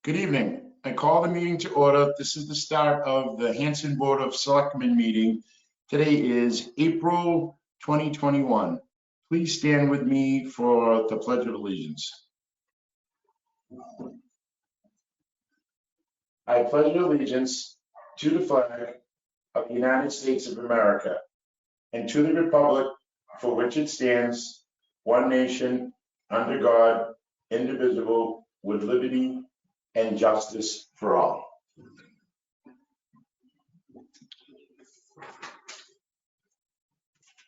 Good evening. I call the meeting to order. This is the start of the Hanson Board of Selectmen meeting. Today is April 2021. Please stand with me for the Pledge of Allegiance. I pledge allegiance to the flag of the United States of America and to the republic for which it stands, one nation, under God, indivisible, with liberty and justice for all.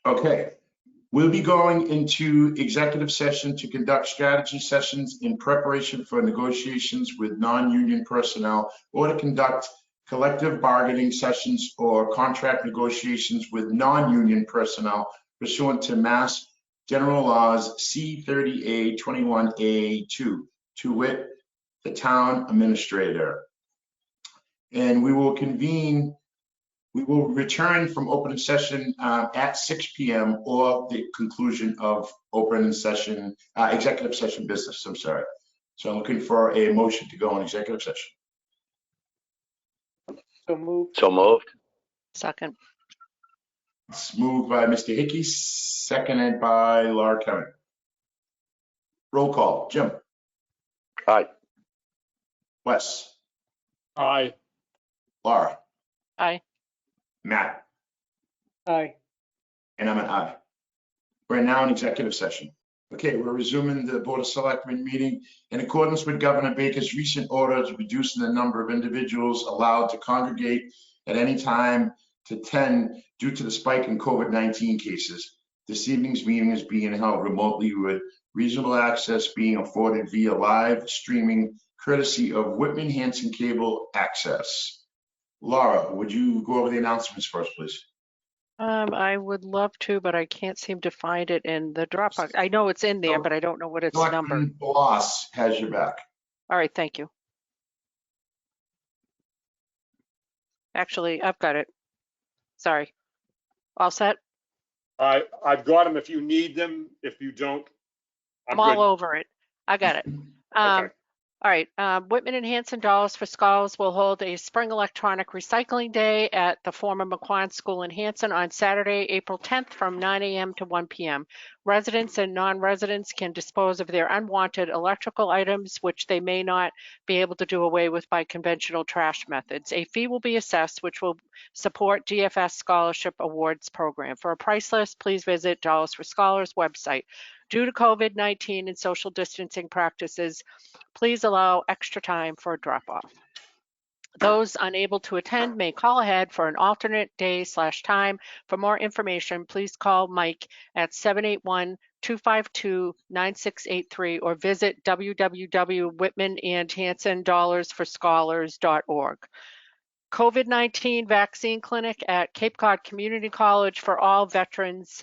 Okay, we'll be going into executive session to conduct strategy sessions in preparation for negotiations with non-union personnel or to conduct collective bargaining sessions or contract negotiations with non-union personnel pursuant to Mass General Laws C-30A 21A2, to wit, the town administrator. And we will return from open session at 6 p.m. or the conclusion of open session, executive session business, I'm sorry. So I'm looking for a motion to go on executive session. So moved. Second. It's moved by Mr. Hickey, seconded by Laura Kevin. Roll call. Jim. Aye. Wes. Aye. Laura. Aye. Matt. Aye. And I'm an aye. We're now in executive session. Okay, we're resuming the Board of Selectmen meeting. In accordance with Governor Baker's recent orders reducing the number of individuals allowed to congregate at any time to 10 due to the spike in COVID-19 cases, this evening's meeting is being held remotely with reasonable access being afforded via live streaming courtesy of Whitman Hanson Cable Access. Laura, would you go over the announcements first, please? I would love to, but I can't seem to find it in the Dropbox. I know it's in there, but I don't know what its number. Selectman Boss has your back. All right, thank you. Actually, I've got it. Sorry. All set? I've got them if you need them. If you don't, I'm I'm good. all over it. I got it. Okay. All right, Whitman and Hanson Dollars for Scholars will hold a Spring Electronic Recycling Day at the former McQuan School in Hanson on Saturday, April 10th from 9 a.m. to 1 p.m. Residents and non-residents can dispose of their unwanted electrical items, which they may not be able to do away with by conventional trash methods. A fee will be assessed, which will support DFS Scholarship Awards Program. For a price list, please visit Dollars for Scholars website. Due to COVID-19 and social distancing practices, please allow extra time for a drop-off. Those unable to attend may call ahead for an alternate day/time. For more information, please call Mike at 781-252-9683 or visit www.whitmanandhanson.dollarsforscholars.org. COVID-19 vaccine clinic at Cape Cod Community College for all veterans.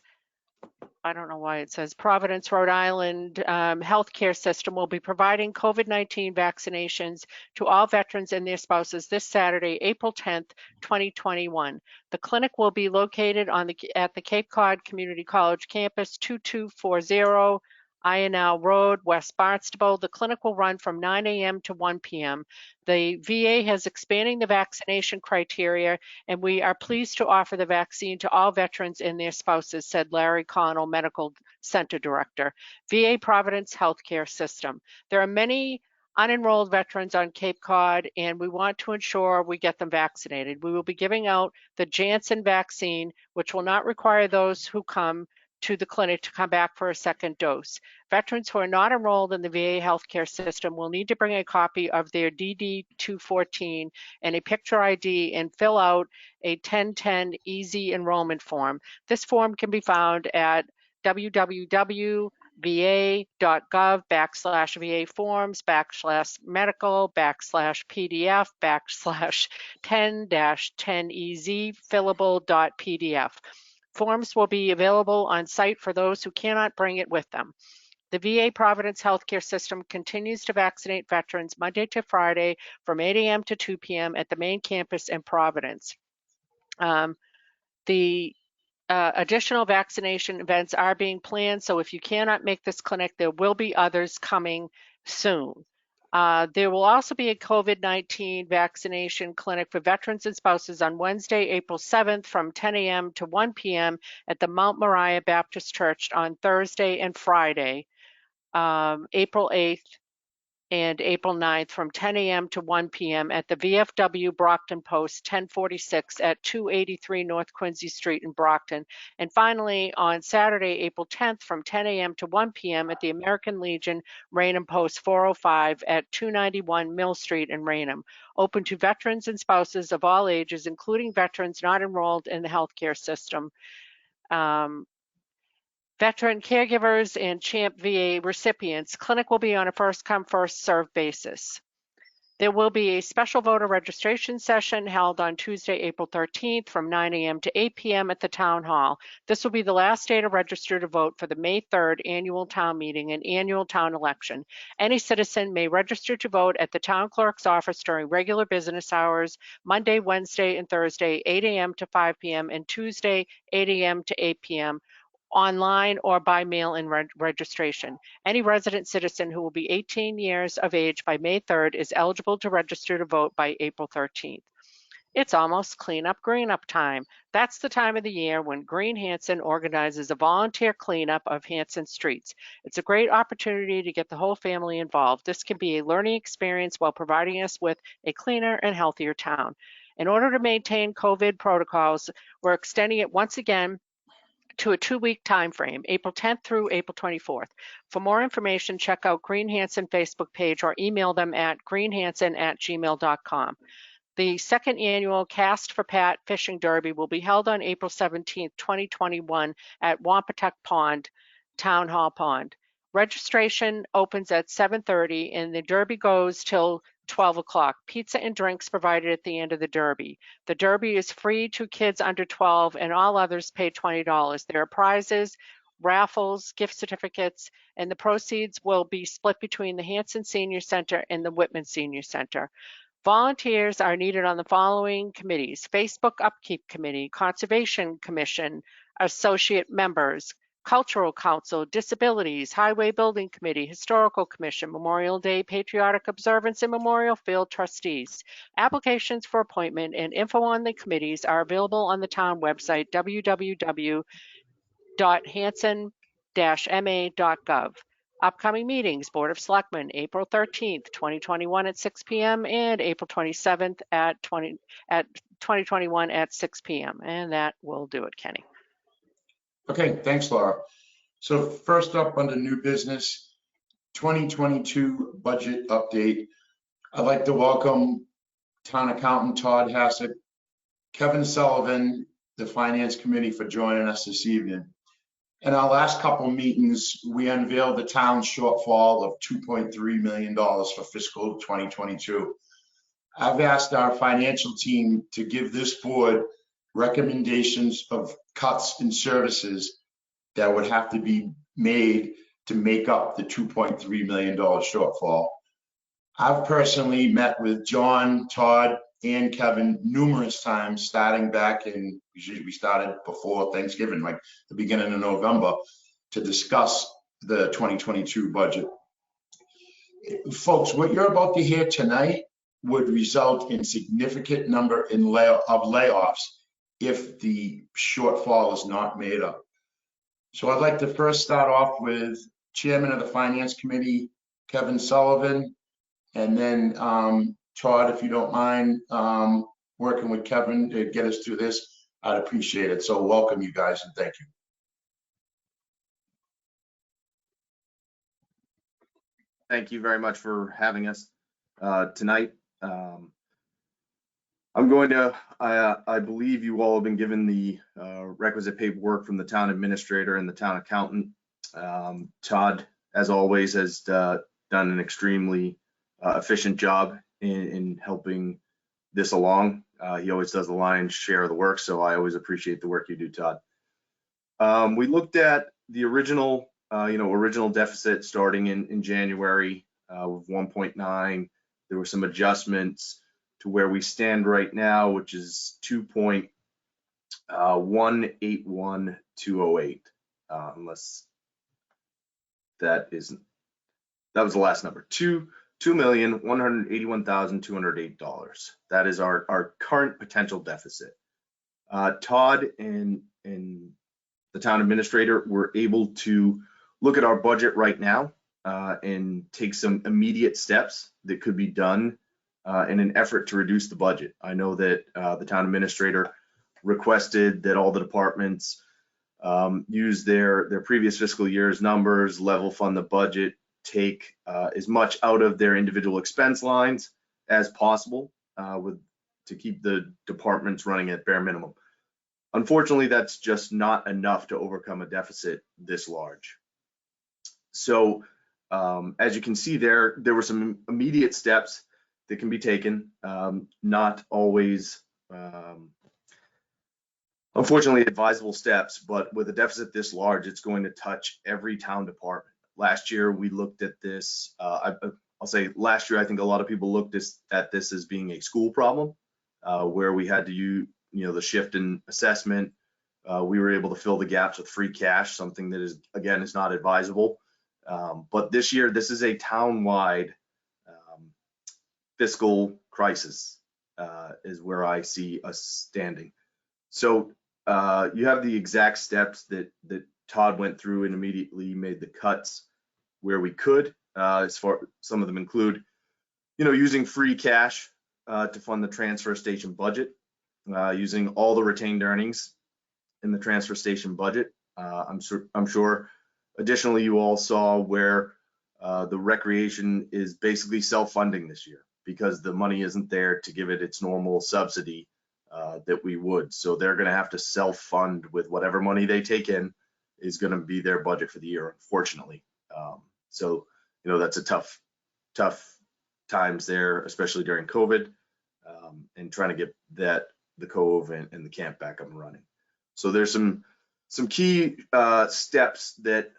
I don't know why it says Providence, Rhode Island healthcare system will be providing COVID-19 vaccinations to all veterans and their spouses this Saturday, April 10th, 2021. The clinic will be located at the Cape Cod Community College campus, 2240 INL Road, West Barnstable. The clinic will run from 9 a.m. to 1 p.m. The VA has expanding the vaccination criteria, and we are pleased to offer the vaccine to all veterans and their spouses, said Larry Connell, Medical Center Director, VA Providence Healthcare System. There are many unenrolled veterans on Cape Cod, and we want to ensure we get them vaccinated. We will be giving out the Janssen vaccine, which will not require those who come to the clinic to come back for a second dose. Veterans who are not enrolled in the VA healthcare system will need to bring a copy of their DD-214 and a picture ID and fill out a 1010 Easy Enrollment Form. This form can be found at www.va.gov/VA forms /medical/PDF/10-10EZ fillable.pdf. Forms will be available on site for those who cannot bring it with them. The VA Providence Healthcare System continues to vaccinate veterans Monday to Friday from 8 a.m. to 2 p.m. at the main campus in Providence. Additional vaccination events are being planned, so if you cannot make this clinic, there will be others coming soon. There will also be a COVID-19 vaccination clinic for veterans and spouses on Wednesday, April 7th from 10 a.m. to 1 p.m. at the Mount Moriah Baptist Church on Thursday and Friday, April 8th and April 9th from 10 a.m. to 1 p.m. at the VFW Brockton Post 1046 at 283 North Quincy Street in Brockton. And finally, on Saturday, April 10th from 10 a.m. to 1 p.m. at the American Legion Raynham Post 405 at 291 Mill Street in Raynham. Open to veterans and spouses of all ages, including veterans not enrolled in the healthcare system. Veteran caregivers and CHAMP VA recipients. Clinic will be on a first come, first served basis. There will be a special voter registration session held on Tuesday, April 13th from 9 a.m. to 8 p.m. at the Town Hall. This will be the last day to register to vote for the May 3rd annual town meeting and annual town election. Any citizen may register to vote at the town clerk's office during regular business hours, Monday, Wednesday, and Thursday, 8 a.m. to 5 p.m. and Tuesday, 8 a.m. to 8 p.m. online or by mail-in registration. Any resident citizen who will be 18 years of age by May 3rd is eligible to register to vote by April 13th. It's almost cleanup green up time. That's the time of the year when Green Hanson organizes a volunteer cleanup of Hanson streets. It's a great opportunity to get the whole family involved. This can be a learning experience while providing us with a cleaner and healthier town. In order to maintain COVID protocols, we're extending it once again to a 2-week time frame, April 10th through April 24th. For more information, check out Green Hanson Facebook page or email them at greenhanson@gmail.com. The second annual Cast for Pat Fishing Derby will be held on April 17th, 2021 at Wampatuck Pond, Town Hall Pond. Registration opens at 7:30 and the derby goes till 12 o'clock. Pizza and drinks provided at the end of the derby. The derby is free to kids under 12 and all others pay $20. There are prizes, raffles, gift certificates, and the proceeds will be split between the Hanson Senior Center and the Whitman Senior Center. Volunteers are needed on the following committees: Facebook Upkeep Committee, Conservation Commission, Associate Members, Cultural Council, Disabilities, Highway Building Committee, Historical Commission, Memorial Day Patriotic Observance, and Memorial Field Trustees. Applications for appointment and info on the committees are available on the town website, www.hanson-ma.gov. Upcoming meetings: Board of Selectmen, April 13th, 2021 at 6 p.m. and April 27th at 2021 at 6 p.m. And that will do it, Kenny. Okay, thanks, Laura. So first up under new business, 2022 budget update. I'd like to welcome Town Accountant Todd Hassett, Kevin Sullivan, the Finance Committee, for joining us this evening. In our last couple meetings, we unveiled the town's shortfall of $2.3 million for fiscal 2022. I've asked our financial team to give this board recommendations of cuts in services that would have to be made to make up the $2.3 million shortfall. I've personally met with John, Todd, and Kevin numerous times, starting back in, we started before Thanksgiving, like the beginning of November, to discuss the 2022 budget. Folks, what you're about to hear tonight would result in significant number of layoffs if the shortfall is not made up. So I'd like to first start off with Chairman of the Finance Committee, Kevin Sullivan, and then Todd, if you don't mind working with Kevin to get us through this, I'd appreciate it. So welcome, you guys, and thank you. Thank you very much for having us tonight. I'm going to, I believe you all have been given the requisite paperwork from the town administrator and the town accountant. Todd, as always, has done an extremely efficient job in helping this along. He always does the lion's share of the work, so I always appreciate the work you do, Todd. We looked at the original, original deficit starting in January with 1.9. There were some adjustments to where we stand right now, which is 2.181208, unless that isn't, that was the last number, $2,181,208. That is our current potential deficit. Todd and the town administrator were able to look at our budget right now and take some immediate steps that could be done in an effort to reduce the budget. I know that the town administrator requested that all the departments use their previous fiscal year's numbers, level fund the budget, take as much out of their individual expense lines as possible to keep the departments running at bare minimum. Unfortunately, that's just not enough to overcome a deficit this large. So as you can see there were some immediate steps that can be taken, not always, unfortunately, advisable steps, but with a deficit this large, it's going to touch every town department. Last year, we looked at this, I'll say last year, I think a lot of people looked at this as being a school problem, where we had to use, the shift in assessment. We were able to fill the gaps with free cash, something that is, again, is not advisable. But this year, this is a town-wide fiscal crisis, is where I see us standing. So you have the exact steps that Todd went through and immediately made the cuts where we could. As far some of them include, using free cash to fund the transfer station budget, using all the retained earnings in the transfer station budget. I'm sure. Additionally, you all saw where the recreation is basically self-funding this year because the money isn't there to give it its normal subsidy that we would. So they're going to have to self-fund with whatever money they take in is going to be their budget for the year, unfortunately. So, that's a tough times there, especially during COVID, and trying to get the Cove and the camp back up and running. So there's some key steps that,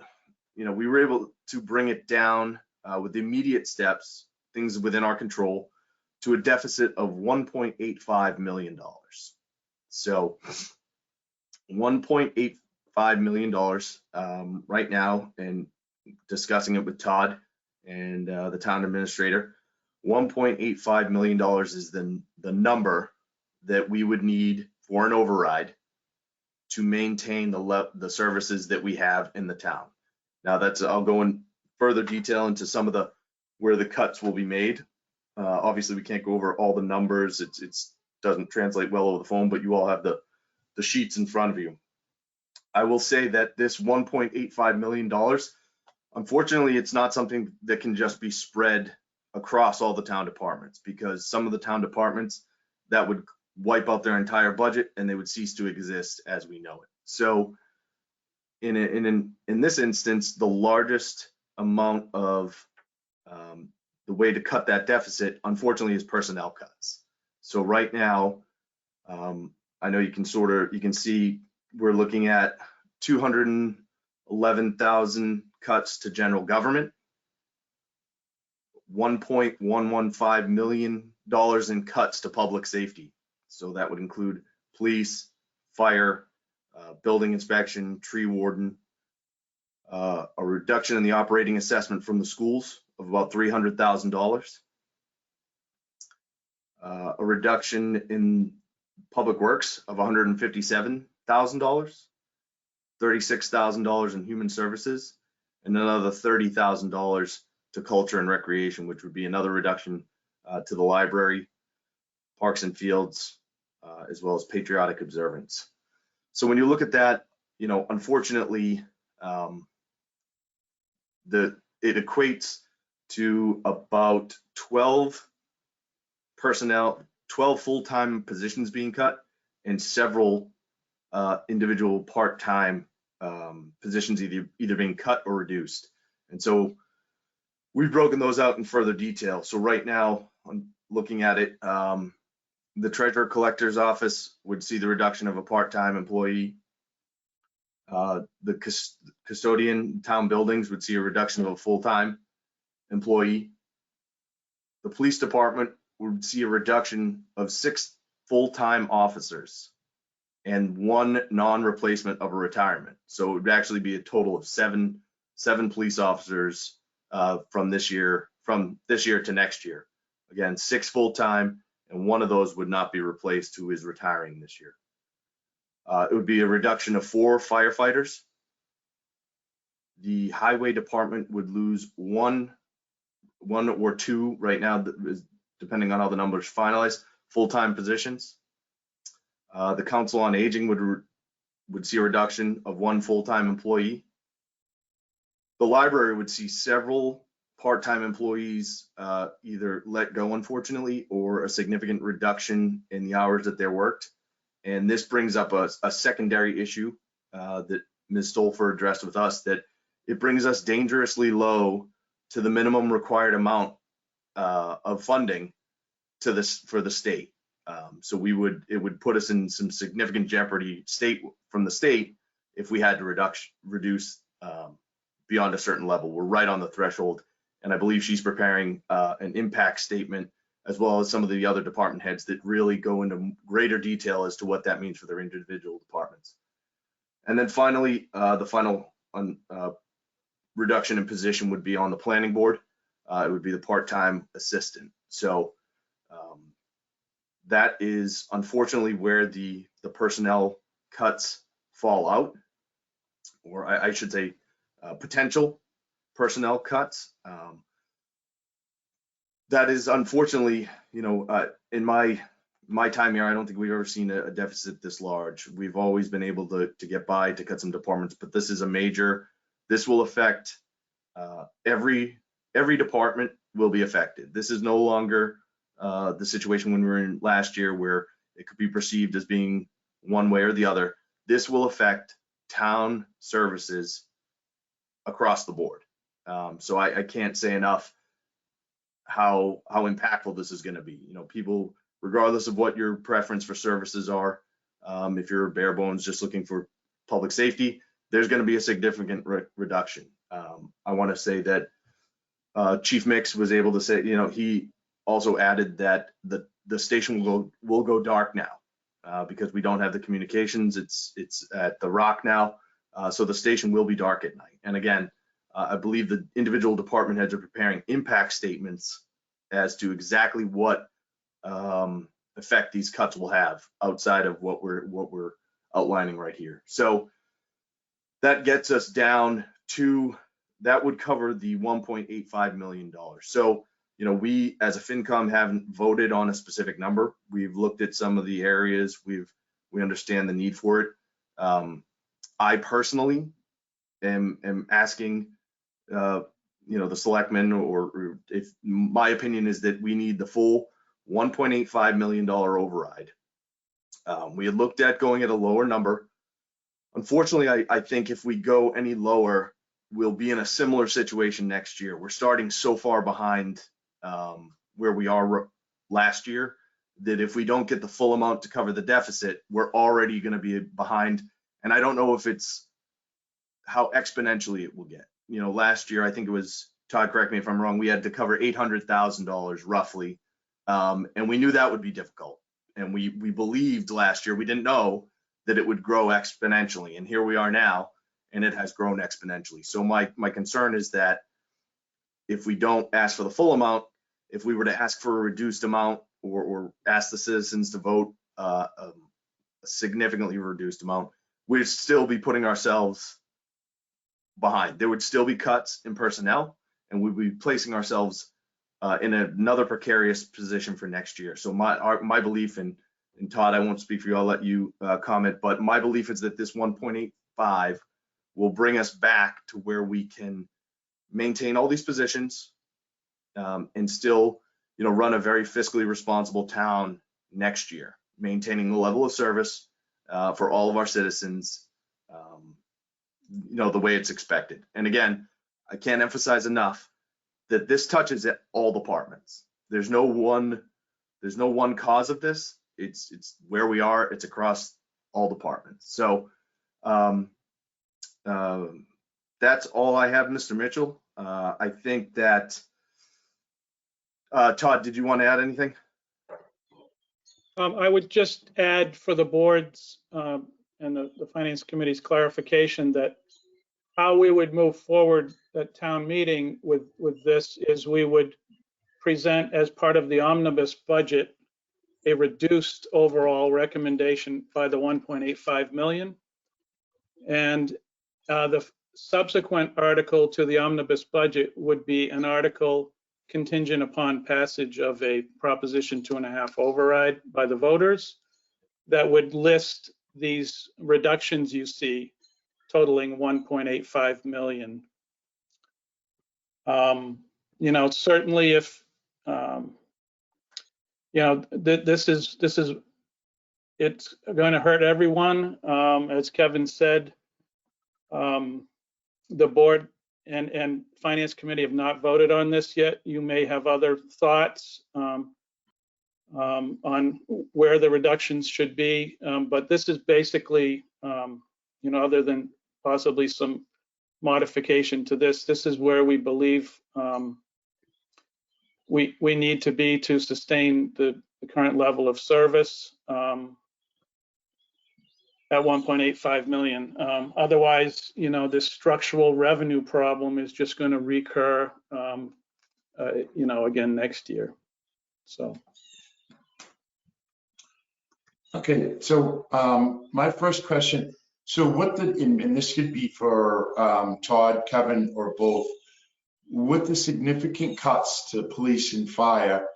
we were able to bring it down with the immediate steps, things within our control, to a deficit of $1.85 million. So $1.85 million right now, and discussing it with Todd and the town administrator, $1.85 million is the number that we would need for an override to maintain the services that we have in the town. Now I'll go in further detail into some of where the cuts will be made. Obviously we can't go over all the numbers. It doesn't translate well over the phone, but you all have the sheets in front of you. I will say that this $1.85 million, unfortunately, it's not something that can just be spread across all the town departments, because some of the town departments, that would wipe out their entire budget and they would cease to exist as we know it. So in this instance, the largest amount of the way to cut that deficit, unfortunately, is personnel cuts. So right now, I know you can see we're looking at 211,000 cuts to general government, $1.115 million in cuts to public safety. So that would include police, fire, building inspection, tree warden, a reduction in the operating assessment from the schools of about $300,000, a reduction in public works of $157,000, $36,000 in human services, and another $30,000 to culture and recreation, which would be another reduction to the library, parks and fields, as well as patriotic observance. So when you look at that, unfortunately, it equates to about 12 full-time positions being cut, and several individual part-time positions either being cut or reduced. And so we've broken those out in further detail. So right now, I'm looking at it, the treasurer collector's office would see the reduction of a part-time employee. The custodian town buildings would see a reduction of a full-time employee. The police department would see a reduction of 6 full-time officers and 1 non-replacement of a retirement. So it would actually be a total of 7 police officers from this year from this year to next year. Again, 6 full-time, and one of those would not be replaced, who is retiring this year. It would be a reduction of 4 firefighters. The highway department would lose one or two right now, depending on how the numbers finalize, full-time positions. The council on aging would see a reduction of 1 full-time employee. The library would see several part-time employees either let go, unfortunately, or a significant reduction in the hours that they're worked. And this brings up a secondary issue that Ms. Stolfer addressed with us, that it brings us dangerously low to the minimum required amount of funding for the state. So it would put us in some significant jeopardy from the state if we had to reduce beyond a certain level. We're right on the threshold, and I believe she's preparing an impact statement, as well as some of the other department heads that really go into greater detail as to what that means for their individual departments. And then finally, the final reduction in position would be on the planning board. It would be the part-time assistant. So that is unfortunately where the personnel cuts fall out, or I should say potential personnel cuts. That is unfortunately, in my time here, I don't think we've ever seen a deficit this large. We've always been able to get by, to cut some departments, but this is a major. This will affect every department will be affected. This is no longer the situation when we were in last year, where it could be perceived as being one way or the other. This will affect town services across the board. So I can't say enough how impactful this is going to be. People, regardless of what your preference for services are, if you're bare bones just looking for public safety, there's going to be a significant reduction. I want to say that Chief Mix was able to say, he also added that the station will go dark now because we don't have the communications. It's at the Rock now, so the station will be dark at night. And again, I believe the individual department heads are preparing impact statements as to exactly what effect these cuts will have outside of what we're outlining right here. So that gets us down to, that would cover the $1.85 million. So, we as a FinCom haven't voted on a specific number. We've looked at some of the areas, we understand the need for it. I personally am asking, the selectmen, or if my opinion is that we need the full $1.85 million override. We had looked at going at a lower number. Unfortunately, I think if we go any lower, we'll be in a similar situation next year. We're starting so far behind where we are last year, that if we don't get the full amount to cover the deficit, we're already going to be behind. And I don't know if it's how exponentially it will get. Last year, I think it was, Todd, correct me if I'm wrong, we had to cover $800,000 roughly. And we knew that would be difficult. And we believed last year, we didn't know that it would grow exponentially. And here we are now, and it has grown exponentially. So my concern is that if we don't ask for the full amount, if we were to ask for a reduced amount, or ask the citizens to vote a significantly reduced amount, we'd still be putting ourselves behind. There would still be cuts in personnel, and we'd be placing ourselves in another precarious position for next year. So my belief, and Todd, I won't speak for you, I'll let you comment, but my belief is that this 1.85 will bring us back to where we can maintain all these positions and still, run a very fiscally responsible town next year, maintaining the level of service for all of our citizens, the way it's expected. And again, I can't emphasize enough that this touches at all departments. There's no one cause of this. It's where we are. It's across all departments. So that's all I have, Mr. Mitchell. I think that Todd, did you want to add anything? I would just add for the board's and the Finance Committee's clarification that how we would move forward at town meeting with this is we would present as part of the omnibus budget a reduced overall recommendation by the 1.85 million. And the subsequent article to the omnibus budget would be an article contingent upon passage of a Proposition 2.5 override by the voters that would list these reductions you see totaling 1.85 million. You know, certainly if, you know, this is, it's going to hurt everyone. As Kevin said, the board and finance committee have not voted on this yet. You may have other thoughts on where the reductions should be, but this is basically, you know, other than possibly some modification to this is where we believe we need to be to sustain the current level of service at 1.85 million. Otherwise, you know, this structural revenue problem is just going to recur, you know, again next year. So. Okay, so my first question, so what the, and this could be for Todd, Kevin, or both, with the significant cuts to police and fire,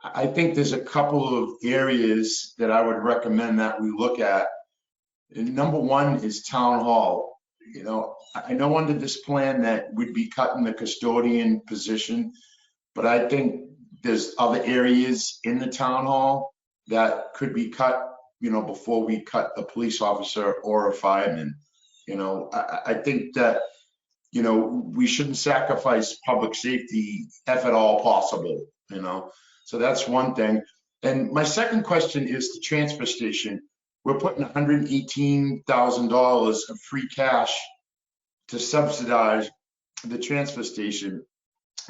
I think there's a couple of areas that I would recommend that we look at. And number one is town hall. You know, I know under this plan that we'd be cutting the custodian position, but I think there's other areas in the town hall that could be cut, you know, before we cut a police officer or a fireman. You know, I think that, you know, we shouldn't sacrifice public safety if at all possible, you know. So that's one thing. And my second question is the transfer station. We're putting $118,000 of free cash to subsidize the transfer station.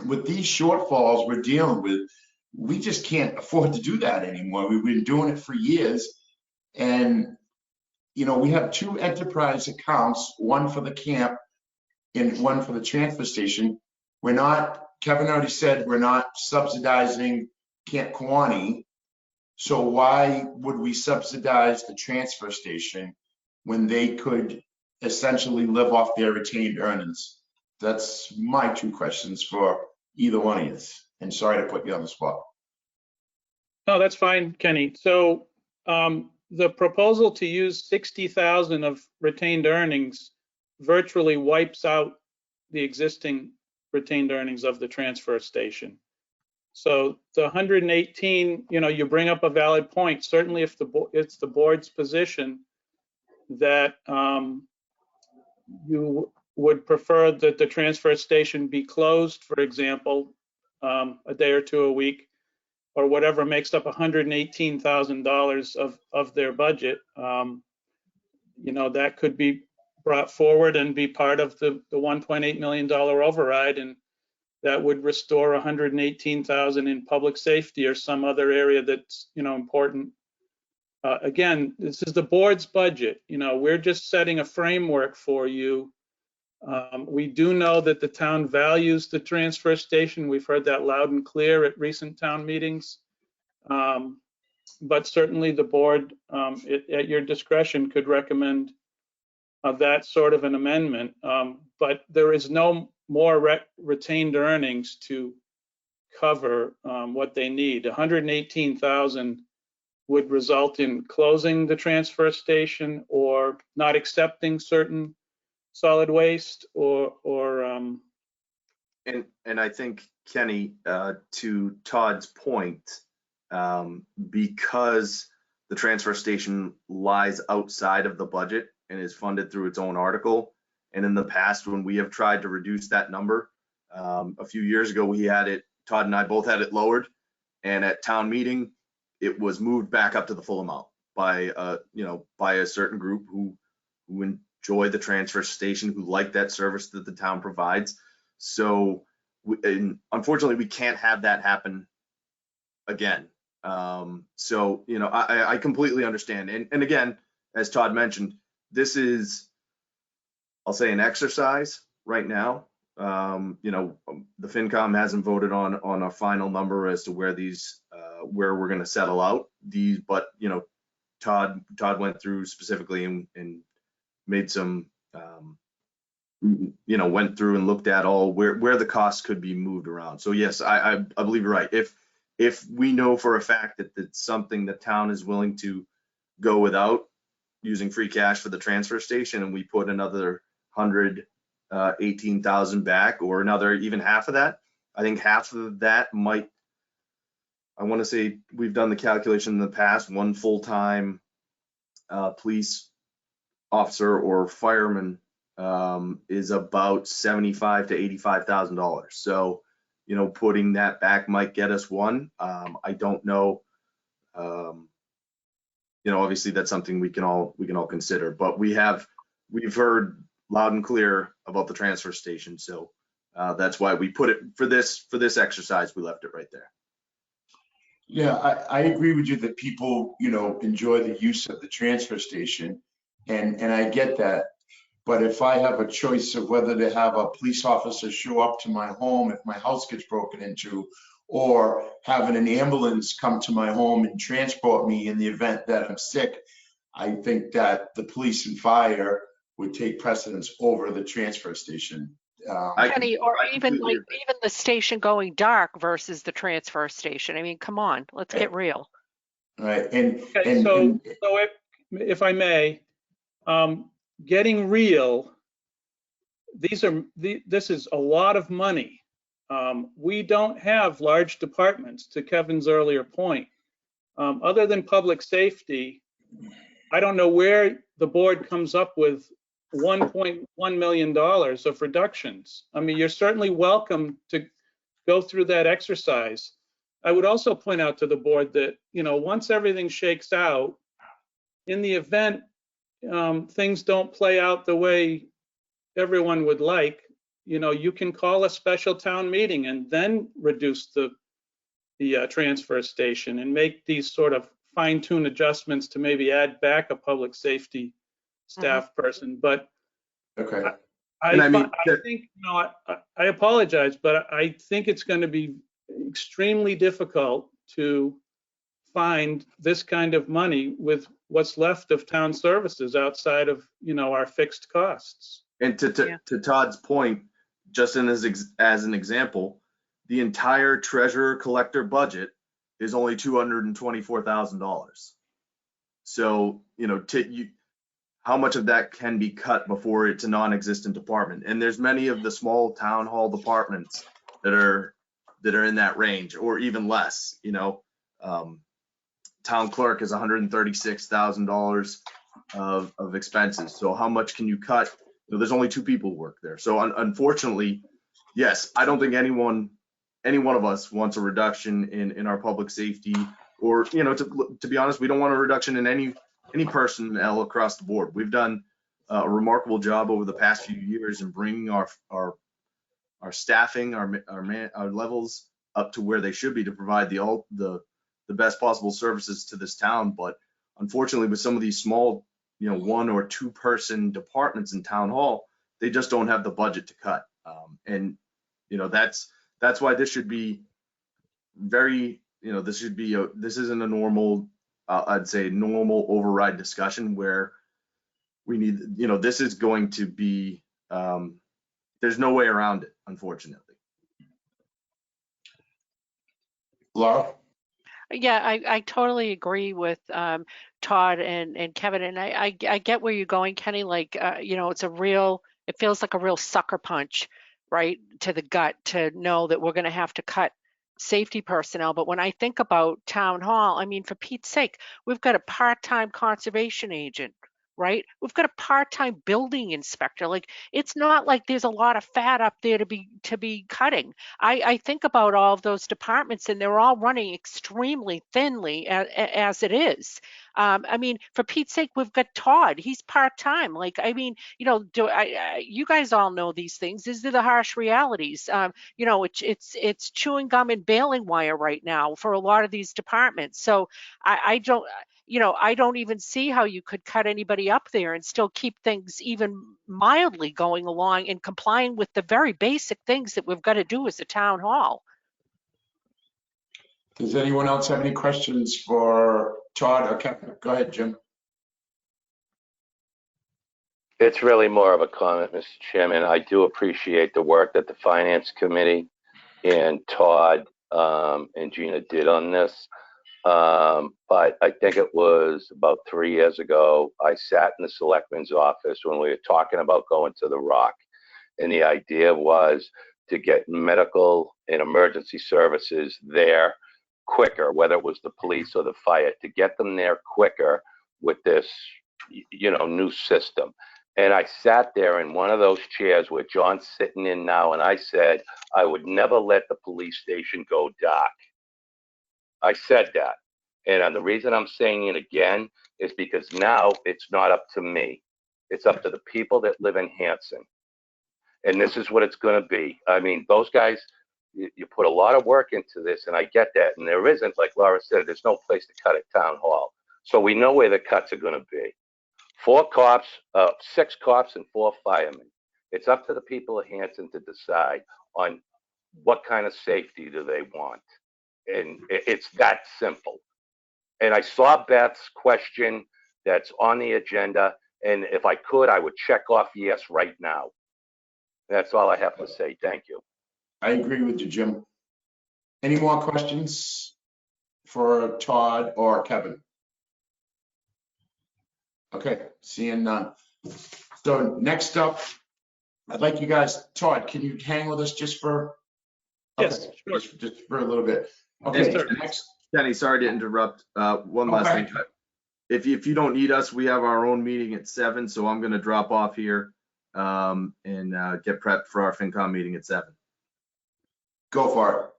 With these shortfalls we're dealing with, we just can't afford to do that anymore. We've been doing it for years. And, you know, we have two enterprise accounts, one for the camp and one for the transfer station. We're not, Kevin already said, we're not subsidizing Camp Kewanee. So why would we subsidize the transfer station when they could essentially live off their retained earnings? That's my two questions for either one of you. And sorry to put you on the spot. No, that's fine, Kenny. So the proposal to use 60,000 of retained earnings virtually wipes out the existing retained earnings of the transfer station. So the 118, you know, you bring up a valid point. Certainly if it's the board's position that you would prefer that the transfer station be closed, for example, a day or two a week, or whatever makes up $118,000 of their budget, you know, that could be brought forward and be part of the $1.8 million override, and that would restore 118,000 in public safety or some other area that's, you know, important. Again, this is the board's budget. You know, we're just setting a framework for you. We do know that the town values the transfer station. We've heard that loud and clear at recent town meetings. But certainly the board, at your discretion, could recommend that sort of an amendment. But there is no more retained earnings to cover what they need. 118,000 would result in closing the transfer station or not accepting certain solid waste or And I think, Kenny, to Todd's point, because the transfer station lies outside of the budget and is funded through its own article, and in the past when we have tried to reduce that number, a few years ago we had it, Todd and I both had it lowered, and at town meeting it was moved back up to the full amount by you know, by a certain group who enjoy the transfer station, who like that service that the town provides. So and unfortunately we can't have that happen again. So, you know, I completely understand. And again, as Todd mentioned, this is I'll say an exercise right now. The FinCom hasn't voted on a final number as to where where we're going to settle out these, but Todd went through specifically and made some, went through and looked at all where the costs could be moved around. So yes, I believe you're right. If we know for a fact that it's something the town is willing to go without using free cash for the transfer station, and we put another 118,000 back, or another even half of that, I think half of that might, I want to say we've done the calculation in the past, one full-time police officer or fireman is about $75,000 to $85,000. So, putting that back might get us one. I don't know. Obviously that's something we can all consider, but we've heard loud and clear about the transfer station. So that's why we put it for this exercise. We left it right there. Yeah, I agree with you that people, enjoy the use of the transfer station, and I get that. But if I have a choice of whether to have a police officer show up to my home if my house gets broken into, or having an ambulance come to my home and transport me in the event that I'm sick, I think that the police and fire would take precedence over the transfer station. Kenny, or even the station going dark versus the transfer station. I mean, come on, let's get real. Right, Okay, so if I may, getting real, this is a lot of money. We don't have large departments, to Kevin's earlier point. Other than public safety, I don't know where the board comes up with $1.1 million of reductions. I mean, you're certainly welcome to go through that exercise. I would also point out to the board that, once everything shakes out, in the event things don't play out the way everyone would like, you can call a special town meeting and then reduce the transfer station and make these sort of fine-tune adjustments to maybe add back a public safety staff person. But okay. I think, I apologize, but I think it's going to be extremely difficult to find this kind of money with what's left of town services outside of, our fixed costs. And to Todd's point, just as an example, the entire treasurer collector budget is only $224,000. So, how much of that can be cut before it's a non-existent department? And there's many of the small town hall departments that are in that range, or even less. Town clerk is $136,000 of expenses. So how much can you cut? There's only 2 people who work there. So unfortunately, yes, I don't think any one of us wants a reduction in our public safety, or, to be honest, we don't want a reduction in any personnel across the board. We've done a remarkable job over the past few years in bringing our staffing, our levels up to where they should be to provide the best possible services to this town. But unfortunately, with some of these small, 1 or 2 person departments in town hall, they just don't have the budget to cut. And that's why this should be very, this isn't a normal, I'd say normal override discussion where we need, this is going to be, there's no way around it, unfortunately. Laura? Yeah, I totally agree with Todd and Kevin, and I get where you're going, Kenny. Like, it feels like a real sucker punch, right, to the gut to know that we're going to have to cut safety personnel. But when I think about town hall, I mean, for Pete's sake, we've got a part-time conservation agent, right? We've got a part-time building inspector. Like, it's not like there's a lot of fat up there to be cutting. I think about all of those departments, and they're all running extremely thinly as it is. I mean, for Pete's sake, we've got Todd. He's part-time. Like, I mean, you guys all know these things. These are the harsh realities. It's chewing gum and baling wire right now for a lot of these departments. So I don't even see how you could cut anybody up there and still keep things even mildly going along and complying with the very basic things that we've got to do as a town hall. Does anyone else have any questions for Todd or Kevin? Go ahead, Jim. It's really more of a comment, Mr. Chairman. I do appreciate the work that the Finance Committee and Todd and Gina did on this. But I think it was about 3 years ago, I sat in the Selectmen's office when we were talking about going to the Rock. And the idea was to get medical and emergency services there quicker, whether it was the police or the fire, to get them there quicker with this, new system. And I sat there in one of those chairs where John's sitting in now, and I said, I would never let the police station go dark. I said that. And the reason I'm saying it again is because now it's not up to me. It's up to the people that live in Hanson. And this is what it's going to be. I mean, those guys, you put a lot of work into this, and I get that. And there isn't, like Laura said, there's no place to cut at Town Hall. So we know where the cuts are going to be. 4 cops, 6 cops, and 4 firemen. It's up to the people of Hanson to decide on what kind of safety do they want. And it's that simple. And I saw Beth's question that's on the agenda. And if I could, I would check off yes right now. That's all I have to say. Thank you. I agree with you, Jim. Any more questions for Todd or Kevin? Okay, seeing none. So next up, I'd like you guys, Todd, can you hang with us just for? Yes, Okay, sure. just for a little bit. Okay, Yes, sir. next. Kenny, sorry to interrupt. One last Okay. thing. If you don't need us, we have our own meeting at 7, so I'm gonna drop off here and get prepped for our FinCom meeting at 7. Go for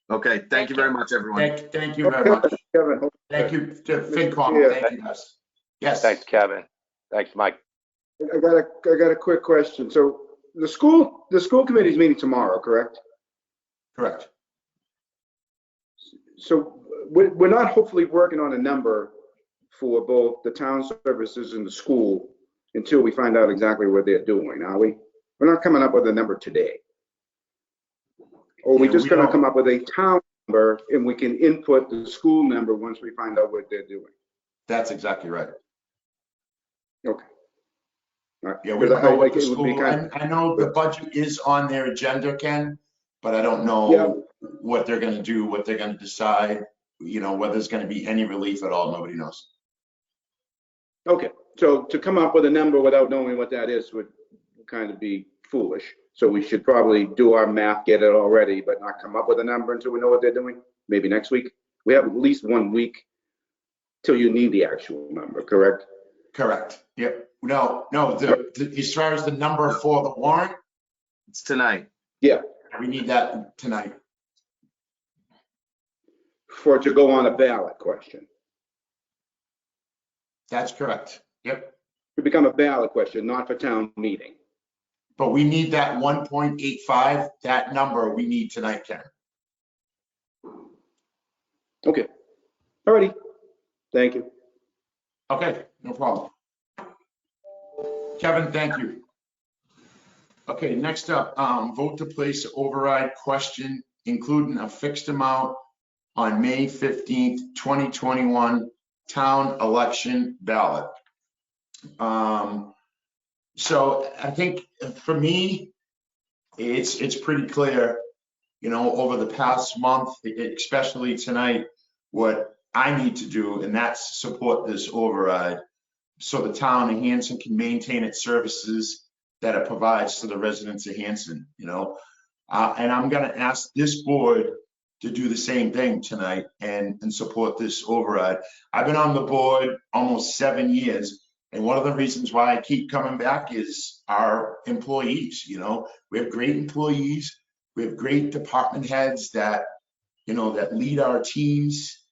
Okay, thank you very much, everyone. it. Thank you very much. Kevin, Thank you to FinCom. Thank you, guys. Yes. Thanks, Kevin. Thanks, Mike. I got a quick question. So the school committee's meeting tomorrow, correct? Correct. So we're not hopefully working on a number for both the town services and the school until we find out exactly what they're doing, are we? We're not coming up with a number today. Or we Yeah, just we gonna don't- come up with a town number and we can input the school number once we find out what they're doing. That's exactly right. Okay. All right. Yeah, we Because don't know I what like the it would be school, kind I know the budget is on their agenda, Ken, but I don't Yeah. know what they're gonna do, what they're gonna decide, whether there's gonna be any relief at all, nobody knows. Okay, so to come up with a number without knowing what that is would kind of be foolish. So we should probably do our math, get it already, but not come up with a number until we know what they're doing. Maybe next week. We have at least 1 week till you need the actual number, correct? Correct. Yep. No, as far as the number for the warrant, It's tonight. Yeah, we need that tonight. for it to go on a ballot question. That's correct. Yep. To become a ballot question, not for town meeting. But we need that 1.85, that number we need tonight, Ken. Okay, alrighty, thank you. Okay, no problem. Kevin, thank you. Okay, next up, vote to place override question, including a fixed amount on May 15th, 2021 town election ballot. So I think for me, it's pretty clear, over the past month, especially tonight, what I need to do, and that's support this override so the town of Hanson can maintain its services that it provides to the residents of Hanson, and I'm going to ask this board to do the same thing tonight and support this override. I've been on the board almost 7 years. And one of the reasons why I keep coming back is our employees. We have great employees. We have great department heads that lead our teams.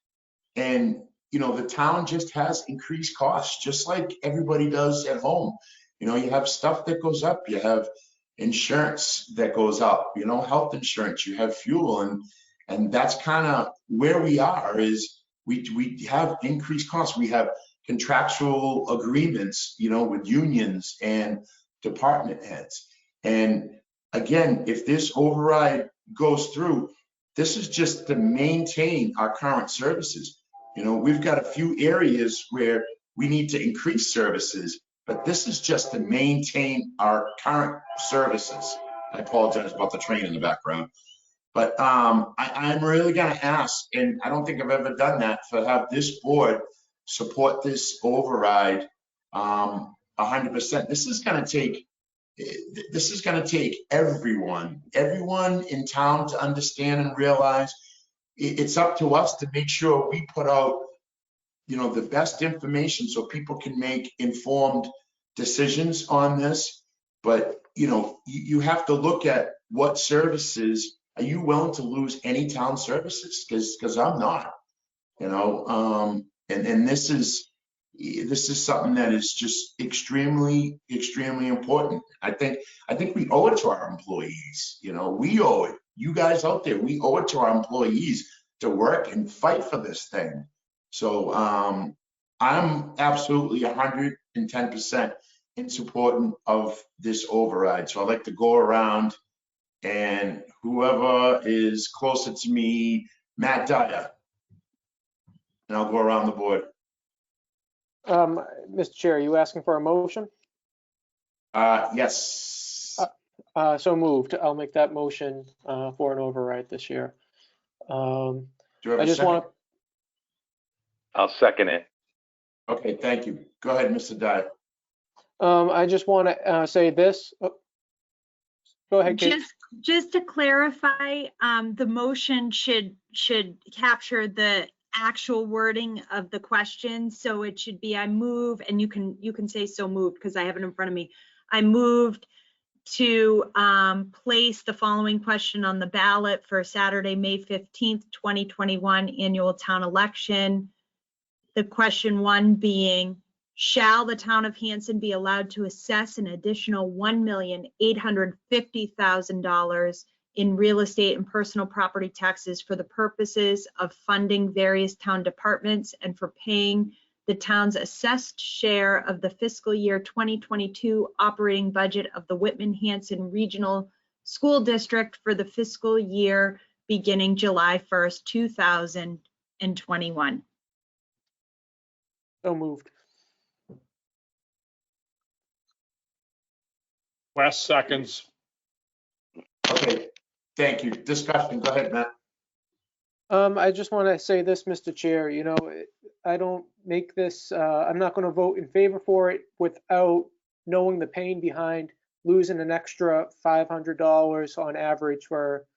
And the town just has increased costs, just like everybody does at home. You have stuff that goes up, you have insurance that goes up, health insurance, you have fuel, and that's kind of where we are, is we have increased costs. We have contractual agreements, with unions and department heads. And again, if this override goes through, this is just to maintain our current services. We've got a few areas where we need to increase services, but this is just to maintain our current services. I apologize about the train in the background. But I'm really going to ask, and I don't think I've ever done that, to have this board support this override 100%. This is going to take everyone in town to understand and realize it's up to us to make sure we put out, the best information so people can make informed decisions on this. But, you have to look at what services. Are you willing to lose any town services? Because I'm not, and this is something that is just extremely, extremely important. I think we owe it to our employees. We owe it. You guys out there, we owe it to our employees to work and fight for this thing. So I'm absolutely 110% in support of this override. So I'd like to go around, and whoever is closer to me, Matt Dyer, and I'll go around the board. Mr. Chair, are you asking for a motion? Yes. So moved. I'll make that motion for an override this year. Do you have I a just second? want to, I'll second it. Okay, thank you. Go ahead, Mr. Dyer. I just want to say this. Oh, go ahead, Kate. Just to clarify, the motion should capture the actual wording of the question. So it should be, I move, and you can say so moved because I have it in front of me. I moved to place the following question on the ballot for Saturday, May 15th, 2021 annual town election. The question one being, shall the town of Hanson be allowed to assess an additional $1,850,000 in real estate and personal property taxes for the purposes of funding various town departments and for paying the town's assessed share of the fiscal year 2022 operating budget of the Whitman-Hanson Regional School District for the fiscal year beginning July 1st, 2021. So moved. West seconds. Okay, thank you. Discussion. Go ahead, Matt. I just want to say this, Mr. Chair, I don't make this, I'm not going to vote in favor for it without knowing the pain behind losing an extra $500 on average for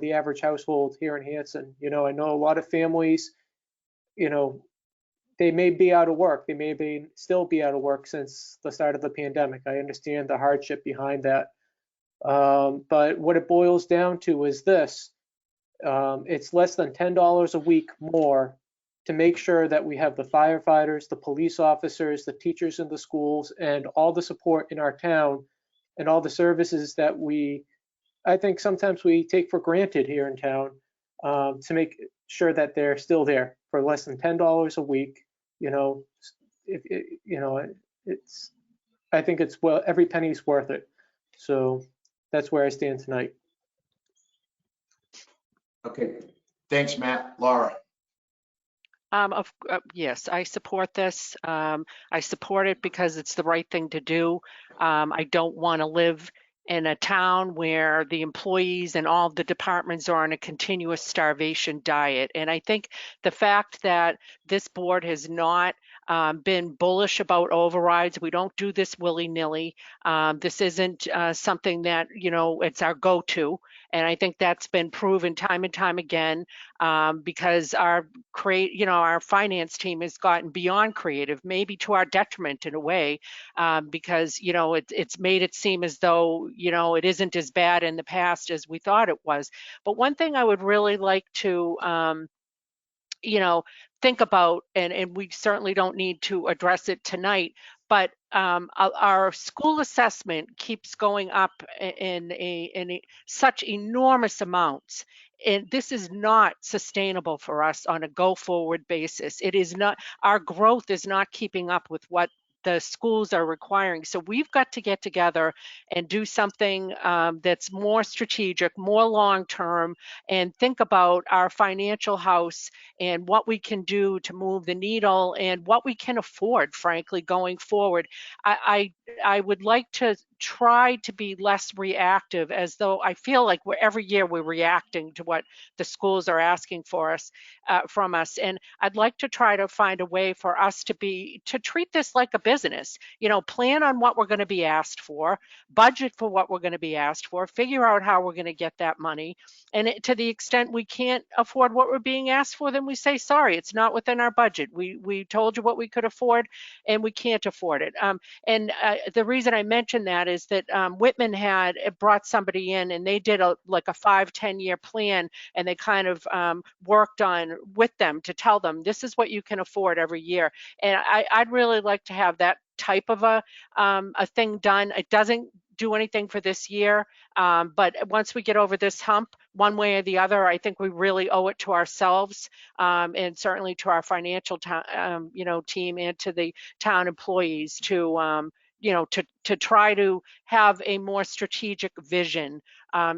the average household here in Hanson. I know a lot of families, they may be out of work. They may still be out of work since the start of the pandemic. I understand the hardship behind that. But what it boils down to is this. It's less than $10 a week more to make sure that we have the firefighters, the police officers, the teachers in the schools, and all the support in our town and all the services that I think sometimes we take for granted here in town, to make sure that they're still there for less than $10 a week. I think it's, well, every penny's worth it. So that's where I stand tonight. Okay, thanks, Matt. Laura. Yes, I support this. I support it because it's the right thing to do. I don't want to live in a town where the employees and all the departments are on a continuous starvation diet. And I think the fact that this board has not been bullish about overrides, we don't do this willy-nilly. This isn't something that, it's our go-to. And I think that's been proven time and time again, because our finance team has gotten beyond creative, maybe to our detriment in a way, because, it's made it seem as though, it isn't as bad in the past as we thought it was. But one thing I would really like to, think about, and we certainly don't need to address it tonight, but our school assessment keeps going up in such enormous amounts. And this is not sustainable for us on a go forward basis. It is not, our growth is not keeping up with what the schools are requiring. So we've got to get together and do something that's more strategic, more long-term, and think about our financial house and what we can do to move the needle and what we can afford, frankly, going forward. I would like to try to be less reactive, as though I feel like every year we're reacting to what the schools are asking for us from us. And I'd like to try to find a way for us to treat this like a business. You know, plan on what we're going to be asked for, budget for what we're going to be asked for, figure out how we're going to get that money. And to the extent we can't afford what we're being asked for, then we say, sorry, it's not within our budget. We told you what we could afford and we can't afford it. And the reason I mentioned that is that Whitman had brought somebody in and they did like a 5-10 year plan, and they kind of worked on with them to tell them this is what you can afford every year. And I'd really like to have that type of a thing done. It doesn't do anything for this year, but once we get over this hump, one way or the other, I think we really owe it to ourselves and certainly to our financial team and to the town employees to to try to have a more strategic vision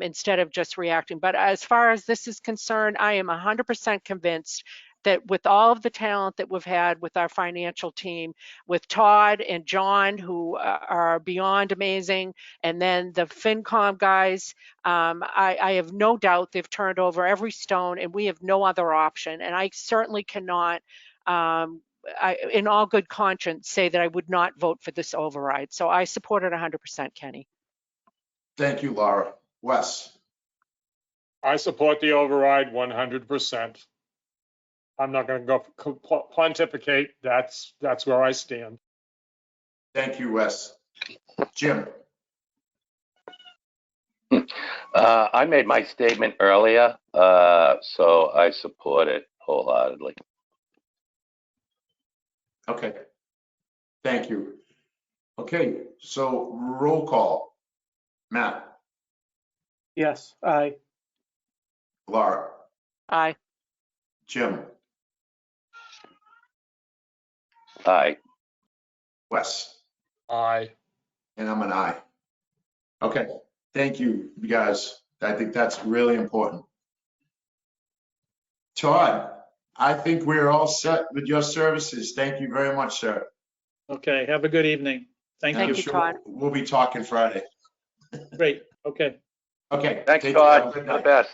instead of just reacting. But as far as this is concerned, I am 100% convinced that with all of the talent that we've had with our financial team, with Todd and John, who are beyond amazing, and then the FinCom guys, I have no doubt they've turned over every stone and we have no other option. And I certainly cannot, in all good conscience, say that I would not vote for this override. So I support it 100%, Kenny. Thank you, Laura. Wes? I support the override 100%. I'm not going to go pontificate. That's where I stand. Thank you, Wes. Jim? I made my statement earlier, so I support it wholeheartedly. Okay. Thank you. Okay, so roll call. Matt? Yes, aye. Laura? Aye. Jim? Aye. Wes? Aye. And I'm an aye. Okay, thank you, you guys. I think that's really important. Todd, I think we're all set with your services. Thank you very much, sir. Okay, have a good evening. Thank Thank you. you, Todd. We'll be talking Friday. Great, okay. Okay. Thanks, take care. Have a Todd. good The night. best.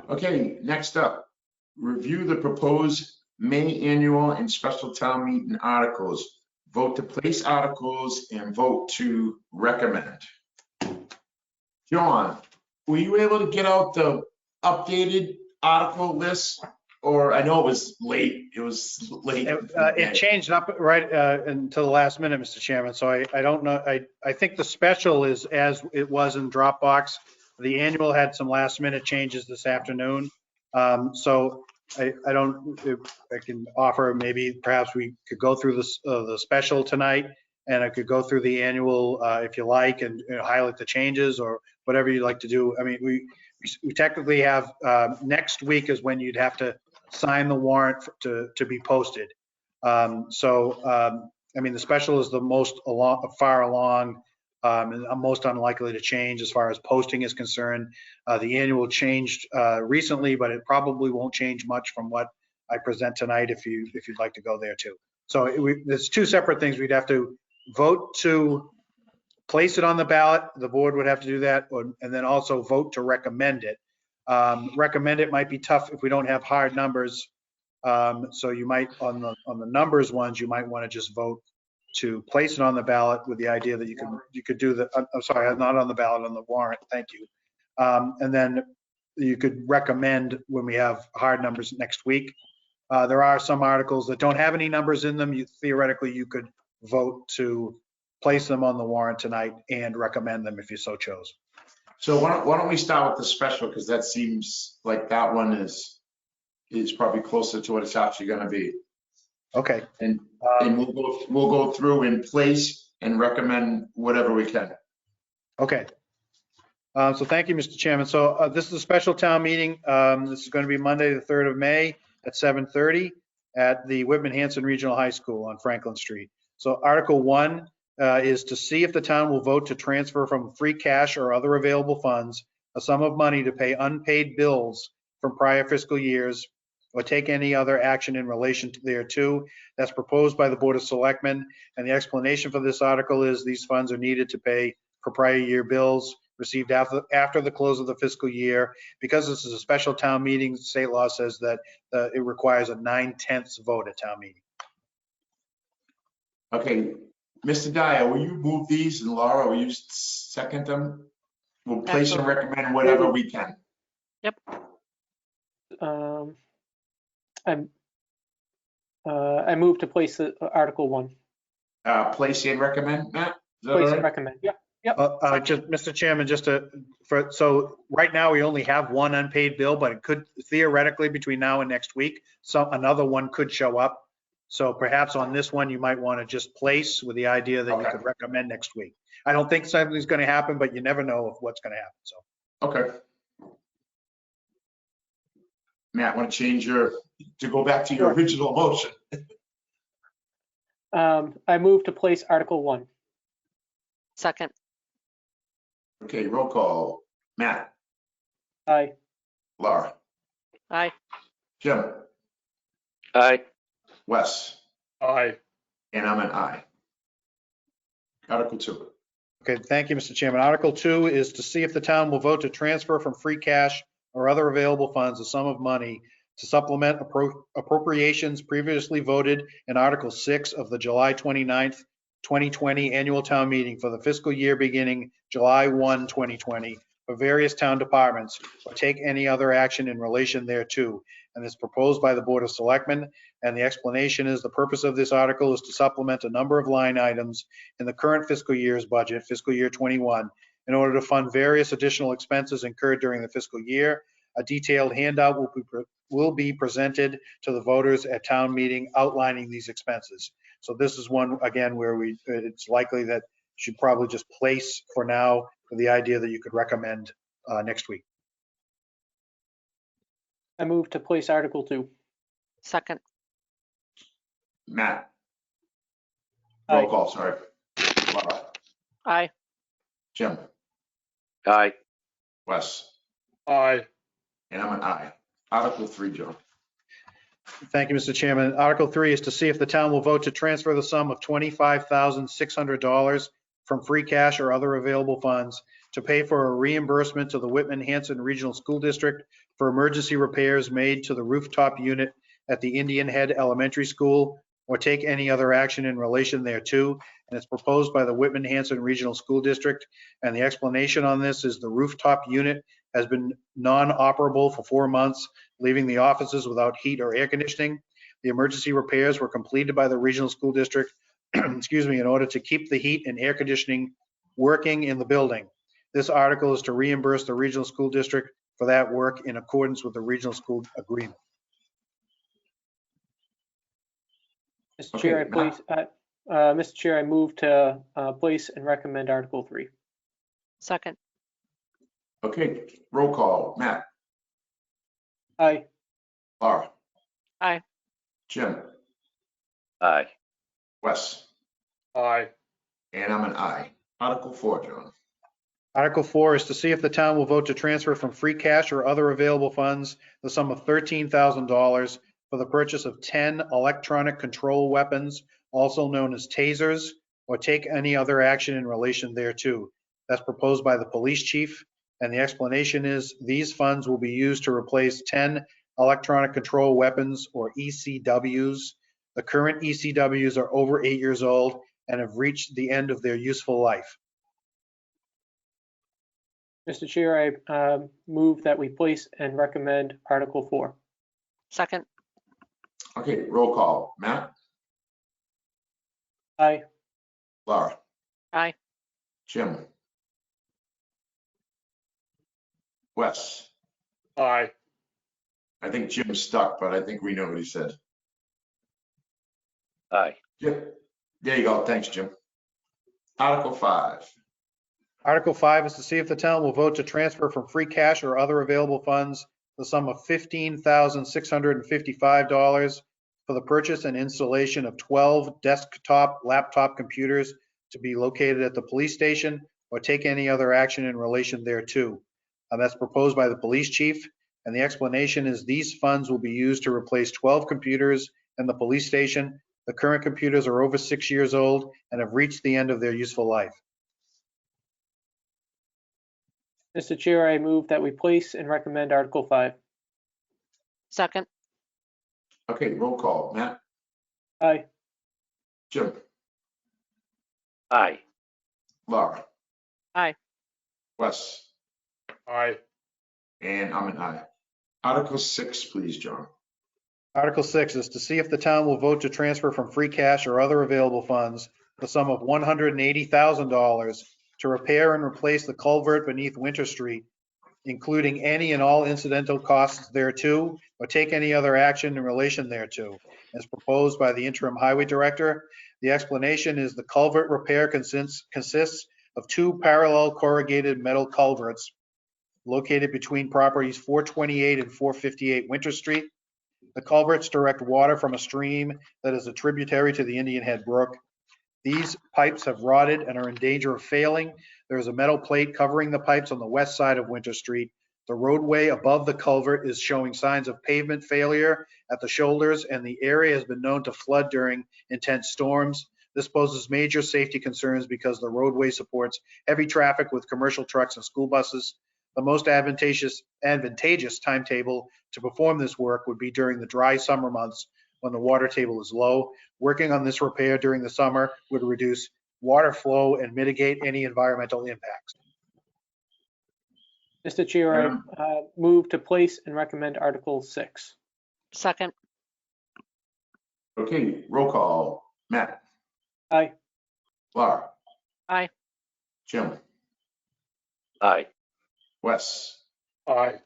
Okay, next up, review the proposed May annual and special town meeting articles. Vote to place articles and vote to recommend. John, were you able to get out the updated article list? Or I know it was late. It was late. It changed up right until the last minute, Mr. Chairman. So I don't know. I think the special is as it was in Dropbox. The annual had some last minute changes this afternoon. So I don't, I can offer maybe perhaps we could go through the special tonight, and I could go through the annual if you like, and highlight the changes or whatever you'd like to do. I mean, we technically have next week is when you'd have to sign the warrant to be posted. I mean, the special is the most far along and most unlikely to change as far as posting is concerned. The annual changed recently, but it probably won't change much from what I present tonight if you'd like to go there too. So there's two separate things. We'd have to vote to place it on the ballot. The board would have to do that, and then also vote to recommend it. Recommend it might be tough if we don't have hard numbers. So you might, on the numbers ones, you might want to just vote to place it on the ballot with the idea that you could do the, I'm sorry, not on the ballot, on the warrant. Thank you. And then you could recommend when we have hard numbers next week. There are some articles that don't have any numbers in them. Theoretically, you could vote to place them on the warrant tonight and recommend them if you so chose. So why don't we start with the special, because that seems like that one is is probably closer to what it's actually gonna be. Okay. And Um, we'll go through and place and recommend whatever we can. Okay. So thank you, Mr. Chairman. So this is a special town meeting. This is going to be Monday, the 3rd of May at 7:30 at the Whitman Hanson Regional High School on Franklin Street. So Article 1 is to see if the town will vote to transfer from free cash or other available funds a sum of money to pay unpaid bills from prior fiscal years or take any other action in relation to thereto. That's proposed by the Board of Selectmen. And the explanation for this article is these funds are needed to pay for prior year bills received after the close of the fiscal year. Because this is a special town meeting, state law says that it requires a 9/10 vote at town meeting. Okay, Mr. Dyer, will you move these, and Laura, will you second them? We'll place and Absolutely. recommend whatever we can. I move to place Article 1. Place and recommend, Matt? Is that all Place and right? recommend. Yeah. Just, Mr. Chairman, so right now we only have one unpaid bill, but it could theoretically between now and next week, another one could show up. So perhaps on this one, you might want to just place with the idea that you Okay. could recommend next week. I don't think something's going to happen, but you never know of what's going to happen. So, Okay. Matt, want to change to go back to your Sure. original motion? I move to place Article 1. Second. Okay, roll call. Matt, Aye. Laura, Aye. Jim, Aye. Wes, Aye. and I'm an aye. Article 2. okay, thank you, Mr. Chairman. Article 2 is to see if the town will vote to transfer from free cash or other available funds a sum of money to supplement appropriations previously voted in Article 6 of the July 29th, 2020 annual town meeting for the fiscal year beginning July 1, 2020 for various town departments or take any other action in relation thereto. And it's proposed by the Board of Selectmen. And the explanation is the purpose of this article is to supplement a number of line items in the current fiscal year's budget, fiscal year 21, in order to fund various additional expenses incurred during the fiscal year. A detailed handout will be presented to the voters at town meeting outlining these expenses. So this is one, again, where it's likely that you should probably just place for now with the idea that you could recommend next week. I move to place Article 2. Second. Matt. Aye. Roll call, sorry. Laura, Aye. Jim, Aye. Wes, Aye. and I'm an aye. Article 3, Joe. Thank you, Mr. Chairman. Article 3 is to see if the town will vote to transfer the sum of $25,600 from free cash or other available funds to pay for a reimbursement to the Whitman Hanson Regional School District for emergency repairs made to the rooftop unit at the Indian Head Elementary School or take any other action in relation thereto. And it's proposed by the Whitman Hanson Regional School District. And the explanation on this is the rooftop unit has been non-operable for 4 months, leaving the offices without heat or air conditioning. The emergency repairs were completed by the regional school district, excuse me, in order to keep the heat and air conditioning working in the building. This article is to reimburse the regional school district for that work in accordance with the regional school agreement. Mr. Chair, Mr. Chair, I move to place and recommend Article 3. Second. Okay, roll call. Matt, Aye. Laura. Aye. Jim, Aye. Wes, Aye. and I'm an aye. Article 4, John. Article 4 is to see if the town will vote to transfer from free cash or other available funds the sum of $13,000 for the purchase of 10 electronic control weapons, also known as tasers, or take any other action in relation thereto. That's proposed by the police chief. And the explanation is these funds will be used to replace 10 electronic control weapons, or ECWs. The current ECWs are over 8 years old and have reached the end of their useful life. Mr. Chair, I move that we place and recommend Article 4. Second. Okay, roll call. Matt, Aye. Laura. Aye. Jim, Wes, Aye. I think Jim's stuck, but I think we know what he said. Aye. Yep. There you go. Thanks, Jim. Article 5. Article 5 is to see if the town will vote to transfer from free cash or other available funds the sum of $15,655 for the purchase and installation of 12 desktop laptop computers to be located at the police station or take any other action in relation thereto. That's proposed by the police chief, and the explanation is these funds will be used to replace 12 computers in the police station. The current computers are over 6 years old and have reached the end of their useful life. Mr. Chair, I move that we place and recommend Article 5. Second. Okay, roll call. Matt? Aye. Jim? Aye. Laura? Aye. Wes? Aye. And I'm an aye. Article 6, please, John. Article 6 is to see if the town will vote to transfer from free cash or other available funds the sum of $180,000 to repair and replace the culvert beneath Winter Street, including any and all incidental costs thereto, or take any other action in relation thereto, as proposed by the interim highway director. The explanation is the culvert repair consists of 2 parallel corrugated metal culverts located between properties 428 and 458 Winter Street. The culverts direct water from a stream that is a tributary to the Indian Head Brook. These pipes have rotted and are in danger of failing. There is a metal plate covering the pipes on the west side of Winter Street. The roadway above the culvert is showing signs of pavement failure at the shoulders, and the area has been known to flood during intense storms. This poses major safety concerns because the roadway supports heavy traffic with commercial trucks and school buses. The most advantageous timetable to perform this work would be during the dry summer months when the water table is low. Working on this repair during the summer would reduce water flow and mitigate any environmental impacts. Mr. Chair, I move to place and recommend Article 6. Second. Okay, roll call. Matt? Aye. Laura? Aye. Jim? Aye. Wes? Aye.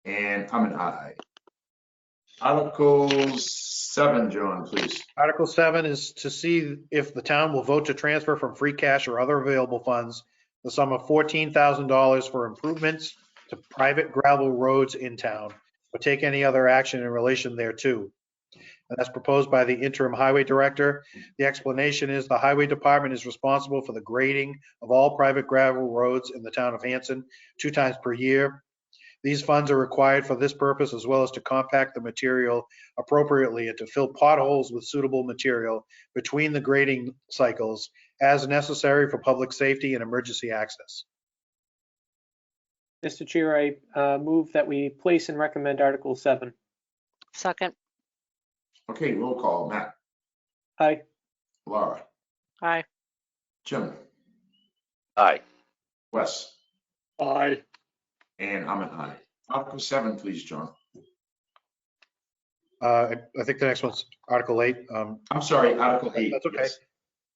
And I'm an aye. Article 7, John, please. Article 7 is to see if the town will vote to transfer from free cash or other available funds the sum of $14,000 for improvements to private gravel roads in town, or take any other action in relation thereto. And that's proposed by the interim highway director. The explanation is the highway department is responsible for the grading of all private gravel roads in the town of Hanson 2 times per year. These funds are required for this purpose, as well as to compact the material appropriately and to fill potholes with suitable material between the grading cycles as necessary for public safety and emergency access. Mr. Chair, I move that we place and recommend Article 7. Second. Okay, roll call. Matt? Aye. Laura? Aye. Jim? Aye. Wes? Aye. And I'm an aye. Article 7, please, John. I think the next one's Article 8. I'm sorry, Article 8. That's okay. Yes.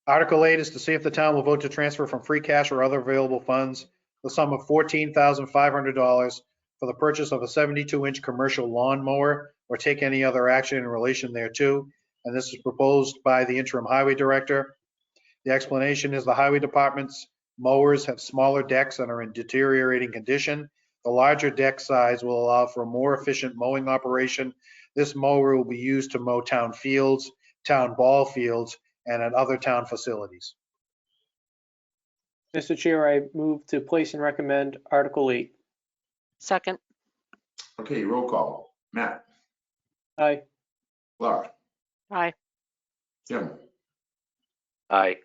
Article 8 is to see if the town will vote to transfer from free cash or other available funds the sum of $14,500 for the purchase of a 72-inch commercial lawnmower or take any other action in relation thereto. And this is proposed by the interim highway director. The explanation is the highway department's mowers have smaller decks and are in deteriorating condition. The larger deck size will allow for a more efficient mowing operation. This mower will be used to mow town fields, town ball fields, and at other town facilities. Mr. Chair, I move to place and recommend Article 8. Second. Okay, roll call. Matt? Aye. Laura? Aye. Jim? Aye.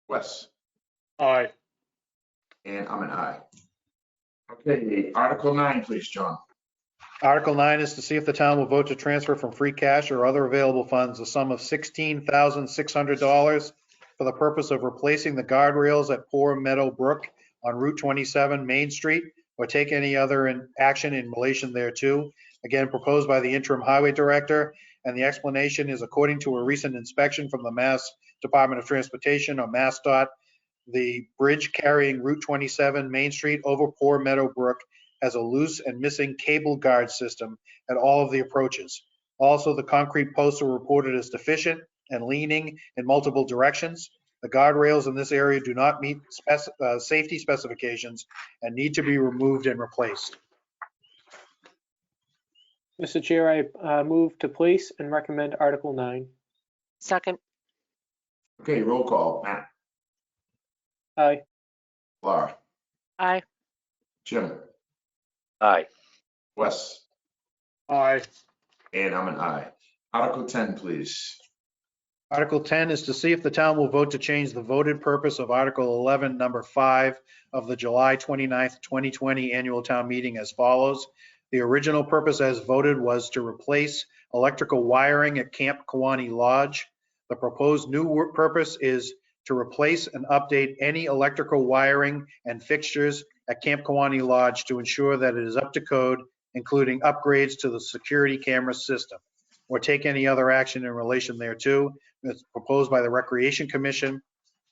Wes? Aye. And I'm an aye. Okay, Article 9, please, John. Article 9 is to see if the town will vote to transfer from free cash or other available funds a sum of $16,600 for the purpose of replacing the guardrails at Poor Meadow Brook on Route 27 Main Street, or take any other action in relation thereto. Again, proposed by the interim highway director, and the explanation is according to a recent inspection from the Mass Department of Transportation, or MassDOT, the bridge carrying Route 27 Main Street over Poor Meadow Brook has a loose and missing cable guard system at all of the approaches. Also, the concrete posts are reported as deficient and leaning in multiple directions. The guardrails in this area do not meet safety specifications and need to be removed and replaced. Mr. Chair, I move to place and recommend Article 9. Second. Okay, roll call. Matt, Aye. Laura, Aye. Jim, Aye. Wes, Aye. and I'm an aye. Article 10, please. Article 10 is to see if the town will vote to change the voted purpose of Article 11, number 5 of the July 29th, 2020 annual town meeting as follows. The original purpose as voted was to replace electrical wiring at Camp Kewanee Lodge. The proposed new purpose is to replace and update any electrical wiring and fixtures at Camp Kewanee Lodge to ensure that it is up to code, including upgrades to the security camera system, or take any other action in relation thereto. It's proposed by the Recreation Commission.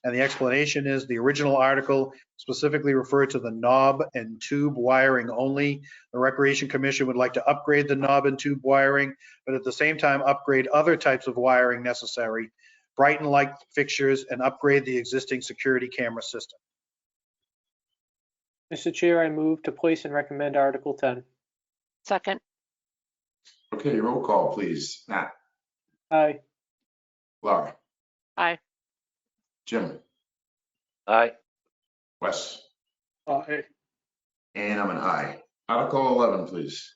And the explanation is the original article specifically referred to the knob and tube wiring only. The Recreation Commission would like to upgrade the knob and tube wiring, but at the same time upgrade other types of wiring necessary, brighten light fixtures, and upgrade the existing security camera system. Mr. Chair, I move to place and recommend Article 10. Second. Okay, roll call, please. Matt, Aye. Laura, Aye. Jim, Aye. Wes, Aye. and I'm an aye. Article 11, please.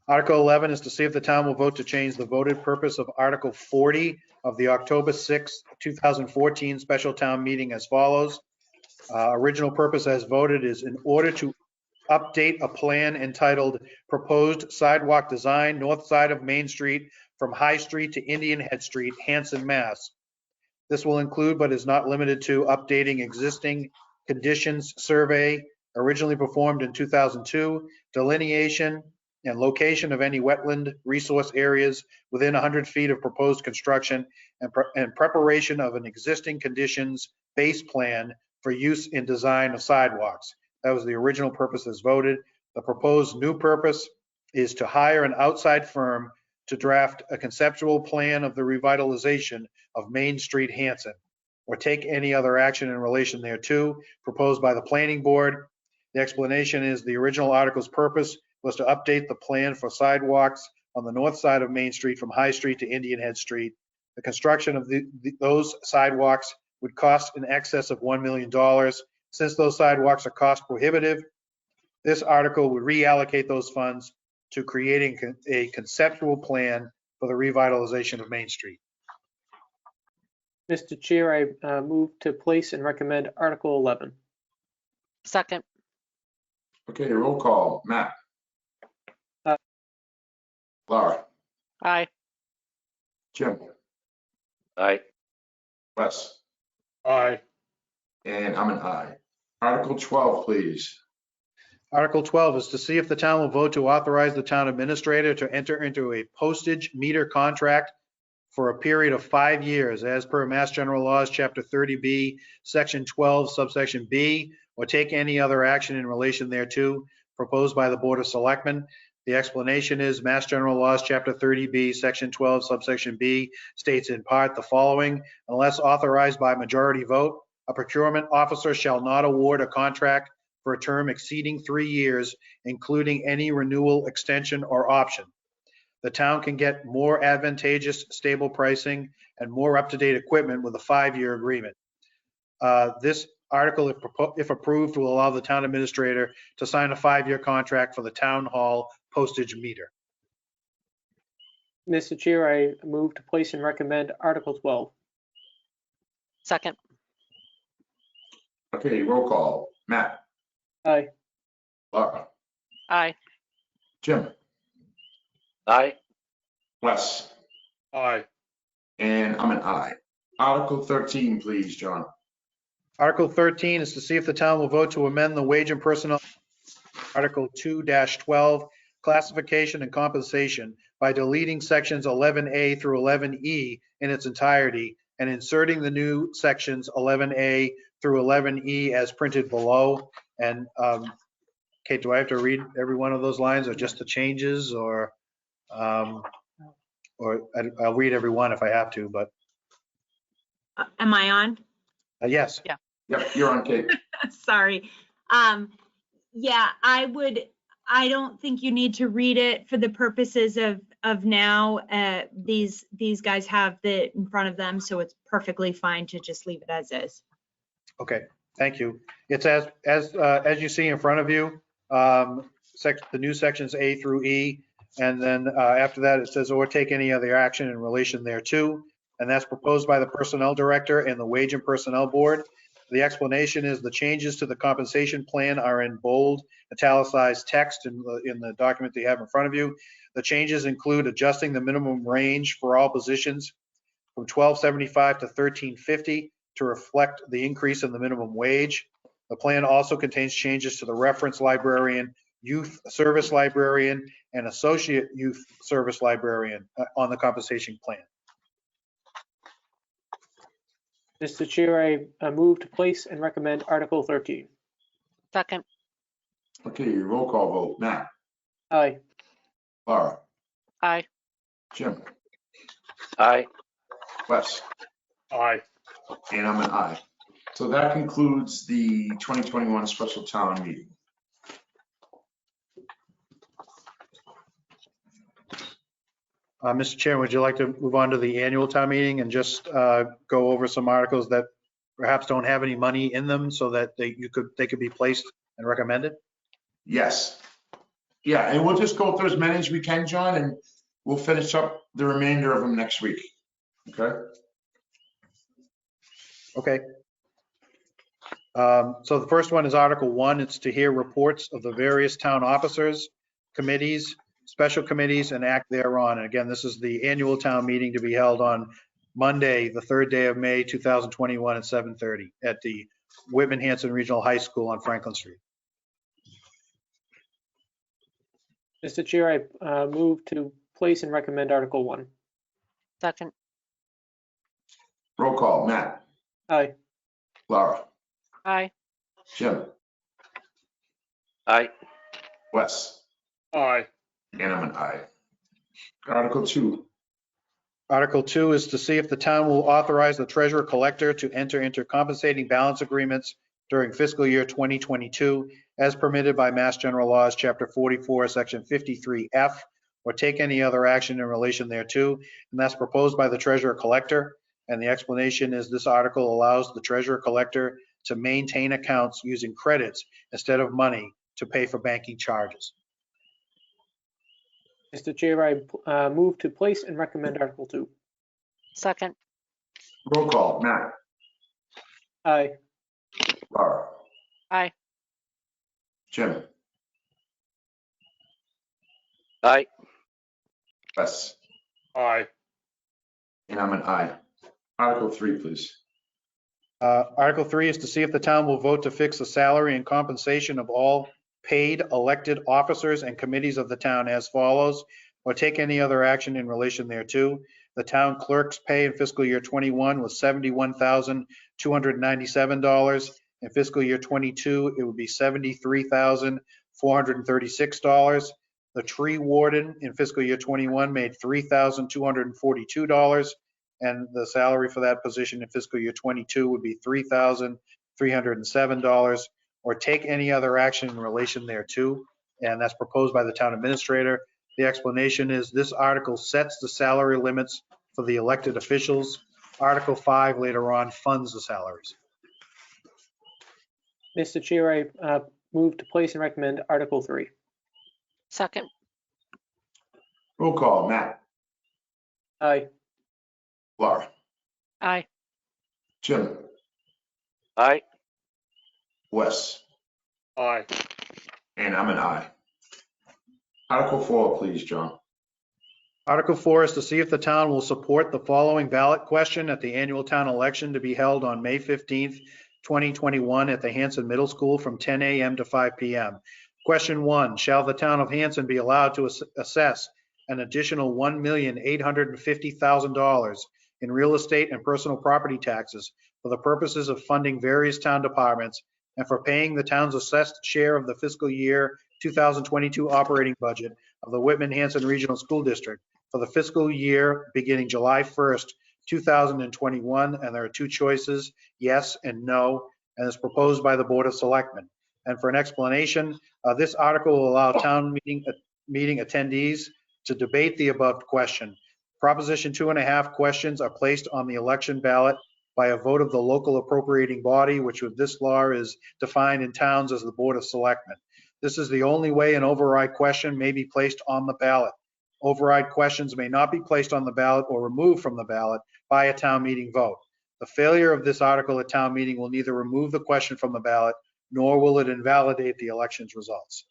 Article 11 is to see if the town will vote to change the voted purpose of Article 40 of the October 6, 2014 special town meeting as follows. Original purpose as voted is in order to update a plan entitled Proposed Sidewalk Design, North Side of Main Street from High Street to Indian Head Street, Hanson, Mass. This will include, but is not limited to, updating existing conditions survey originally performed in 2002, delineation and location of any wetland resource areas within 100 feet of proposed construction, and preparation of an existing conditions base plan for use in design of sidewalks. That was the original purpose as voted. The proposed new purpose is to hire an outside firm to draft a conceptual plan of the revitalization of Main Street, Hanson, or take any other action in relation thereto, proposed by the planning board. The explanation is the original article's purpose was to update the plan for sidewalks on the north side of Main Street from High Street to Indian Head Street. The construction of those sidewalks would cost in excess of $1 million. Since those sidewalks are cost prohibitive, this article would reallocate those funds to creating a conceptual plan for the revitalization of Main Street. Mr. Chair, I move to place and recommend Article 11. Second. Okay, roll call. Matt, Aye. Laura, Aye. Jim, Aye. Wes, Aye. and I'm an aye. Article 12, please. Article 12 is to see if the town will vote to authorize the town administrator to enter into a postage meter contract for a period of 5 years as per Mass General Laws, Chapter 30B, Section 12, subsection B, or take any other action in relation thereto, proposed by the Board of Selectmen. The explanation is Mass General Laws, Chapter 30B, Section 12, subsection B, states in part the following: unless authorized by majority vote, a procurement officer shall not award a contract for a term exceeding 3 years, including any renewal, extension, or option. The town can get more advantageous, stable pricing and more up-to-date equipment with a 5-year agreement. This article, if approved, will allow the town administrator to sign a 5-year contract for the town hall postage meter. Mr. Chair, I move to place and recommend Article 12. Second. Okay, roll call. Matt, Aye. Laura, Aye. Jim, Aye. Wes, Aye. and I'm an aye. Article 13, please, John. Article 13 is to see if the town will vote to amend the wage and personnel Article 2-12, classification and compensation, by deleting sections 11A through 11E in its entirety and inserting the new sections 11A through 11E as printed below. And Kate, do I have to read every one of those lines or just the changes or I'll read every one if I have to, but Am I on? yes. Yep, you're on, Kate. Sorry. Yeah, I don't think you need to read it for the purposes of now. These guys have it in front of them, so it's perfectly fine to just leave it as is. Okay, thank you. It's as you see in front of you, the new sections A through E, and then after that it says, or take any other action in relation thereto, and that's proposed by the Personnel Director and the Wage and Personnel Board. The explanation is the changes to the compensation plan are in bold, italicized text in the document that you have in front of you. The changes include adjusting the minimum range for all positions from $12.75 to $13.50 to reflect the increase in the minimum wage. The plan also contains changes to the reference librarian, youth service librarian, and associate youth service librarian on the compensation plan. Mr. Chair, I move to place and recommend Article 13. Second. Okay, roll call vote. Matt, Aye. Laura, Aye. Jim, Aye. Wes, Aye. and I'm an aye. So that concludes the 2021 special town meeting. Mr. Chair, would you like to move on to the annual town meeting and just go over some articles that perhaps don't have any money in them so that they could be placed and recommended? Yes. Yeah, and we'll just go through as many as we can, John, and we'll finish up the remainder of them next week. Okay? Okay. So the first one is Article 1. It's to hear reports of the various town officers, committees, special committees, and act thereon. And again, this is the annual town meeting to be held on Monday, the 3rd day of May, 2021 at 7:30 at the Whitman Hanson Regional High School on Franklin Street. Mr. Chair, I move to place and recommend Article 1. Second. Roll call. Matt, Aye. Laura, Aye. Jim, Aye. Wes, Aye. and I'm an aye. Article 2. Article 2 is to see if the town will authorize the treasurer collector to enter into compensating balance agreements during fiscal year 2022 as permitted by Mass General Laws, Chapter 44, Section 53F, or take any other action in relation thereto. And that's proposed by the treasurer collector. And the explanation is this article allows the treasurer collector to maintain accounts using credits instead of money to pay for banking charges. Mr. Chair, I move to place and recommend Article 2. Second. Roll call. Matt, Aye. Laura, Aye. Jim, Aye. Wes, Aye. and I'm an aye. Article 3, please. Article 3 is to see if the town will vote to fix the salary and compensation of all paid elected officers and committees of the town as follows, or take any other action in relation thereto. The town clerk's pay in fiscal year 21 was $71,297. In fiscal year 22, it would be $73,436. The tree warden in fiscal year 21 made $3,242. And the salary for that position in fiscal year 22 would be $3,307, or take any other action in relation thereto. And that's proposed by the town administrator. The explanation is this article sets the salary limits for the elected officials. Article 5 later on funds the salaries. Mr. Chair, I move to place and recommend Article 3. Second. Roll call. Matt, Aye. Laura, Aye. Jim, Aye. Wes, Aye. and I'm an aye. Article 4, please, John. Article 4 is to see if the town will support the following ballot question at the annual town election to be held on May 15th, 2021 at the Hanson Middle School from 10 a.m. to 5 p.m. Question 1, shall the town of Hanson be allowed to assess an additional $1,850,000 in real estate and personal property taxes for the purposes of funding various town departments and for paying the town's assessed share of the fiscal year 2022 operating budget of the Whitman Hanson Regional School District for the fiscal year beginning July 1st, 2021. And there are two choices, yes and no, and is proposed by the Board of Selectmen. And for an explanation, this article will allow town meeting attendees to debate the above question. Proposition 2.5 questions are placed on the election ballot by a vote of the local appropriating body, which with this law is defined in towns as the Board of Selectmen. This is the only way an override question may be placed on the ballot. Override questions may not be placed on the ballot or removed from the ballot by a town meeting vote. The failure of this article at town meeting will neither remove the question from the ballot, nor will it invalidate the election's results.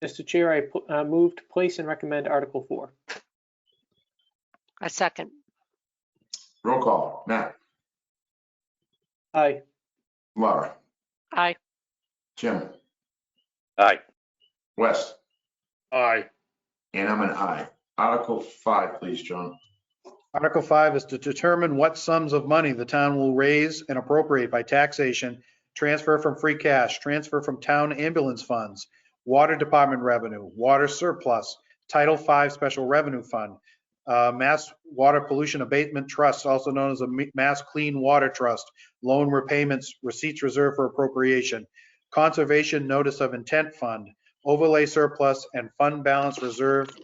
Mr. Chair, I move to place and recommend Article 4. A second. Roll call. Matt, Aye. Laura, Aye. Jim, Aye. Wes, Aye. and I'm an aye. Article 5, please, John. Article 5 is to determine what sums of money the town will raise and appropriate by taxation, transfer from free cash, transfer from town ambulance funds, water department revenue, water surplus, Title V Special Revenue Fund, Mass Water Pollution Abatement Trust, also known as a Mass Clean Water Trust, loan repayments, receipts reserved for appropriation, Conservation Notice of Intent Fund, overlay surplus, and fund balance reserved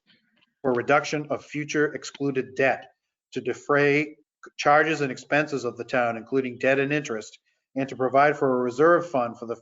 for reduction of future excluded debt to defray charges and expenses of the town, including debt and interest, and to provide for a reserve fund for the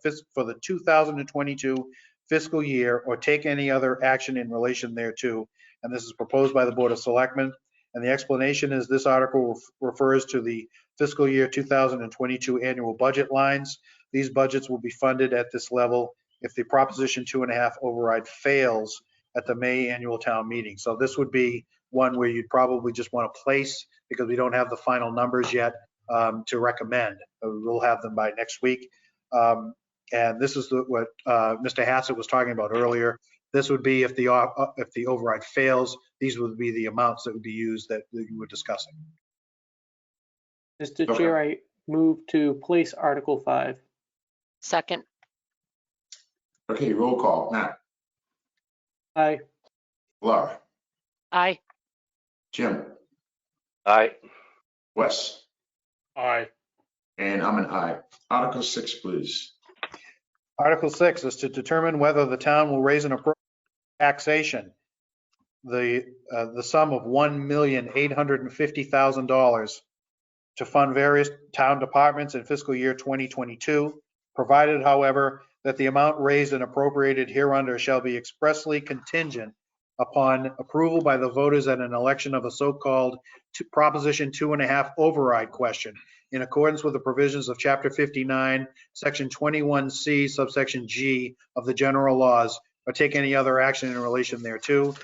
2022 fiscal year or take any other action in relation thereto. And this is proposed by the Board of Selectmen. And the explanation is this article refers to the fiscal year 2022 annual budget lines. These budgets will be funded at this level if the Proposition 2.5 override fails at the May annual town meeting. So this would be one where you'd probably just want to place, because we don't have the final numbers yet, to recommend. We'll have them by next week. And this is what Mr. Hassett was talking about earlier. This would be if the override fails, these would be the amounts that would be used that you were discussing. Mr. Chair, I move to place Article 5. Second. Okay, roll call. Matt, Aye. Laura, Aye. Jim, Aye. Wes, Aye. and I'm an aye. Article 6, please. Article 6 is to determine whether the town will raise an appropriate taxation, the sum of $1,850,000 to fund various town departments in fiscal year 2022, provided, however, that the amount raised and appropriated hereunder shall be expressly contingent upon approval by the voters at an election of a so-called Proposition 2.5 override question, in accordance with the provisions of Chapter 59, Section 21C, subsection G of the general laws, or take any other action in relation thereto,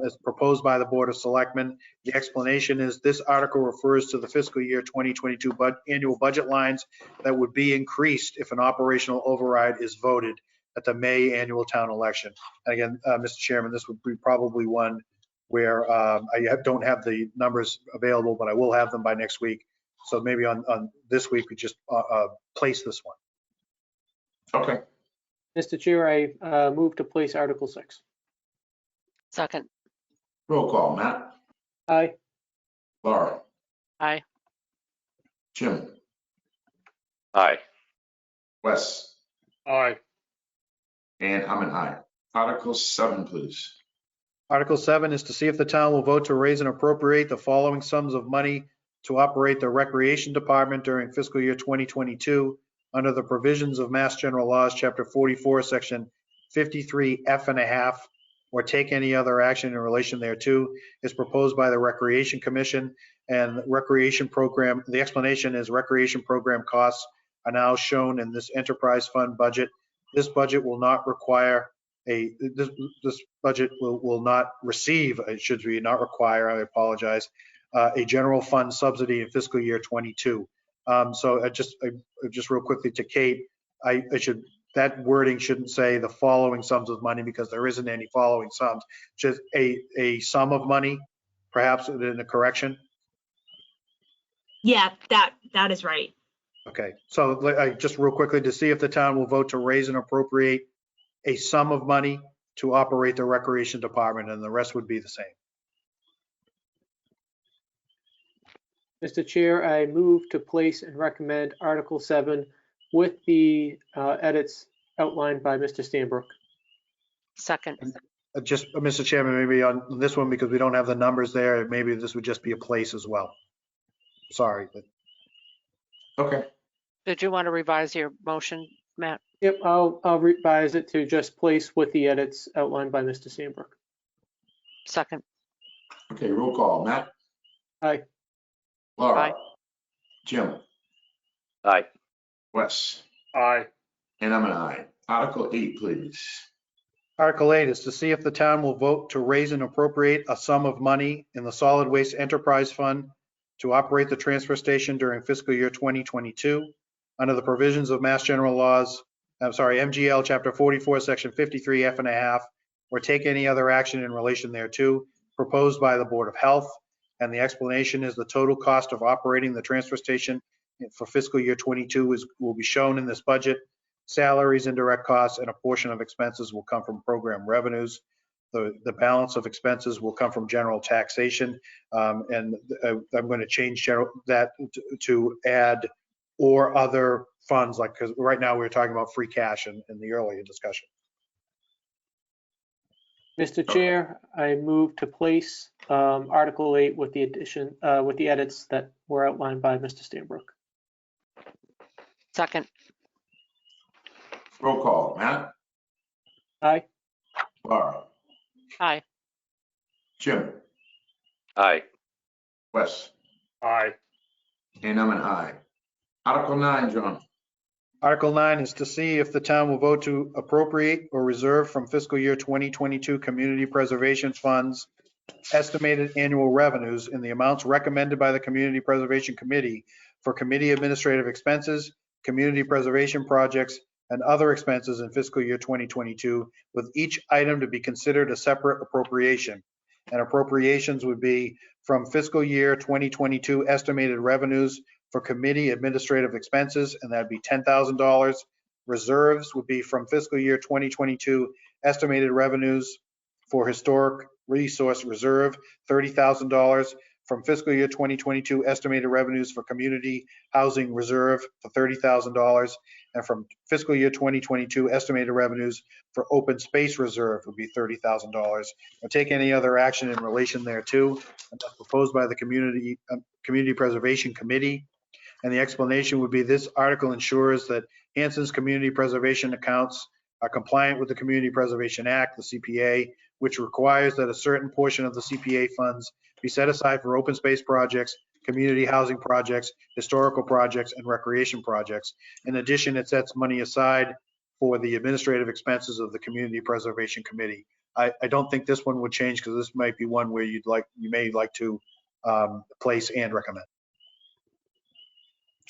as proposed by the Board of Selectmen. The explanation is this article refers to the fiscal year 2022 annual budget lines that would be increased if an operational override is voted at the May annual town election. And again, Mr. Chairman, this would be probably one where I don't have the numbers available, but I will have them by next week. So maybe on this week, we just place this one. Okay, Mr. Chair, I move to place Article 6. Second. roll call. Matt, Aye. Laura, Aye. Jim, Aye. Wes, Aye. and I'm an aye. Article 7, please. Article 7 is to see if the town will vote to raise and appropriate the following sums of money to operate the Recreation Department during fiscal year 2022 under the provisions of Mass General Laws, Chapter 44, Section 53F.5, or take any other action in relation thereto, is proposed by the Recreation Commission and Recreation Program. The explanation is Recreation Program costs are now shown in this enterprise fund budget. This budget will not require this budget will not receive, it should be not require, I apologize, a general fund subsidy in fiscal year 22. So just real quickly to Kate, that wording shouldn't say the following sums of money, because there isn't any following sums, just a sum of money, perhaps in a correction. Yeah, that is right. Okay, so just real quickly, to see if the town will vote to raise and appropriate a sum of money to operate the recreation department, and the rest would be the same. Mr. Chair, I move to place and recommend Article 7 with the edits outlined by Mr. Stanbrook. Second. Just, Mr. Chairman, maybe on this one, because we don't have the numbers there, maybe this would just be a place as well. Sorry. Okay, Did you want to revise your motion, Matt? Yep, I'll revise it to just place with the edits outlined by Mr. Stanbrook. Second. okay, roll call. Matt? Aye. Laura? Aye. Jim? Aye. Wes? Aye. And I'm an aye. Article 8, please. Article 8 is to see if the town will vote to raise and appropriate a sum of money in the Solid Waste Enterprise Fund to operate the transfer station during fiscal year 2022 under the provisions of MGL Chapter 44, Section 53 F and a half, or take any other action in relation thereto proposed by the Board of Health. And the explanation is the total cost of operating the transfer station for fiscal year 22 will be shown in this budget. Salaries, indirect costs, and a portion of expenses will come from program revenues. The balance of expenses will come from general taxation. And I'm going to change that to add or other funds, like, because right now we were talking about free cash in the earlier discussion. Mr. Chair, I move to place Article 8 with the addition, with the edits that were outlined by Mr. Stanbrook. Second. Roll call. Matt? Aye. Laura? Aye. Jim? Aye. Wes? Aye. And I'm an aye. Article 9, John. Article 9 is to see if the town will vote to appropriate or reserve from fiscal year 2022 community preservation funds estimated annual revenues in the amounts recommended by the Community Preservation Committee for committee administrative expenses, community preservation projects, and other expenses in fiscal year 2022, with each item to be considered a separate appropriation. And appropriations would be from fiscal year 2022 estimated revenues for committee administrative expenses, and that'd be $10,000. Reserves would be from fiscal year 2022 estimated revenues for historic resource reserve, $30,000. From fiscal year 2022 estimated revenues for community housing reserve for $30,000. And from fiscal year 2022 estimated revenues for open space reserve would be $30,000. Or take any other action in relation thereto, and that's proposed by the Community Preservation Committee. And the explanation would be this article ensures that Hanson's community preservation accounts are compliant with the Community Preservation Act, the CPA, which requires that a certain portion of the CPA funds be set aside for open space projects, community housing projects, historical projects, and recreation projects. In addition, it sets money aside for the administrative expenses of the Community Preservation Committee. I don't think this one would change, because this might be one where you may like to place and recommend.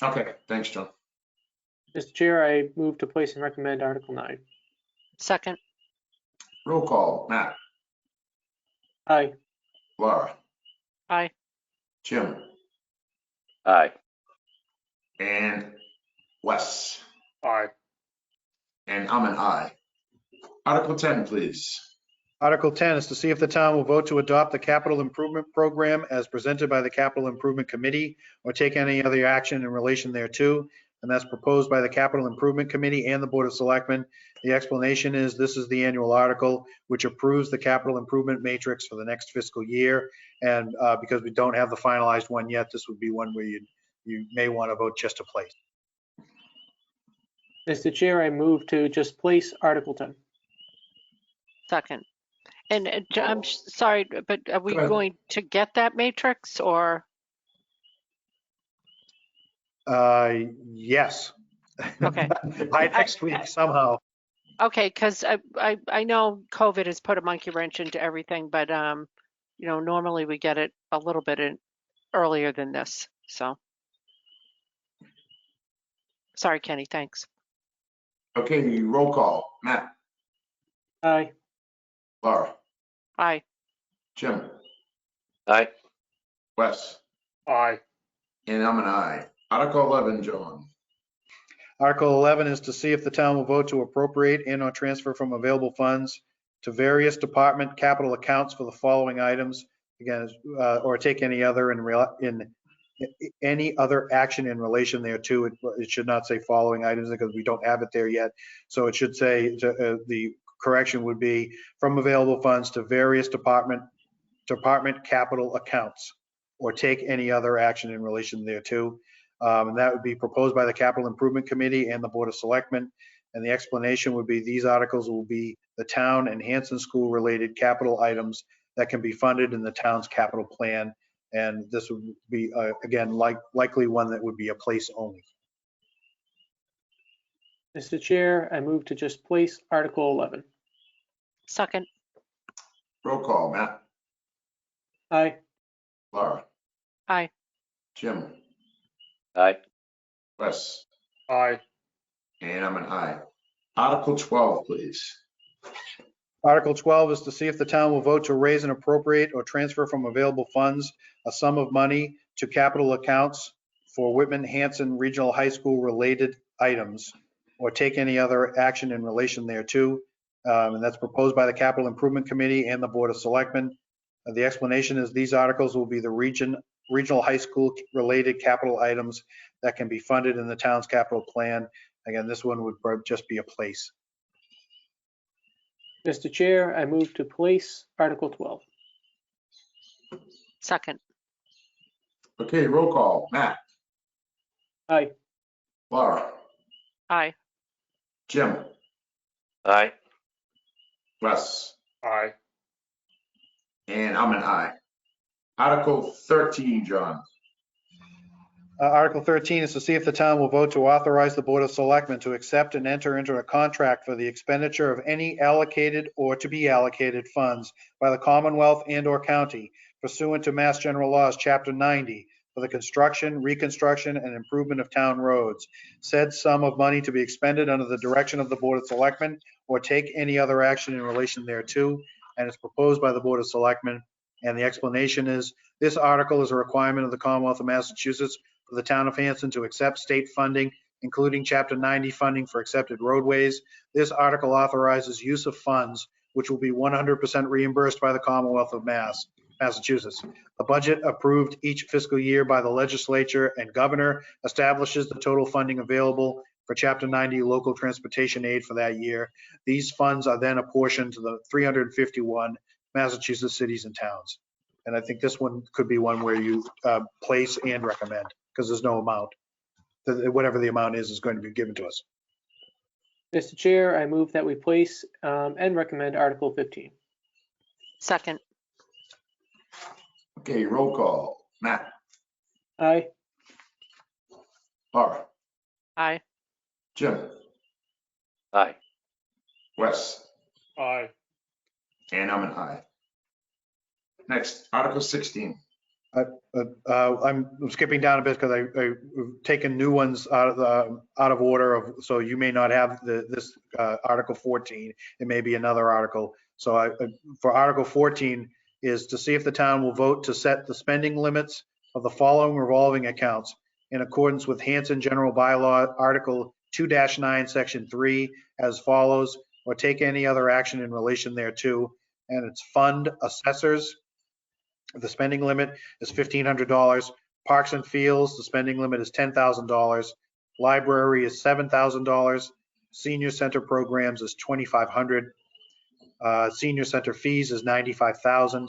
Okay, thanks, John. Mr. Chair, I move to place and recommend Article 9. Second. Roll call. Matt? Aye. Laura? Aye. Jim? Aye. And Wes? Aye. And I'm an aye. Article 10, please. Article 10 is to see if the town will vote to adopt the capital improvement program as presented by the Capital Improvement Committee, or take any other action in relation thereto, and that's proposed by the Capital Improvement Committee and the Board of Selectmen. The explanation is this is the annual article which approves the capital improvement matrix for the next fiscal year. And because we don't have the finalized one yet, this would be one where you may want to vote just to place. Mr. Chair, I move to just place Article 10. Second. And I'm sorry, but are we Go ahead. going to get that matrix, or? Yes. Okay. By next week somehow. Okay, because I know COVID has put a monkey wrench into everything, but you know, normally we get it a little bit earlier than this. So, sorry, Kenny. Thanks. Okay, roll call. Matt? Aye. Laura? Aye. Jim? Aye. Wes? Aye. And I'm an aye. Article 11, John. Article 11 is to see if the town will vote to appropriate and or transfer from available funds to various department capital accounts for the following items. Again, or take any other any other action in relation thereto. It should not say following items because we don't have it there yet. So it should say, the correction would be from available funds to various department capital accounts, or take any other action in relation thereto. And that would be proposed by the Capital Improvement Committee and the Board of Selectmen. And the explanation would be these articles will be the town and Hanson School related capital items that can be funded in the town's capital plan. And this would be, again, likely one that would be a place only. Mr. Chair, I move to just place Article 11. Second. Roll call, Matt, Aye. Laura, Aye. Jim, Aye. Wes, Aye. and I'm an aye. Article 12, please. Article 12 is to see if the town will vote to raise and appropriate or transfer from available funds a sum of money to capital accounts for Whitman Hanson Regional High School related items, or take any other action in relation thereto. And that's proposed by the Capital Improvement Committee and the Board of Selectmen. The explanation is these articles will be the regional high school related capital items that can be funded in the town's capital plan. Again, this one would just be a place. Mr. Chair, I move to place Article 12. Second. Okay, roll call, Matt, Aye. Laura, Aye. Jim, Aye. Wes, Aye. and I'm an aye. Article 13, John. Article 13 is to see if the town will vote to authorize the Board of Selectmen to accept and enter into a contract for the expenditure of any allocated or to be allocated funds by the Commonwealth and or county pursuant to Mass General Laws, Chapter 90, for the construction, reconstruction, and improvement of town roads. Said sum of money to be expended under the direction of the Board of Selectmen or take any other action in relation thereto, and is proposed by the Board of Selectmen. And the explanation is this article is a requirement of the Commonwealth of Massachusetts for the town of Hanson to accept state funding, including Chapter 90 funding for accepted roadways. This article authorizes use of funds, which will be 100% reimbursed by the Commonwealth of Massachusetts. The budget approved each fiscal year by the legislature and governor establishes the total funding available for Chapter 90 local transportation aid for that year. These funds are then apportioned to the 351 Massachusetts cities and towns. And I think this one could be one where you place and recommend, because there's no amount. Whatever the amount is going to be given to us. Mr. Chair, I move that we place and recommend Article 15. Second. Okay, roll call, Matt, Aye. Laura, Aye. Jim, Aye. Wes, Aye. and I'm an aye. Next, Article 16. I'm skipping down a bit because I've taken new ones out of order, so you may not have this Article 14. It may be another article. So for Article 14 is to see if the town will vote to set the spending limits of the following revolving accounts in accordance with Hanson General Bylaw Article 2-9, Section 3 as follows, or take any other action in relation thereto. And it's fund assessors. The spending limit is $1,500. Parks and Fields, the spending limit is $10,000. Library is $7,000. Senior Center programs is $2,500. Senior Center fees is $95,000.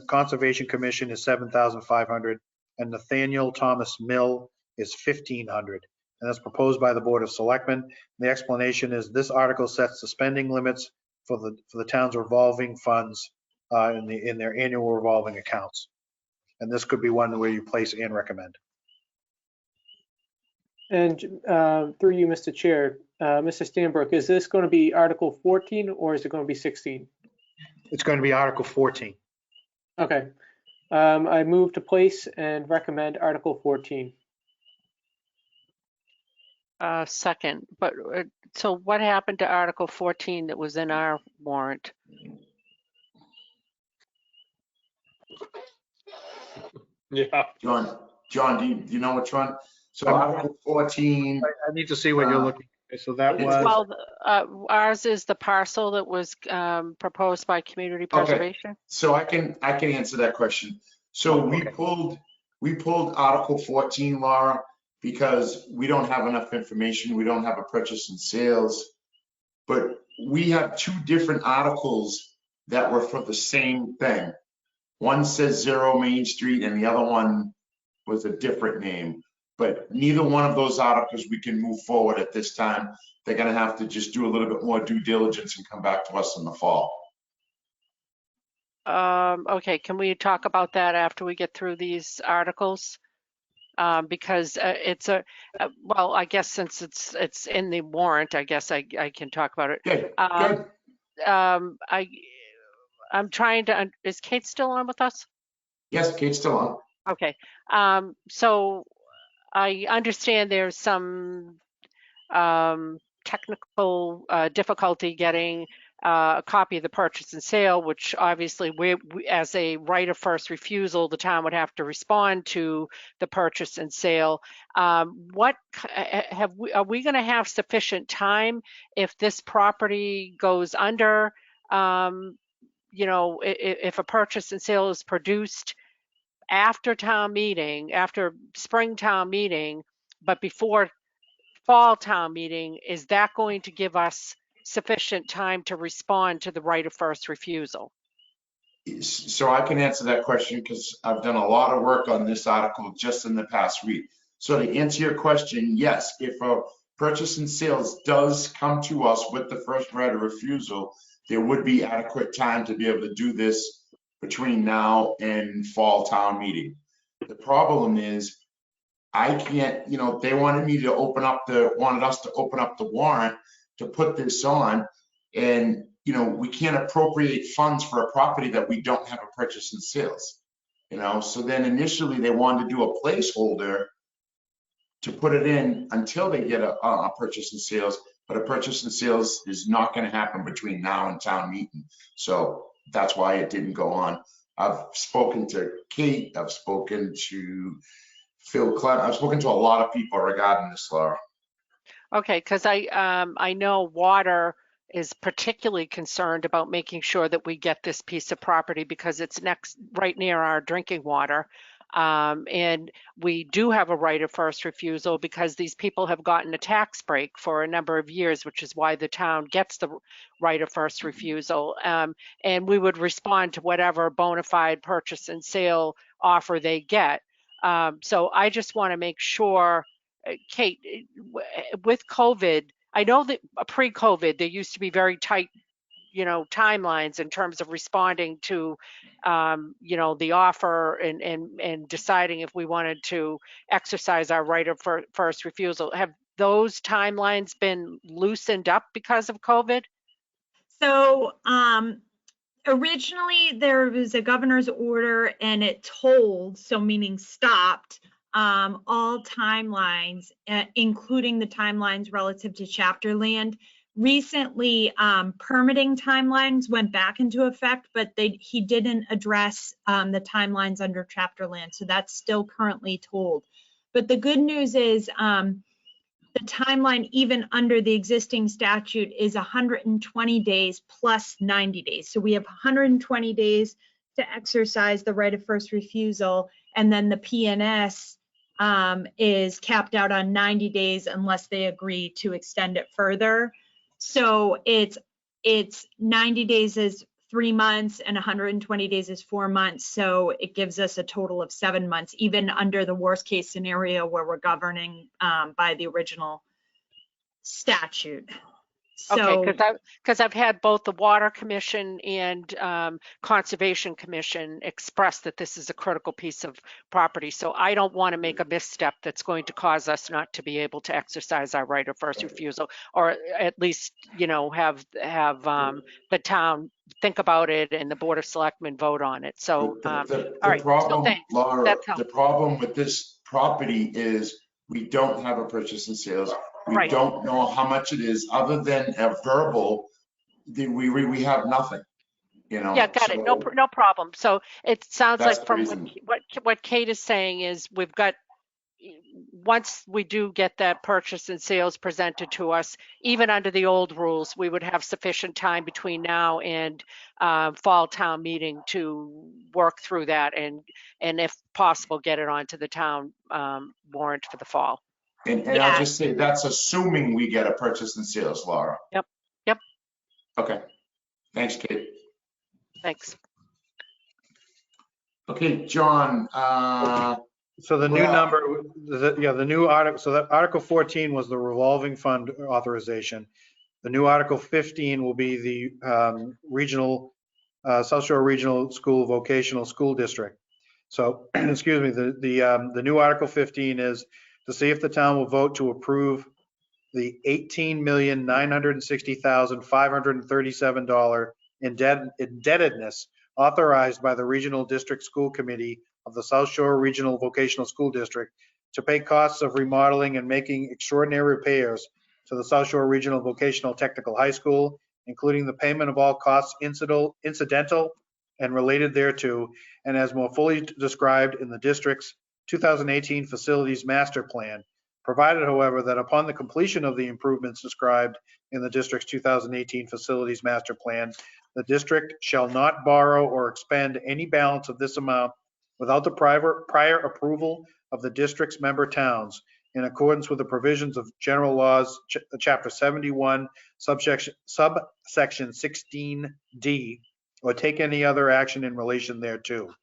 Conservation Commission is $7,500. And Nathaniel Thomas Mill is $1,500. And that's proposed by the Board of Selectmen. The explanation is this article sets the spending limits for the town's revolving funds in their annual revolving accounts. And this could be one where you place and recommend. And through you, Mr. Chair, Mr. Stanbrook, is this going to be Article 14 or is it going to be 16? It's going to be Article 14. Okay. I move to place and recommend Article 14. Second. But so what happened to Article 14 that was in our warrant? Yeah. John, do you know which one? So Article 14, I need to see what you're looking at. So that was, Well, ours is the parcel that was proposed by community preservation. so I can answer that question. So we pulled Article 14, Laura, because we don't have enough information. We don't have a purchase and sales. But we have two different articles that were for the same thing. One says 0 Main Street and the other one was a different name. But neither one of those articles we can move forward at this time. They're gonna have to just do a little bit more due diligence and come back to us in the fall. Okay, can we talk about that after we get through these articles? Because it's well, I guess since it's in the warrant, I guess I can talk about it. Good, good. I'm trying to, is Kate still on with us? Yes, Kate's still on. Okay, so I understand there's some technical difficulty getting a copy of the purchase and sale, which obviously we, as a right of first refusal, the town would have to respond to the purchase and sale. Are we going to have sufficient time if this property goes under? You know, if a purchase and sale is produced after town meeting, after spring town meeting, but before fall town meeting, is that going to give us sufficient time to respond to the right of first refusal? So I can answer that question because I've done a lot of work on this article just in the past week. So to answer your question, yes, if a purchase and sales does come to us with the first right of refusal, there would be adequate time to be able to do this between now and fall town meeting. The problem is I can't, you know, they wanted us to open up the warrant to put this on, and, you know, we can't appropriate funds for a property that we don't have a purchase and sales, you know? So then initially they wanted to do a placeholder to put it in until they get a purchase and sales, but a purchase and sales is not gonna happen between now and town meeting. So that's why it didn't go on. I've spoken to Kate, I've spoken to Phil Clem, I've spoken to a lot of people regarding this, Laura. Okay, because I know water is particularly concerned about making sure that we get this piece of property because it's right near our drinking water. And we do have a right of first refusal because these people have gotten a tax break for a number of years, which is why the town gets the right of first refusal. And we would respond to whatever bona fide purchase and sale offer they get. So I just want to make sure, Kate, with COVID, I know that pre-COVID, there used to be very tight, you know, timelines in terms of responding to, you know, the offer and deciding if we wanted to exercise our right of first refusal. Have those timelines been loosened up because of COVID? So originally there was a governor's order and it told, so meaning stopped, all timelines, including the timelines relative to chapter land. Recently, permitting timelines went back into effect, but he didn't address the timelines under chapter land, so that's still currently told. But the good news is the timeline, even under the existing statute, is 120 days plus 90 days. So we have 120 days to exercise the right of first refusal, and then the PNS is capped out on 90 days unless they agree to extend it further. So it's 90 days is 3 months and 120 days is 4 months. So it gives us a total of 7 months, even under the worst case scenario where we're governing by the original statute. So, okay, because I've had both the Water Commission and Conservation Commission express that this is a critical piece of property. So I don't want to make a misstep that's going to cause us not to be able to exercise our right of first refusal, or at least, you know, have the town think about it and the Board of Selectmen vote on it. So, all right. Problem, so thanks. Laura, the problem with this property is we don't have a purchase and sales. We right. don't know how much it is, other than a verbal. We have nothing, you know. Yeah, got it. No problem. So it sounds like from reason. what Kate is saying is we've got once we do get that purchase and sales presented to us, even under the old rules, we would have sufficient time between now and fall town meeting to work through that and if possible, get it onto the town warrant for the fall. And I'll Yeah. just say, that's assuming we get a purchase and sales, Laura. Yep. Okay. Thanks, Kate. Thanks. Okay, John, So the new Well- number, the new article, so that Article 14 was the revolving fund authorization. The new Article 15 will be the regional, South Shore Regional School Vocational School District. So, excuse me, the new Article 15 is to see if the town will vote to approve the $18,960,537 indebtedness authorized by the Regional District School Committee of the South Shore Regional Vocational School District to pay costs of remodeling and making extraordinary repairs to the South Shore Regional Vocational Technical High School, including the payment of all costs incidental and related thereto, and as more fully described in the district's 2018 Facilities Master Plan, provided, however, that upon the completion of the improvements described in the district's 2018 Facilities Master Plan, the district shall not borrow or expend any balance of this amount without the prior approval of the district's member towns, in accordance with the provisions of General Laws, Chapter 71, subsection 16D, or take any other action in relation thereto.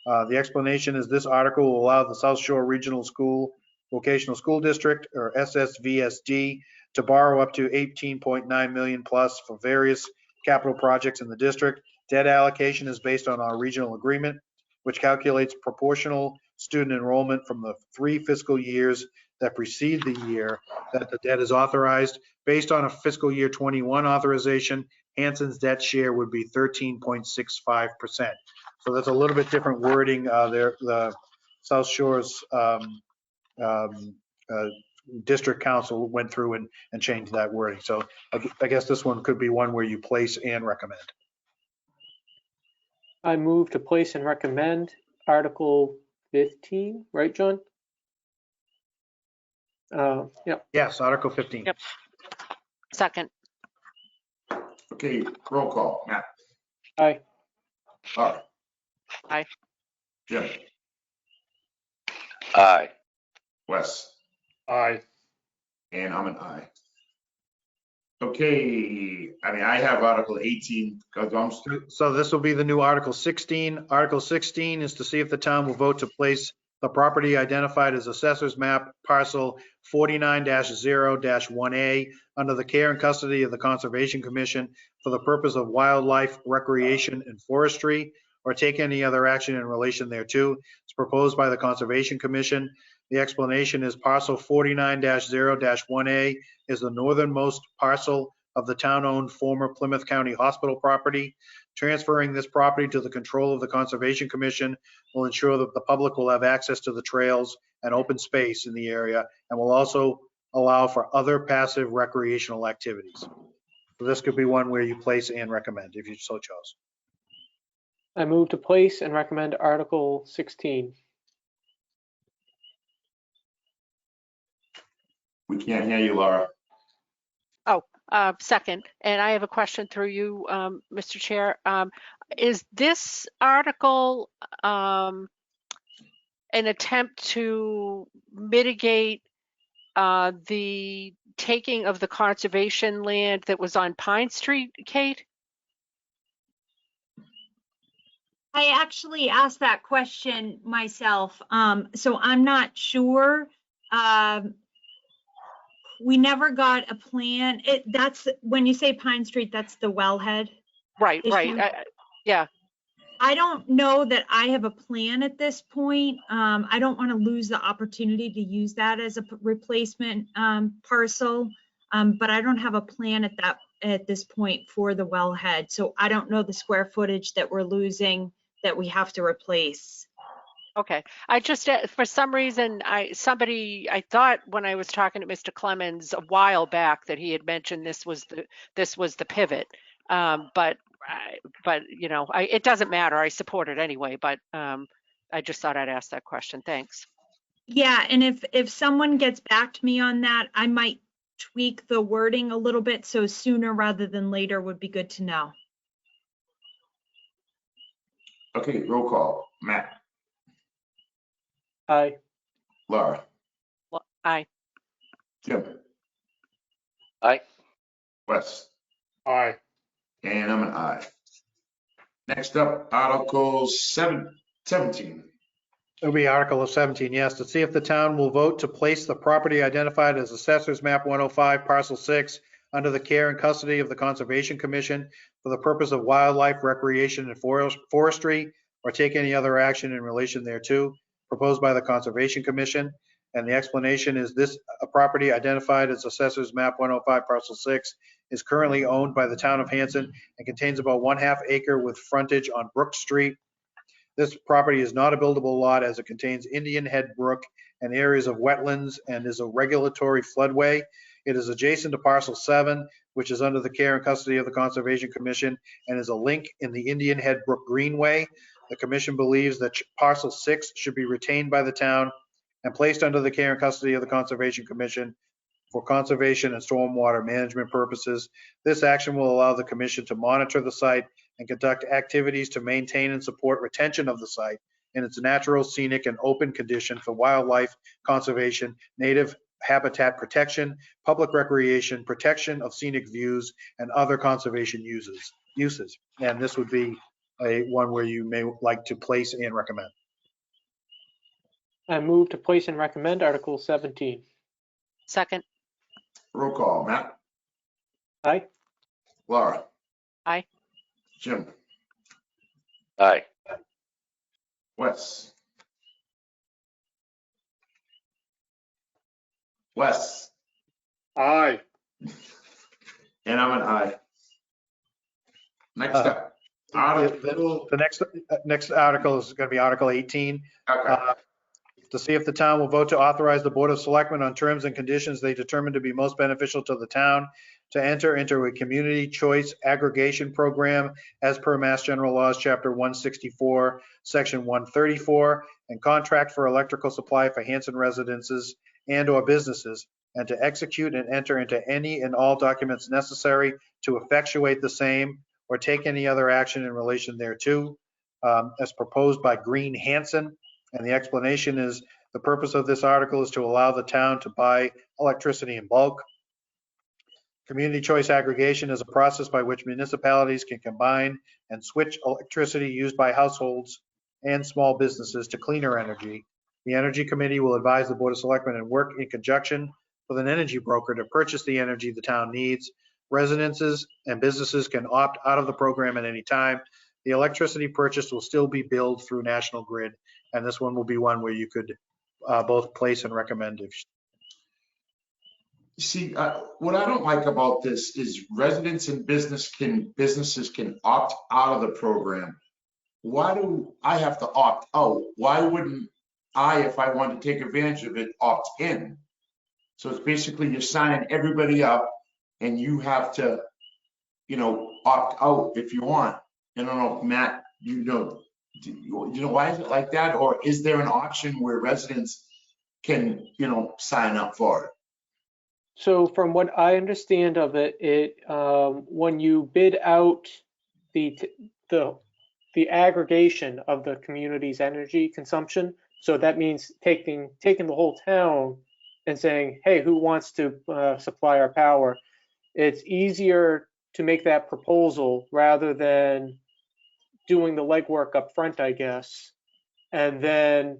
The explanation is this article will allow the South Shore Regional School Vocational School District, or SSVSD, to borrow up to 18.9 million plus for various capital projects in the district. Debt allocation is based on our regional agreement, which calculates proportional student enrollment from the 3 fiscal years that precede the year that the debt is authorized. Based on a fiscal year 21 authorization, Hanson's debt share would be 13.65%. So that's a little bit different wording there. The South Shore's district council went through and changed that wording. So I guess this one could be one where you place and recommend. I move to place and recommend Article 15, right, John? Yeah. Yes, Article 15. Yep. Second. okay, roll call. Matt? Aye. Laura? Aye. Jim? Aye. Wes? Aye. And I'm an aye. Okay, I mean, I have Article 18, because I'm So this will be the new Article 16. Article 16 is to see if the town will vote to place the property identified as Assessor's Map Parcel 49-0-1A under the care and custody of the Conservation Commission for the purpose of wildlife, recreation, and forestry, or take any other action in relation thereto. It's proposed by the Conservation Commission. The explanation is parcel 49-0-1A is the northernmost parcel of the town-owned former Plymouth County Hospital property. Transferring this property to the control of the Conservation Commission will ensure that the public will have access to the trails and open space in the area, and will also allow for other passive recreational activities. So this could be one where you place and recommend if you so chose. I move to place and recommend Article 16. we can't hear you, Laura. Second, and I have a question through you, Mr. Chair. Is this article an attempt to mitigate the taking of the conservation land that was on Pine Street, Kate? I actually asked that question myself, so I'm not sure. We never got a plan. That's when you say Pine Street, that's the wellhead. Right, issue. right. Yeah. I don't know that I have a plan at this point. I don't want to lose the opportunity to use that as a replacement parcel, but I don't have a plan at this point for the wellhead. So I don't know the square footage that we're losing that we have to replace. Okay. I just, for some reason, I thought when I was talking to Mr. Clemens a while back that he had mentioned this was the pivot. But you know, it doesn't matter. I support it anyway, but I just thought I'd ask that question. Thanks. Yeah, and if someone gets back to me on that, I might tweak the wording a little bit, so sooner rather than later would be good to know. Okay, roll call. Matt, Aye. Laura, Aye. Jim, Aye. Wes, Aye. and I'm an aye. Next up, Article 17. It'll be Article 17, yes, to see if the town will vote to place the property identified as Assessors Map 105, Parcel 6, under the care and custody of the Conservation Commission for the purpose of wildlife, recreation, and forestry, or take any other action in relation thereto, proposed by the Conservation Commission. And the explanation is this property identified as Assessors Map 105, Parcel 6, is currently owned by the town of Hanson and contains about 1/2 acre with frontage on Brook Street. This property is not a buildable lot as it contains Indian Head Brook and areas of wetlands and is a regulatory floodway. It is adjacent to Parcel 7, which is under the care and custody of the Conservation Commission and is a link in the Indian Head Brook Greenway. The commission believes that Parcel 6 should be retained by the town and placed under the care and custody of the Conservation Commission for conservation and stormwater management purposes. This action will allow the commission to monitor the site and conduct activities to maintain and support retention of the site in its natural, scenic, and open condition for wildlife conservation, native habitat protection, public recreation, protection of scenic views, and other conservation uses. And this would be one where you may like to place and recommend. I move to place and recommend Article 17. Second. Roll call. Matt, Aye. Laura. Aye. Jim, Aye. Wes, Aye. and I'm an aye. Next up, Article, The next article is going to be Article 18. okay, To see if the town will vote to authorize the Board of Selectmen on terms and conditions they determine to be most beneficial to the town to enter into a community choice aggregation program as per Mass General Laws, Chapter 164, Section 134, and contract for electrical supply for Hanson residences and/or businesses, and to execute and enter into any and all documents necessary to effectuate the same or take any other action in relation thereto, as proposed by Green Hanson. And the explanation is the purpose of this article is to allow the town to buy electricity in bulk. Community choice aggregation is a process by which municipalities can combine and switch electricity used by households and small businesses to cleaner energy. The Energy Committee will advise the Board of Selectmen and work in conjunction with an energy broker to purchase the energy the town needs. Residences and businesses can opt out of the program at any time. The electricity purchased will still be billed through National Grid, and this one will be one where you could both place and recommend. you see, what I don't like about this is residents and businesses can opt out of the program. Why do I have to opt out? Why wouldn't I, if I want to take advantage of it, opt in? So it's basically you're signing everybody up and you have to, opt out if you want. I don't know, Matt, why is it like that? Or is there an option where residents can, sign up for it? So from what I understand of it, when you bid out the aggregation of the community's energy consumption, so that means taking the whole town and saying, hey, who wants to supply our power? It's easier to make that proposal rather than doing the legwork up front, I guess, and then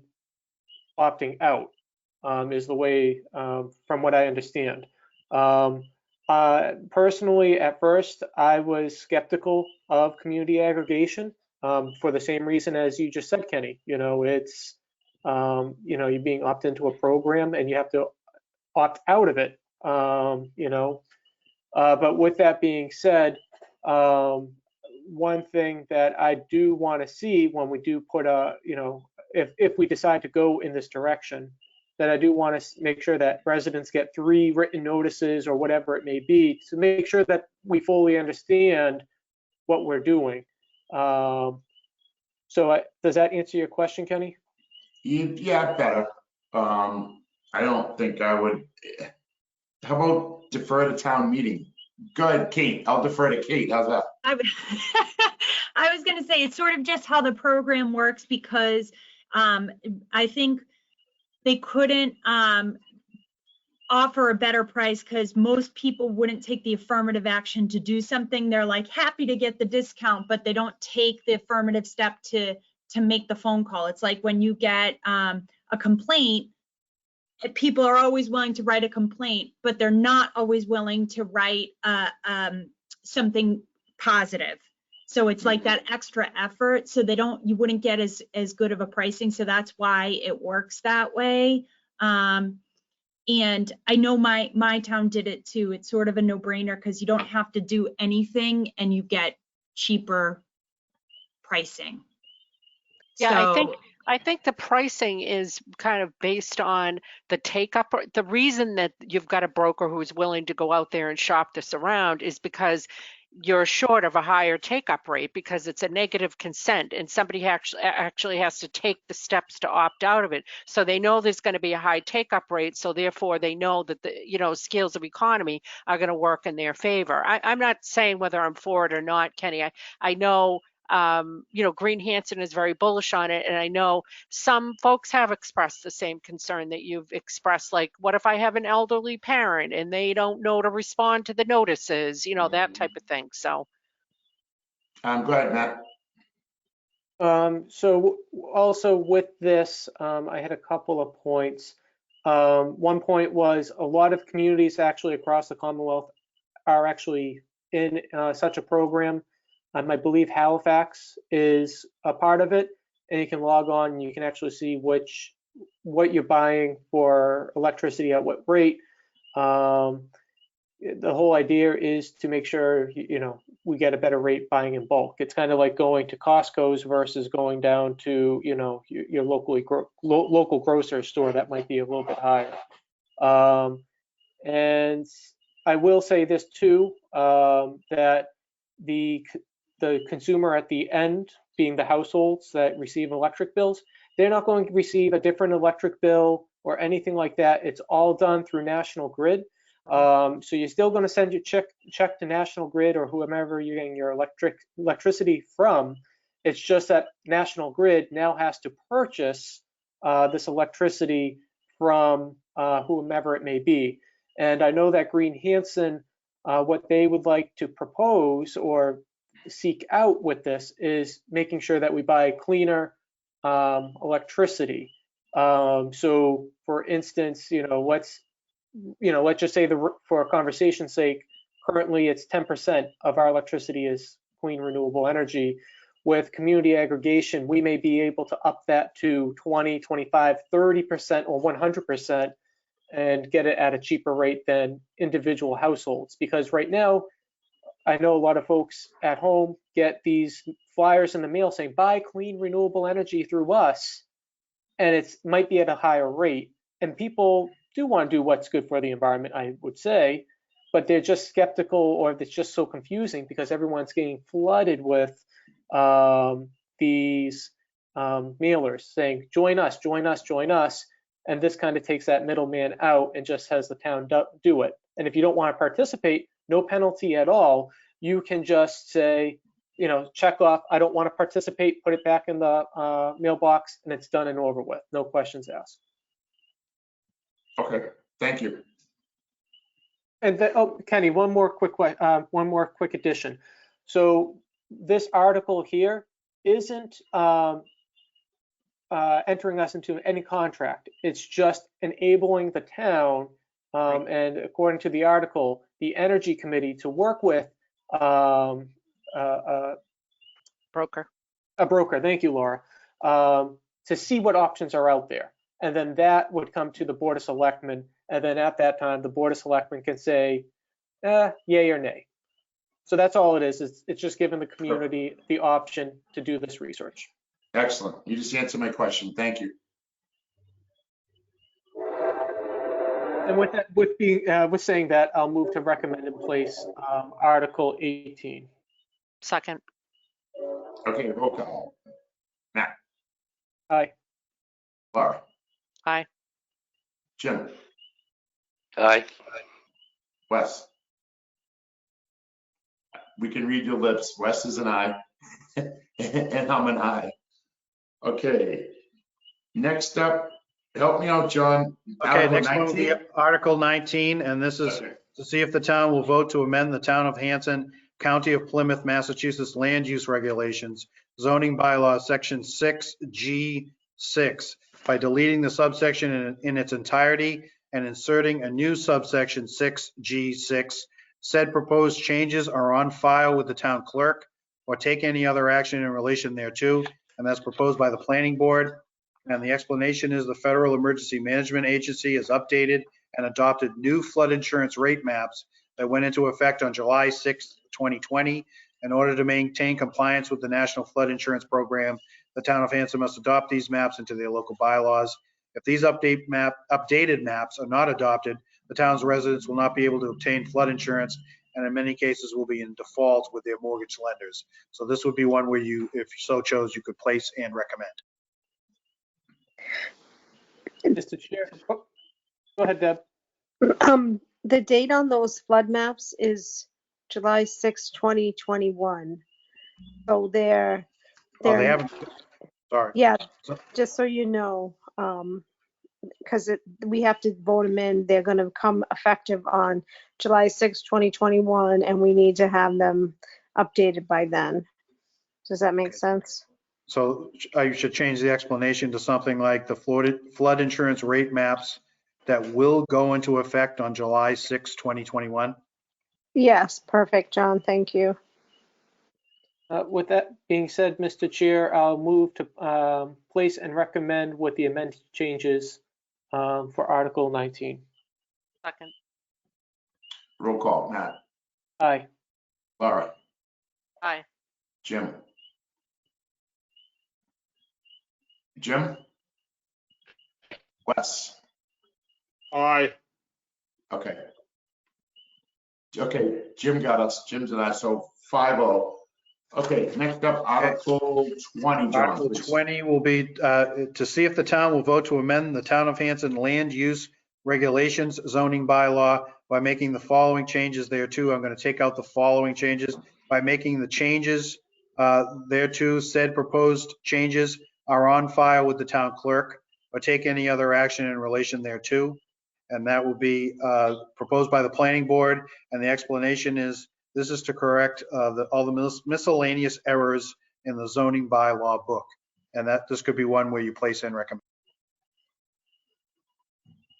opting out. Is the way, from what I understand. Personally, at first, I was skeptical of community aggregation for the same reason as you just said, Kenny. It's, you're being opted into a program and you have to opt out of it, but with that being said, one thing that I do want to see when we do put if we decide to go in this direction, that I do want to make sure that residents get 3 written notices or whatever it may be to make sure that we fully understand what we're doing. So does that answer your question, Kenny? Yeah, better. I don't think I would. How about defer to town meeting? Go ahead, Kate. I'll defer to Kate. How's that? I was going to say, it's sort of just how the program works, because I think they couldn't offer a better price because most people wouldn't take the affirmative action to do something. They're like happy to get the discount, but they don't take the affirmative step to make the phone call. It's like when you get a complaint, people are always willing to write a complaint, but they're not always willing to write something positive. So it's like that extra effort. So you wouldn't get as good of a pricing. So that's why it works that way. And I know my town did it too. It's sort of a no-brainer because you don't have to do anything and you get cheaper pricing. Yeah, So, I think the pricing is kind of based on the take-up. The reason that you've got a broker who's willing to go out there and shop this around is because you're short of a higher take-up rate, because it's a negative consent and somebody actually has to take the steps to opt out of it. So they know there's going to be a high take-up rate. So therefore they know that the scales of economy are going to work in their favor. I'm not saying whether I'm for it or not, Kenny. I know Green Hanson is very bullish on it. And I know some folks have expressed the same concern that you've expressed, like, what if I have an elderly parent and they don't know to respond to the notices, that type of thing. So. Go ahead, Matt. So also with this, I had a couple of points. One point was a lot of communities actually across the Commonwealth are actually in such a program. I believe Halifax is a part of it, and you can log on and you can actually see what you're buying for electricity at what rate. The whole idea is to make sure we get a better rate buying in bulk. It's kind of like going to Costco's versus going down to your local grocery store that might be a little bit higher. And I will say this too, that the consumer at the end, being the households that receive electric bills, they're not going to receive a different electric bill or anything like that. It's all done through National Grid. So you're still going to send your check to National Grid or whomever you're getting your electricity from. It's just that National Grid now has to purchase this electricity from whomever it may be. And I know that Green Hanson, what they would like to propose or seek out with this is making sure that we buy cleaner electricity. So for instance, let's just say for conversation's sake, currently it's 10% of our electricity is clean renewable energy. With community aggregation, we may be able to up that to 20, 25, 30% or 100% and get it at a cheaper rate than individual households. Because right now, I know a lot of folks at home get these flyers in the mail saying, buy clean renewable energy through us, and it might be at a higher rate. And people do want to do what's good for the environment, I would say, but they're just skeptical, or it's just so confusing because everyone's getting flooded with these mailers saying, join us, join us, join us. And this kind of takes that middleman out and just has the town do it. And if you don't want to participate, no penalty at all. You can just say, check off, I don't want to participate, put it back in the mailbox, and it's done and over with. No questions asked. Okay, thank you. And Kenny, one more quick addition. So this article here isn't entering us into any contract. It's just enabling the town, and according to the article, the Energy Committee to work with a broker. Thank you, Laura. To see what options are out there. And then that would come to the Board of Selectmen. And then at that time, the Board of Selectmen can say, yay or nay. So that's all it is. It's just giving the community the option to do this research. Excellent. You just answered my question. Thank you. And with that, with saying that, I'll move to recommend in place Article 18. Second. Okay, roll call. Matt. Aye. Laura. Aye. Jim, Aye. Wes. We can read your lips. Wes is an aye. And I'm an aye. Okay. Next up, help me out, John. Okay, Article next one will be 19? Article 19, and this is Okay. to see if the town will vote to amend the Town of Hanson, County of Plymouth, Massachusetts Land Use Regulations, zoning bylaw, Section 6G6, by deleting the subsection in its entirety and inserting a new subsection 6G6. Said proposed changes are on file with the town clerk or take any other action in relation thereto, and that's proposed by the planning board. And the explanation is the Federal Emergency Management Agency has updated and adopted new flood insurance rate maps that went into effect on July 6, 2020. In order to maintain compliance with the National Flood Insurance Program, the town of Hanson must adopt these maps into their local bylaws. If these updated maps are not adopted, the town's residents will not be able to obtain flood insurance, and in many cases will be in default with their mortgage lenders. So this would be one where you, if you so chose, you could place and recommend. Mr. Chair, go ahead, Deb. The date on those flood maps is July 6, 2021. So they're, Oh, they haven't, sorry. yeah, So- just so you know, because we have to vote them in. They're going to come effective on July 6, 2021, and we need to have them updated by then. Does that make sense? So you should change the explanation to something like the flood insurance rate maps that will go into effect on July 6, 2021. Yes, perfect, John. Thank you. With that being said, Mr. Chair, I'll move to place and recommend with the amended changes for Article 19. Second. Roll call. Matt, Aye. Laura, Aye. Jim. Jim? Wes? Aye. Okay. Okay, Jim got us. Jim's and I, so 5-0. Okay, next up, Article 20, John, Article please. 20 will be to see if the town will vote to amend the Town of Hanson Land Use Regulations zoning bylaw by making the following changes thereto. I'm going to take out the following changes. By making the changes thereto, said proposed changes are on file with the town clerk or take any other action in relation thereto. And that will be proposed by the planning board. And the explanation is this is to correct all the miscellaneous errors in the zoning bylaw book. And that this could be one where you place and recommend.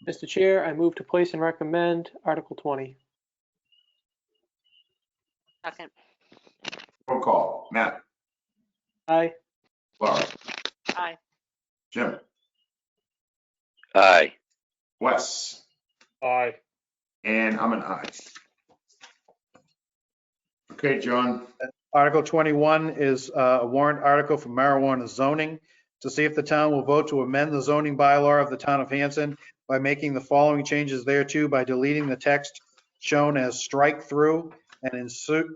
Mr. Chair, I move to place and recommend Article 20. Second. Roll call. Matt, Aye. Laura, Aye. Jim, Aye. Wes, Aye. and I'm an aye. Okay, John. Article 21 is a warrant article for marijuana zoning to see if the town will vote to amend the zoning bylaw of the town of Hanson by making the following changes thereto by deleting the text shown as strike through and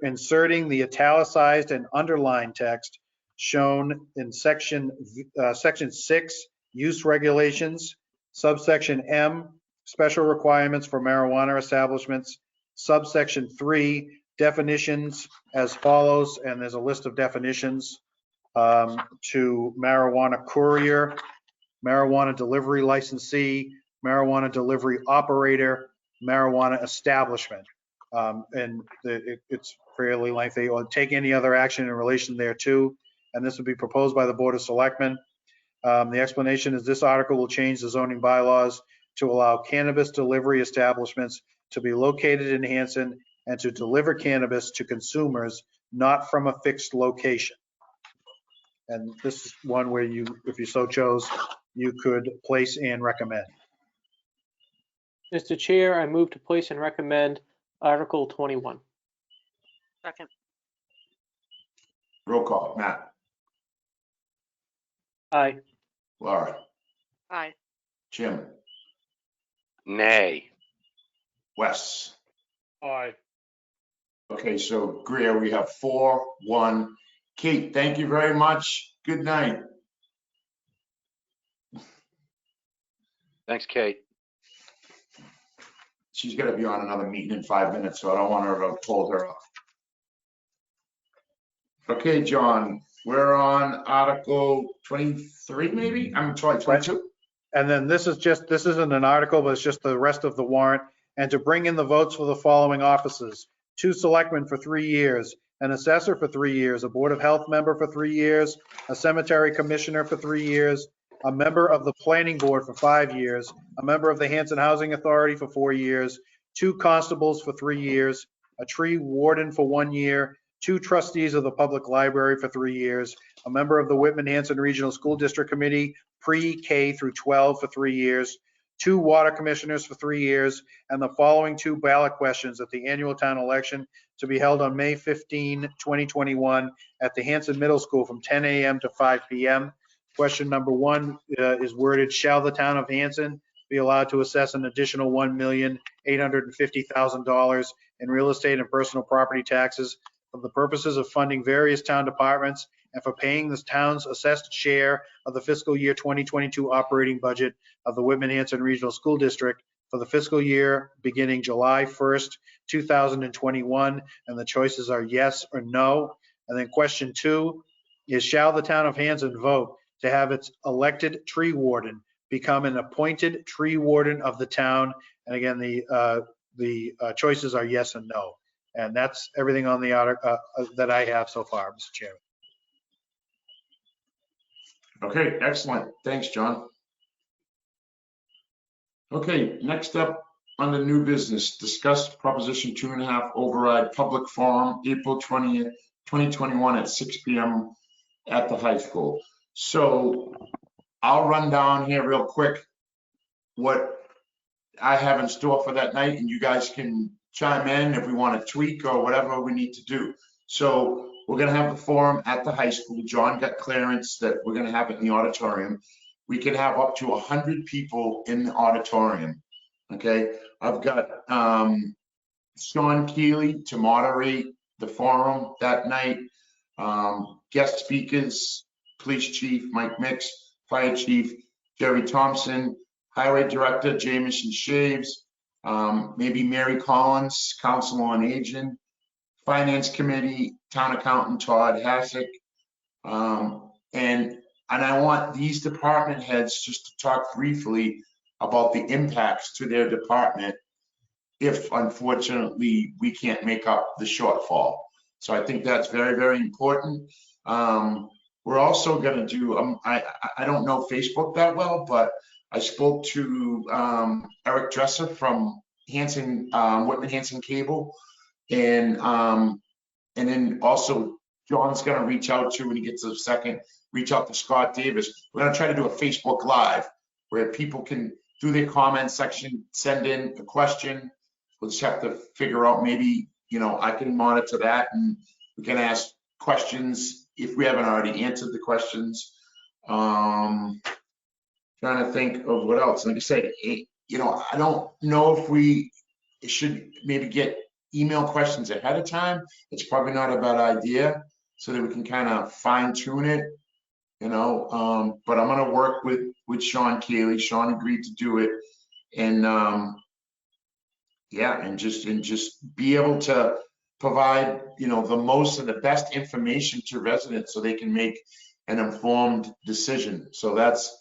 inserting the italicized and underlined text shown in section 6, use regulations, subsection M, special requirements for marijuana establishments, subsection 3, definitions as follows, and there's a list of definitions to marijuana courier, marijuana delivery licensee, marijuana delivery operator, marijuana establishment. And it's fairly lengthy, or take any other action in relation thereto. And this would be proposed by the Board of Selectmen. The explanation is this article will change the zoning bylaws to allow cannabis delivery establishments to be located in Hanson and to deliver cannabis to consumers not from a fixed location. And this is one where you, if you so chose, you could place and recommend. Mr. Chair, I move to place and recommend Article 21. Second. Roll call. Matt, Aye. Laura, Aye. Jim, Nay. Wes. Aye. Okay, so Greer, we have 4-1. Kate, thank you very much. Good night. Thanks, Kate. she's gonna be on another meeting in 5 minutes, so I don't want her to hold her off. Okay, John, we're on Article 23, maybe? I'm sorry, 22? And then this isn't an article, but it's just the rest of the warrant. And to bring in the votes for the following offices: 2 selectmen for 3 years, an assessor for 3 years, a board of health member for 3 years, a cemetery commissioner for 3 years, a member of the planning board for 5 years, a member of the Hanson Housing Authority for 4 years, 2 constables for 3 years, a tree warden for 1 year, 2 trustees of the public library for 3 years, a member of the Whitman-Hanson Regional School District Committee, pre-K through 12 for 3 years, 2 water commissioners for 3 years, and the following 2 ballot questions at the annual town election to be held on May 15, 2021 at the Hanson Middle School from 10 a.m. to 5 p.m. Question number 1 is worded, shall the town of Hanson be allowed to assess an additional $1,850,000 in real estate and personal property taxes for the purposes of funding various town departments and for paying the town's assessed share of the fiscal year 2022 operating budget of the Whitman-Hanson Regional School District for the fiscal year beginning July 1st, 2021, and the choices are yes or no. And then question 2 is, shall the town of Hanson vote to have its elected tree warden become an appointed tree warden of the town? And again, the choices are yes and no. And that's everything on the article that I have so far, Mr. Chairman. Okay, excellent. Thanks, John. Okay, next up on the new business, discuss Proposition 2.5 override public forum, April 20th, 2021 at 6 p.m. at the high school. So I'll run down here real quick what I have in store for that night, and you guys can chime in if we want to tweak or whatever we need to do. So we're going to have the forum at the high school. John got clearance that we're going to have it in the auditorium. We can have up to 100 people in the auditorium. Okay, I've got Sean Keeley to moderate the forum that night. Guest speakers, Police Chief Mike Mix, Fire Chief Jerry Thompson, Highway Director Jamison Shaves, maybe Mary Collins, Council on Aging, Finance Committee, Town Accountant Todd Hassick, and I want these department heads just to talk briefly about the impacts to their department if unfortunately we can't make up the shortfall. So I think that's very, very important. We're also going to do, I don't know Facebook that well, but I spoke to Eric Dresser from Hanson, Whitman-Hanson Cable, and then also John's going to reach out to, when he gets a second, reach out to Scott Davis. We're going to try to do a Facebook Live where people can do their comment section, send in a question. We'll just have to figure out, maybe, I can monitor that and we can ask questions if we haven't already answered the questions. Trying to think of what else. Like I say, I don't know if we should maybe get email questions ahead of time. It's probably not a bad idea, so that we can kind of fine tune it, but I'm going to work with Sean Keeley. Sean agreed to do it. And and just be able to provide, the most and the best information to residents so they can make an informed decision. So that's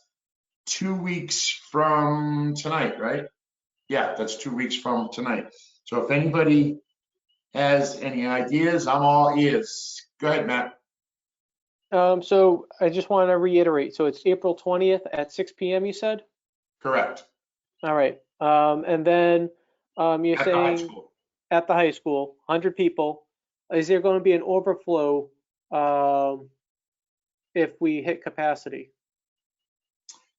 2 weeks from tonight, right? Yeah, that's 2 weeks from tonight. So if anybody has any ideas, I'm all ears. Go ahead, Matt. So I just want to reiterate. So it's April 20th at 6 p.m. you said? Correct. All right. And then you're At the high saying school. at the high school, 100 people. Is there going to be an overflow if we hit capacity?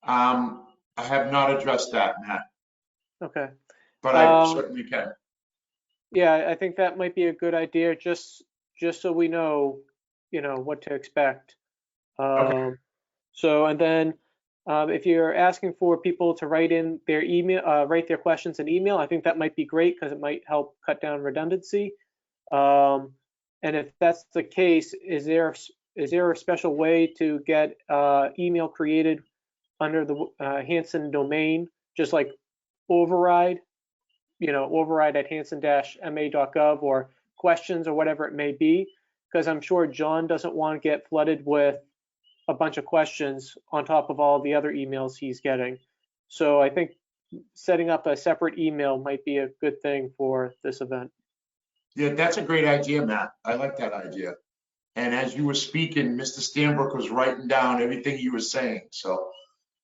I have not addressed that, Matt, Okay. but I certainly can. Yeah, I think that might be a good idea, just so we know, what to expect. Okay. So, and then if you're asking for people to write in their email, write their questions in email, I think that might be great because it might help cut down redundancy. And if that's the case, is there a special way to get email created under the Hanson domain, just like override? override@hanson-ma.gov or questions or whatever it may be, because I'm sure John doesn't want to get flooded with a bunch of questions on top of all the other emails he's getting. So I think setting up a separate email might be a good thing for this event. Yeah, that's a great idea, Matt. I like that idea. And as you were speaking, Mr. Stanbrook was writing down everything you were saying. So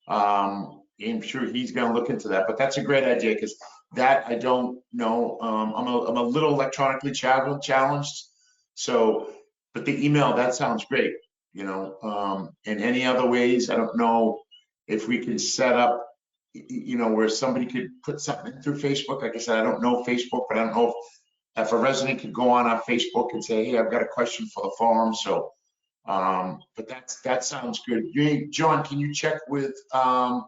I'm sure he's going to look into that. But that's a great idea, because that I don't know. I'm a little electronically challenged. So, but the email, that sounds great. And any other ways, I don't know if we can set up, where somebody could put something through Facebook. Like I said, I don't know Facebook, but I don't know if a resident could go on our Facebook and say, hey, I've got a question for the forum. So, but that sounds good. John, can you check with our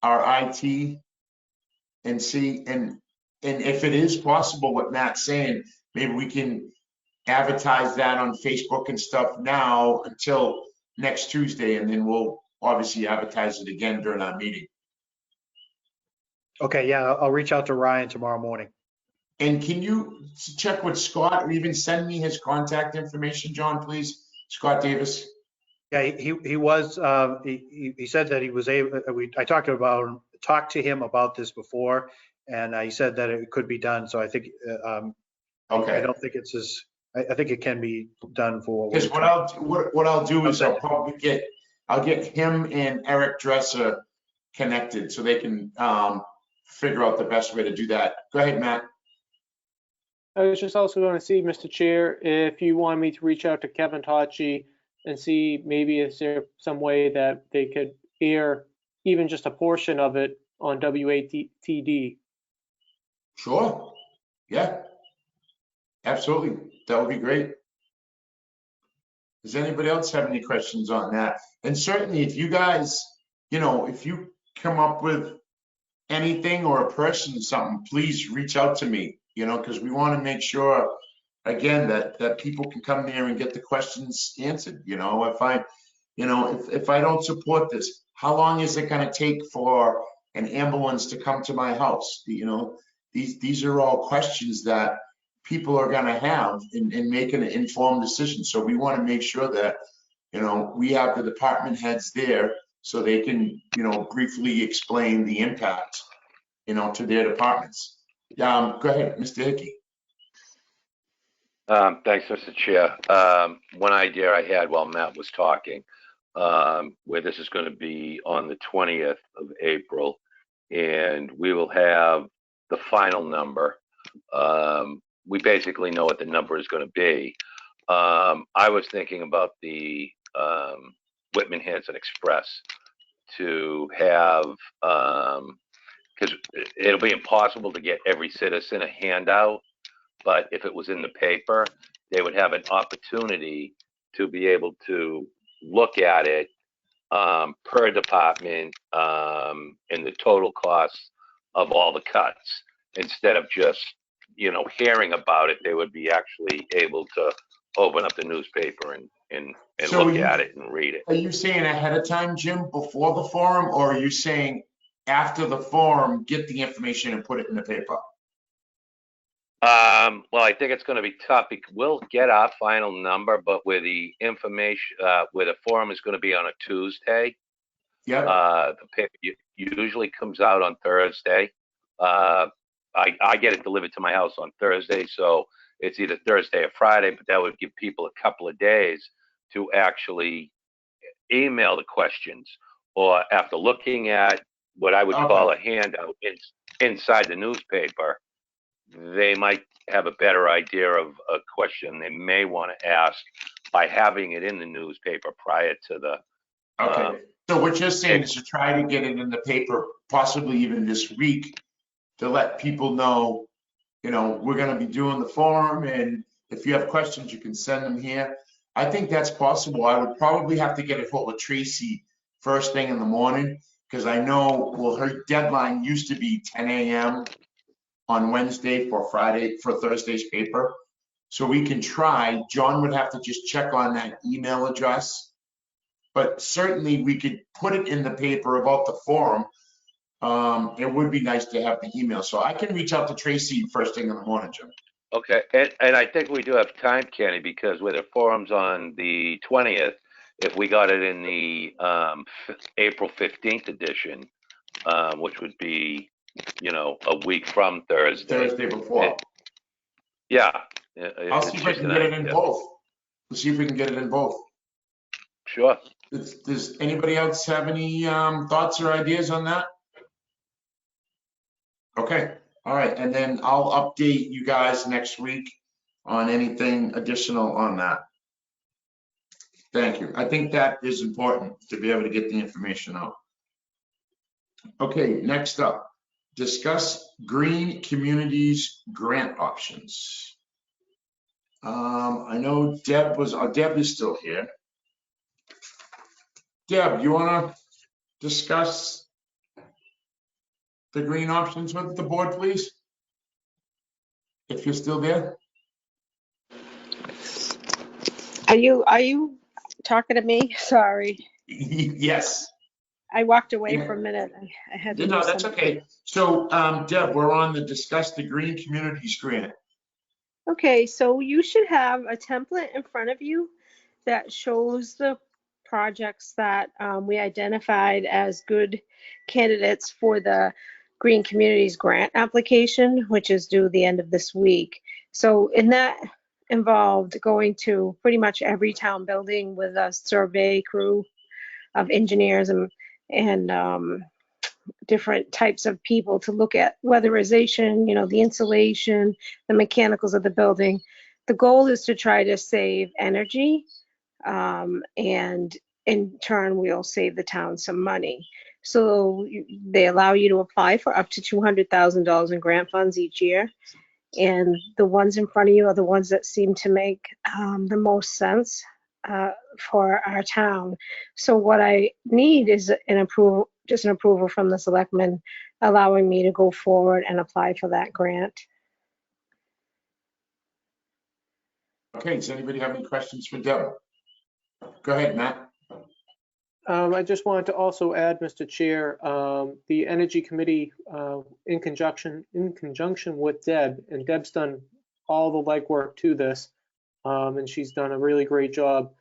IT and see, and if it is possible, what Matt's saying, maybe we can advertise that on Facebook and stuff now until next Tuesday, and then we'll obviously advertise it again during our meeting. Okay, yeah, I'll reach out to Ryan tomorrow morning. And can you check with Scott, or even send me his contact information, John, please? Scott Davis. Yeah, he was, he said that he was able, I talked to him about this before, and he said that it could be done. So I think, Okay. I don't think it's I think it can be done for. Because what I'll do is I'll get him and Eric Dresser connected so they can figure out the best way to do that. Go ahead, Matt. I was just also going to see, Mr. Chair, if you want me to reach out to Kevin Tachi and see maybe is there some way that they could air even just a portion of it on WATD. Sure. Yeah. Absolutely. That would be great. Does anybody else have any questions on that? And certainly if you guys, if you come up with anything or a person or something, please reach out to me, because we want to make sure, again, that people can come there and get the questions answered. If I don't support this, how long is it going to take for an ambulance to come to my house? These are all questions that people are going to have in making an informed decision. So we want to make sure that, we have the department heads there so they can, briefly explain the impact, to their departments. Go ahead, Mr. Hickey. Thanks, Mr. Chair. One idea I had while Matt was talking, where this is going to be on the 20th of April, and we will have the final number. We basically know what the number is going to be. I was thinking about the Whitman Hanson Express to have, because it'll be impossible to get every citizen a handout, but if it was in the paper, they would have an opportunity to be able to look at it per department and the total cost of all the cuts. Instead of just, hearing about it, they would be actually able to open up the newspaper and So look at it and read it. Are you saying ahead of time, Jim, before the forum, or are you saying after the forum, get the information and put it in the paper? Well, I think it's going to be tough. We'll get our final number, but where the information, where the forum is going to be on a Tuesday. Yeah. The paper usually comes out on Thursday. I get it delivered to my house on Thursday, so it's either Thursday or Friday, but that would give people a couple of days to actually email the questions, or after looking at what I would call a handout inside the newspaper, they might have a better idea of a question they may want to ask by having it in the newspaper prior to the. Okay. So what you're saying is to try to get it in the paper, possibly even this week, to let people know, we're going to be doing the forum, and if you have questions, you can send them here. I think that's possible. I would probably have to get a hold of Tracy first thing in the morning, because I know, her deadline used to be 10 a.m. on Wednesday for Thursday's paper. So we can try. John would have to just check on that email address, but certainly we could put it in the paper about the forum. it would be nice to have the email. So I can reach out to Tracy first thing in the morning, Jim. Okay, and I think we do have time, Kenny, because with the forums on the 20th, if we got it in the April 15th edition, which would be, a week from Thursday. Thursday before. Yeah. I'll see if I can get it in both. We'll see if we can get it in both. Sure. Does anybody else have any thoughts or ideas on that? Okay, all right, and then I'll update you guys next week on anything additional on that. Thank you. I think that is important to be able to get the information out. Okay, next up, discuss green communities grant options. I know Deb is still here. Deb, you want to discuss the green options with the board, please? If you're still there. Are you talking to me? Sorry. Yes. I walked away for a minute. I had to do No, that's something. okay. So, Deb, we're on the discuss the green communities grant. Okay, so you should have a template in front of you that shows the projects that we identified as good candidates for the Green Communities Grant application, which is due the end of this week. So in that involved going to pretty much every town building with a survey crew of engineers and different types of people to look at weatherization, the insulation, the mechanicals of the building. The goal is to try to save energy, and in turn, we'll save the town some money. So they allow you to apply for up to $200,000 in grant funds each year. And the ones in front of you are the ones that seem to make the most sense for our town. So what I need is an approval from the selectmen allowing me to go forward and apply for that grant. Okay, does anybody have any questions for Deb? Go ahead, Matt. I just wanted to also add, Mr. Chair, the Energy Committee, in conjunction with Deb, and Deb's done all the legwork to this, and she's done a really great job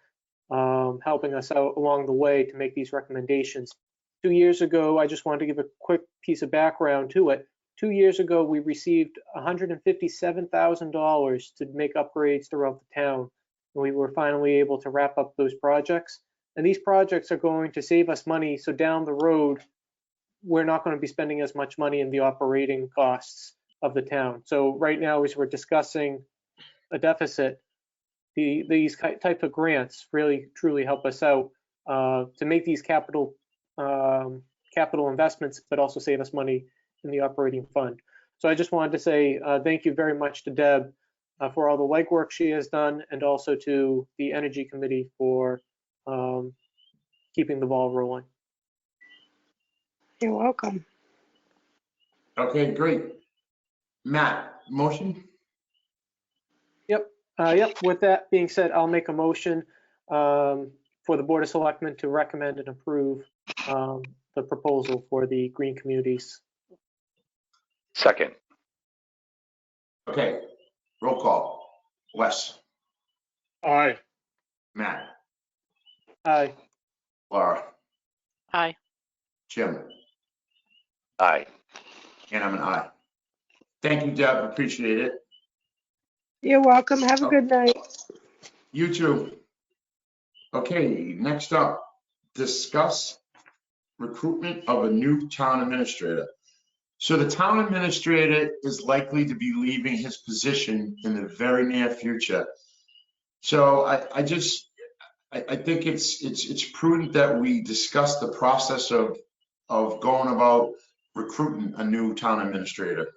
helping us out along the way to make these recommendations. 2 years ago, I just wanted to give a quick piece of background to it. 2 years ago, we received $157,000 to make upgrades throughout the town, and we were finally able to wrap up those projects. And these projects are going to save us money, so down the road, we're not going to be spending as much money in the operating costs of the town. So right now, as we're discussing a deficit, these type of grants really truly help us out to make these capital investments, but also save us money in the operating fund. So I just wanted to say thank you very much to Deb for all the legwork she has done, and also to the Energy Committee for keeping the ball rolling. You're welcome. Okay, great. Matt, motion? Yep. With that being said, I'll make a motion for the Board of Selectmen to recommend and approve the proposal for the Green Communities. Second. Okay, roll call. Wes, Aye. Matt, Aye. Laura, Aye. Jim, Aye. and I'm an aye. Thank you, Deb, appreciate it. You're welcome. Have a good night. You too. Okay, next up, discuss recruitment of a new town administrator. So the town administrator is likely to be leaving his position in the very near future. So I think it's prudent that we discuss the process of going about recruiting a new town administrator.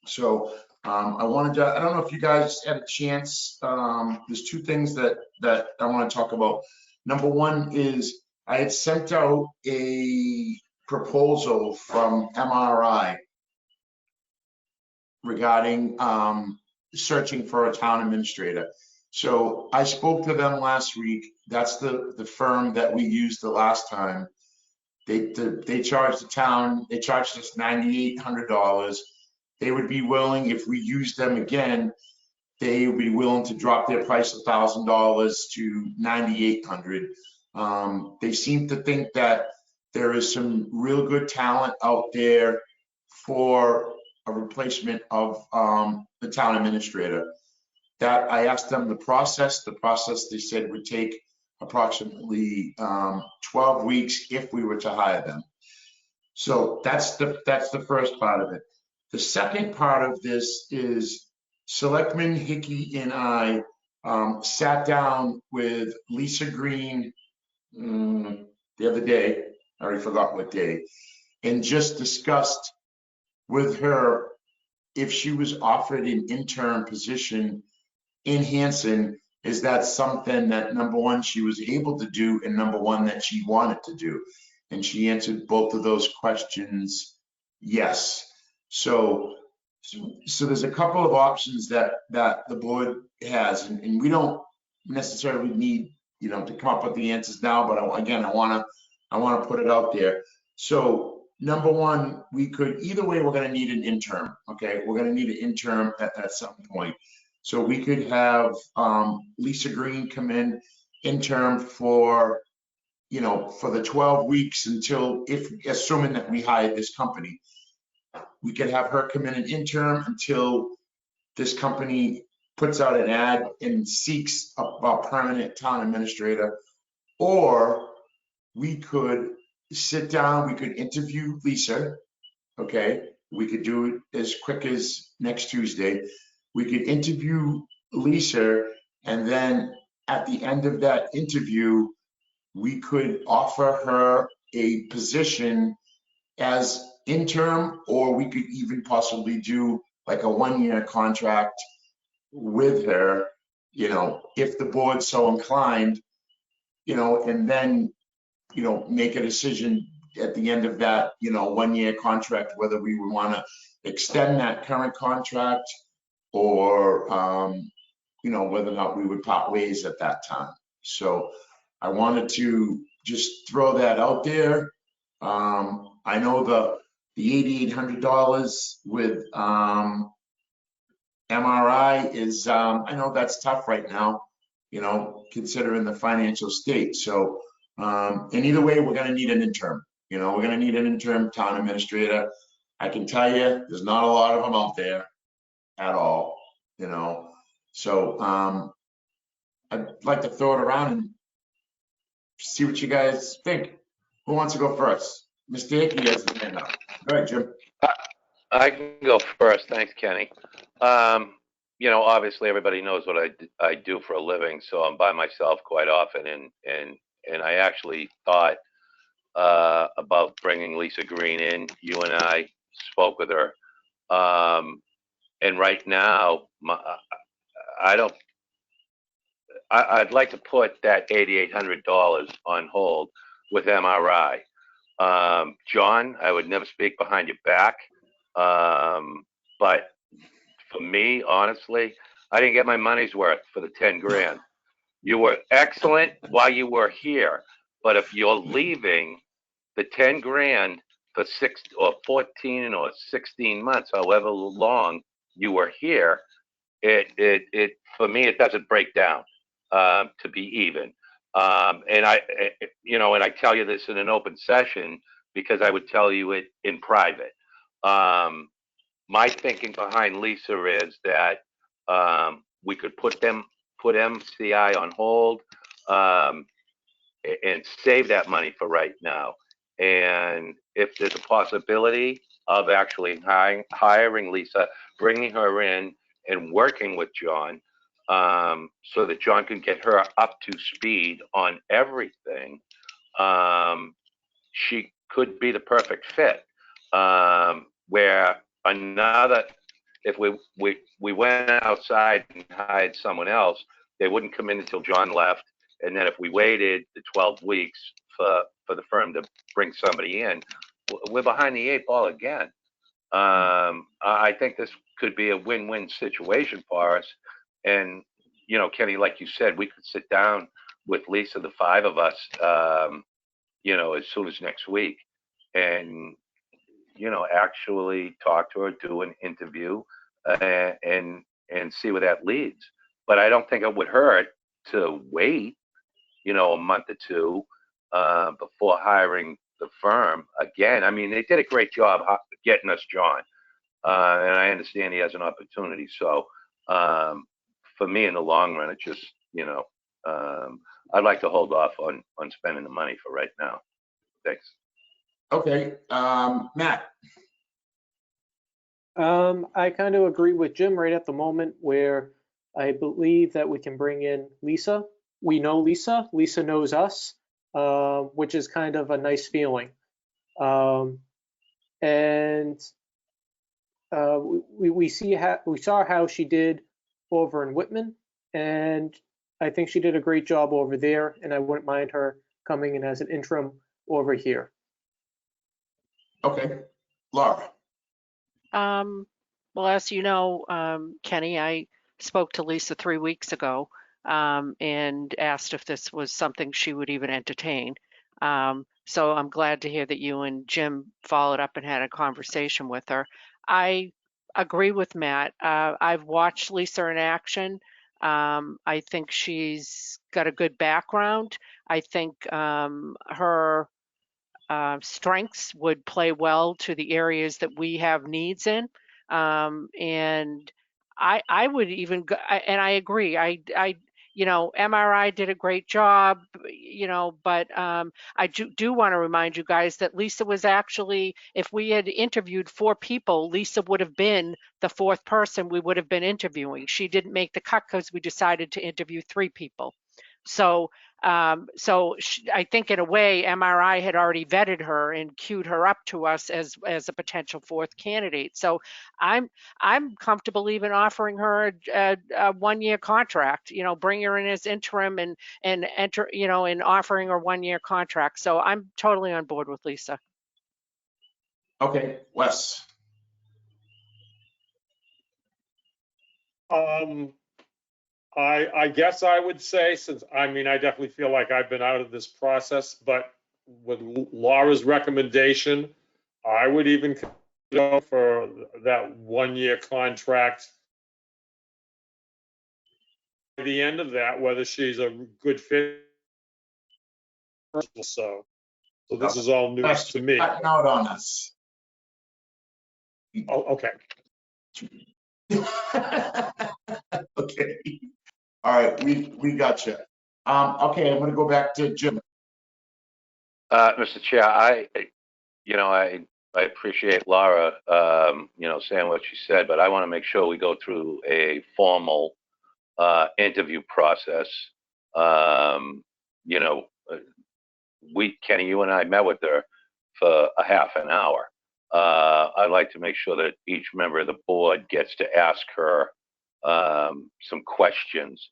So I don't know if you guys had a chance. There's two things that I want to talk about. Number one is I had sent out a proposal from MRI regarding searching for a town administrator. So I spoke to them last week. That's the firm that we used the last time. They charged the town, they charged us $9,800. They would be willing, if we use them again, they would be willing to drop their price $1,000 to $9,800. They seem to think that there is some real good talent out there for a replacement of the town administrator. That I asked them the process they said would take approximately 12 weeks if we were to hire them. So that's the first part of it. The second part of this is Selectman Hickey and I sat down with Lisa Green the other day, I already forgot what day, and just discussed with her if she was offered an interim position in Hanson, is that something that, number one, she was able to do, and number one, that she wanted to do? And she answered both of those questions, yes. So there's a couple of options that the board has, and we don't necessarily need, to come up with the answers now, but again, I want to put it out there. So number one, we could, either way, we're going to need an interim. Okay, we're going to need an interim at some point. So we could have Lisa Green come in interim for, for the 12 weeks until, assuming that we hire this company, we could have her come in an interim until this company puts out an ad and seeks a permanent town administrator. Or we could sit down, we could interview Lisa. Okay, we could do it as quick as next Tuesday. We could interview Lisa, and then at the end of that interview, we could offer her a position as interim, or we could even possibly do like a 1-year contract with her, if the board's so inclined, and then, make a decision at the end of that, 1-year contract, whether we would want to extend that current contract or, whether or not we would part ways at that time. So I wanted to just throw that out there. I know the $8,800 with MRI is, I know that's tough right now, considering the financial state. So, and either way, we're going to need an interim. We're going to need an interim town administrator. I can tell you, there's not a lot of them out there at all, So I'd like to throw it around and see what you guys think. Who wants to go first? Mr. Hickey has his hand up. Go ahead, Jim. I can go first. Thanks, Kenny. Obviously everybody knows what I do for a living, so I'm by myself quite often, and I actually thought about bringing Lisa Green in. You and I spoke with her, and right now I'd like to put that $8,800 on hold with MRI. John, I would never speak behind your back, but for me, honestly, I didn't get my money's worth for the 10 grand. You were excellent while you were here, but if you're leaving, the 10 grand for 6 or 14 or 16 months, however long you were here, it for me, it doesn't break down to be even. And I tell you this in an open session because I would tell you it in private. My thinking behind Lisa is that we could put MCI on hold and save that money for right now. And if there's a possibility of actually hiring Lisa, bringing her in and working with John, so that John can get her up to speed on everything, she could be the perfect fit. Where if we went outside and hired someone else, they wouldn't come in until John left. And then if we waited the 12 weeks for the firm to bring somebody in, we're behind the 8 ball again. I think this could be a win-win situation for us. And, Kenny, like you said, we could sit down with Lisa, the 5 of us, as soon as next week, and actually talk to her, do an interview, and see where that leads. But I don't think it would hurt to wait, a month or two before hiring the firm again. I mean, they did a great job getting us John, and I understand he has an opportunity. So for me, in the long run, it just, I'd like to hold off on spending the money for right now. Thanks. Okay, Matt. I kind of agree with Jim right at the moment, where I believe that we can bring in Lisa. We know Lisa. Lisa knows us, which is kind of a nice feeling. And we saw how she did over in Whitman, and I think she did a great job over there, and I wouldn't mind her coming in as an interim over here. Okay, Laura. Well, as you know, Kenny, I spoke to Lisa 3 weeks ago and asked if this was something she would even entertain. So I'm glad to hear that you and Jim followed up and had a conversation with her. I agree with Matt. I've watched Lisa in action. I think she's got a good background. I think her strengths would play well to the areas that we have needs in. And I would even go, and I agree. MRI did a great job, but I do want to remind you guys that Lisa was actually, if we had interviewed 4 people, Lisa would have been the 4th person we would have been interviewing. She didn't make the cut because we decided to interview 3 people. So I think in a way MRI had already vetted her and queued her up to us as a potential 4th candidate. So I'm comfortable even offering her a 1-year contract. Bring her in as interim and enter. And offering her 1-year contract. So I'm totally on board with Lisa. Okay, Wes. I guess I would say, since, I definitely feel like I've been out of this process, but with Laura's recommendation, I would even go for that 1-year contract. At the end of that, whether she's a good fit. So this is all news to me. Cutting out on us. Oh, okay. Okay. All right, we got you. Okay, I'm going to go back to Jim. Mr. Chair, I appreciate Laura, saying what she said, but I want to make sure we go through a formal interview process. Kenny, you and I met with her for a half an hour. I'd like to make sure that each member of the board gets to ask her some questions,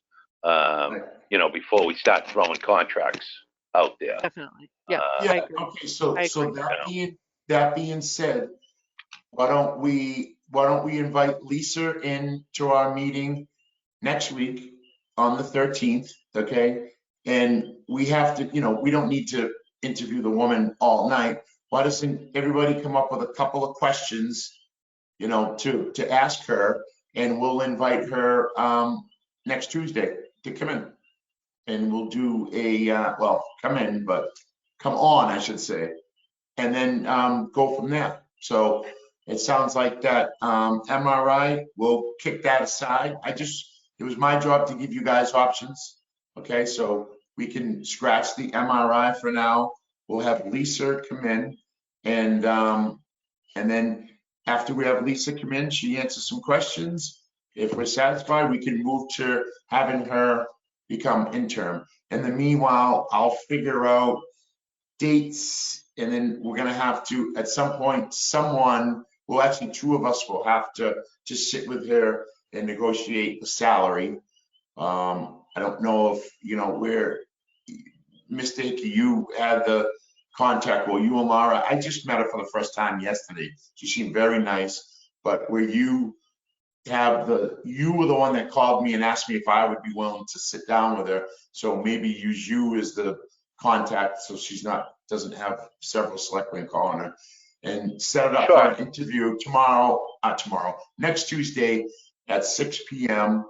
before we start throwing contracts out there. Definitely. Yeah. Yeah. Okay. So that being said, why don't we invite Lisa into our meeting next week on the 13th? Okay. And we have to, we don't need to interview the woman all night. Why doesn't everybody come up with a couple of questions, to ask her, and we'll invite her next Tuesday to come in, and we'll do come on, I should say, and then go from there. So it sounds like that MRI, we'll kick that aside. It was my job to give you guys options. Okay, so we can scratch the MRI for now. We'll have Lisa come in, and then after we have Lisa come in, she answers some questions. If we're satisfied, we can move to having her become interim. In the meanwhile, I'll figure out dates, and then we're gonna have to, at some point, actually 2 of us will have to just sit with her and negotiate the salary. I don't know if, where, Mr. Hickey, you had the contact, well, you and Laura, I just met her for the first time yesterday. She seemed very nice, but where you were the one that called me and asked me if I would be willing to sit down with her. So maybe use you as the contact, so she's not doesn't have several selectmen calling her, and set it up Sure. for an interview next Tuesday at 6 p.m.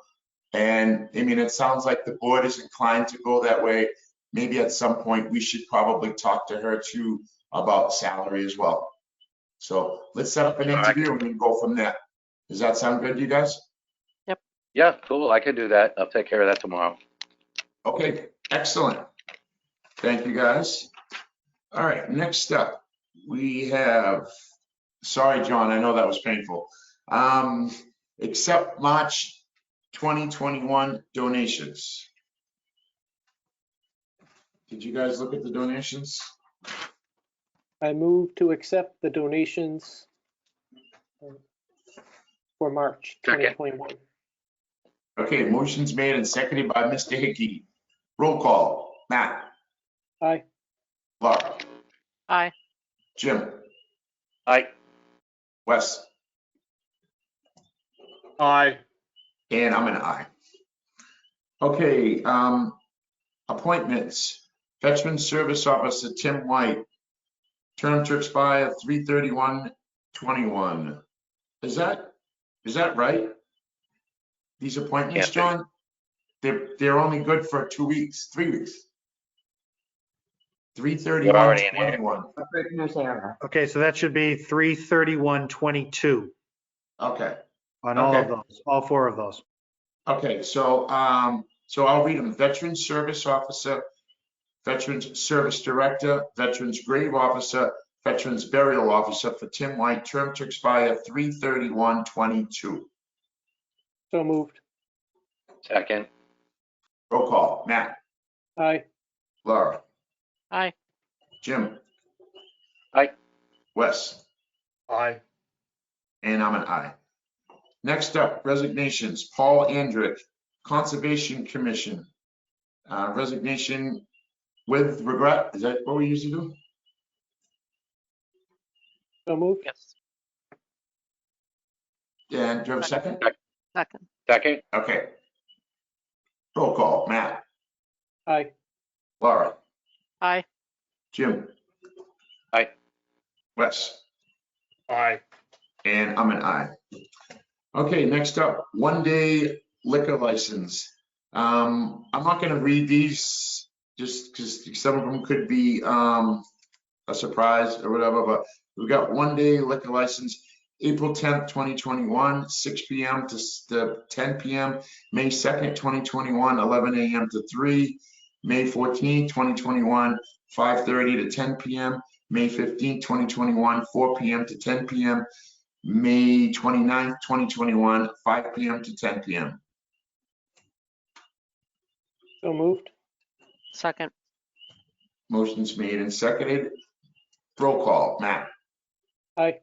And I mean, it sounds like the board is inclined to go that way. Maybe at some point we should probably talk to her too about salary as well. So let's set up an interview and then go from there. Does that sound good to you guys? Yeah, cool. I can do that. I'll take care of that tomorrow. Okay, excellent. Thank you, guys. All right, next up, we have, sorry, John, I know that was painful. Accept March 2021 donations. Did you guys look at the donations? I move to accept the donations for March Second. 2021. Okay, motion's made and seconded by Mr. Hickey. Roll call. Matt. Aye. Laura. Aye. Jim. Aye. Wes. Aye. And I'm an aye. Okay, appointments. Veteran Service Officer Tim White. Term to expire 3/31/21. Is that right? These appointments, Can't John? They're only good for 2 weeks, 3 weeks. We're already in 3/31/21. Okay, so that should be 3/31/22 Okay. on all of Okay. those, all 4 of those. Okay, so I'll read them. Veteran Service Officer, Veterans Service Director, Veterans Grave Officer, Veterans Burial Officer for Tim White, term to expire 3/31/22. So moved. Second. Roll call. Matt. Aye. Laura. Aye. Jim. Aye. Wes. Aye. And I'm an aye. Next up, resignations. Paul Andrick, Conservation Commission. Resignation with regret. Is that what we usually do? So moved. Yes. And do you have a second? Second. Second. Okay. Roll call. Matt. Aye. Laura. Aye. Jim. Aye. Wes. Aye. And I'm an aye. Okay, next up, 1-day liquor license. I'm not gonna read these just because some of them could be a surprise or whatever, but we've got 1-day liquor license, April 10th, 2021, 6 p.m. to 10 p.m., May 2nd, 2021, 11 a.m. to 3, May 14th, 2021, 5:30 to 10 p.m., May 15th, 2021, 4 p.m. to 10 p.m., May 29th, 2021, 5 p.m. to 10 p.m. So moved. Second. Motion's made and seconded. Roll call. Matt. Aye.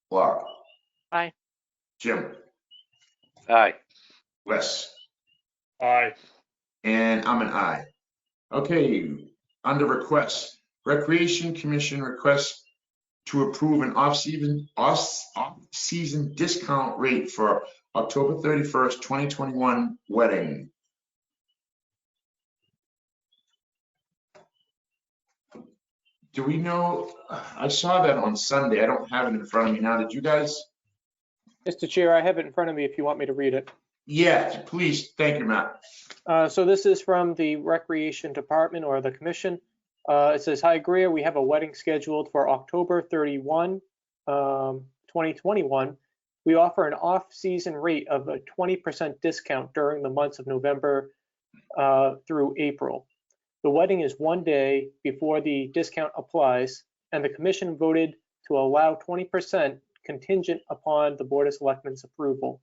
Laura. Aye. Jim. Aye. Wes. Aye. And I'm an aye. Okay, under requests, Recreation Commission requests to approve an off-season discount rate for October 31st, 2021 wedding. Do we know, I saw that on Sunday. I don't have it in front of me now. Did you guys? Mr. Chair, I have it in front of me if you want me to read it. Yeah, please. Thank you, Matt. So this is from the Recreation Department or the Commission. It says, "Hi Greer, we have a wedding scheduled for October 31, 2021. We offer an off-season rate of a 20% discount during the months of November through April. The wedding is 1 day before the discount applies, and the Commission voted to allow 20% contingent upon the Board of Selectmen's approval.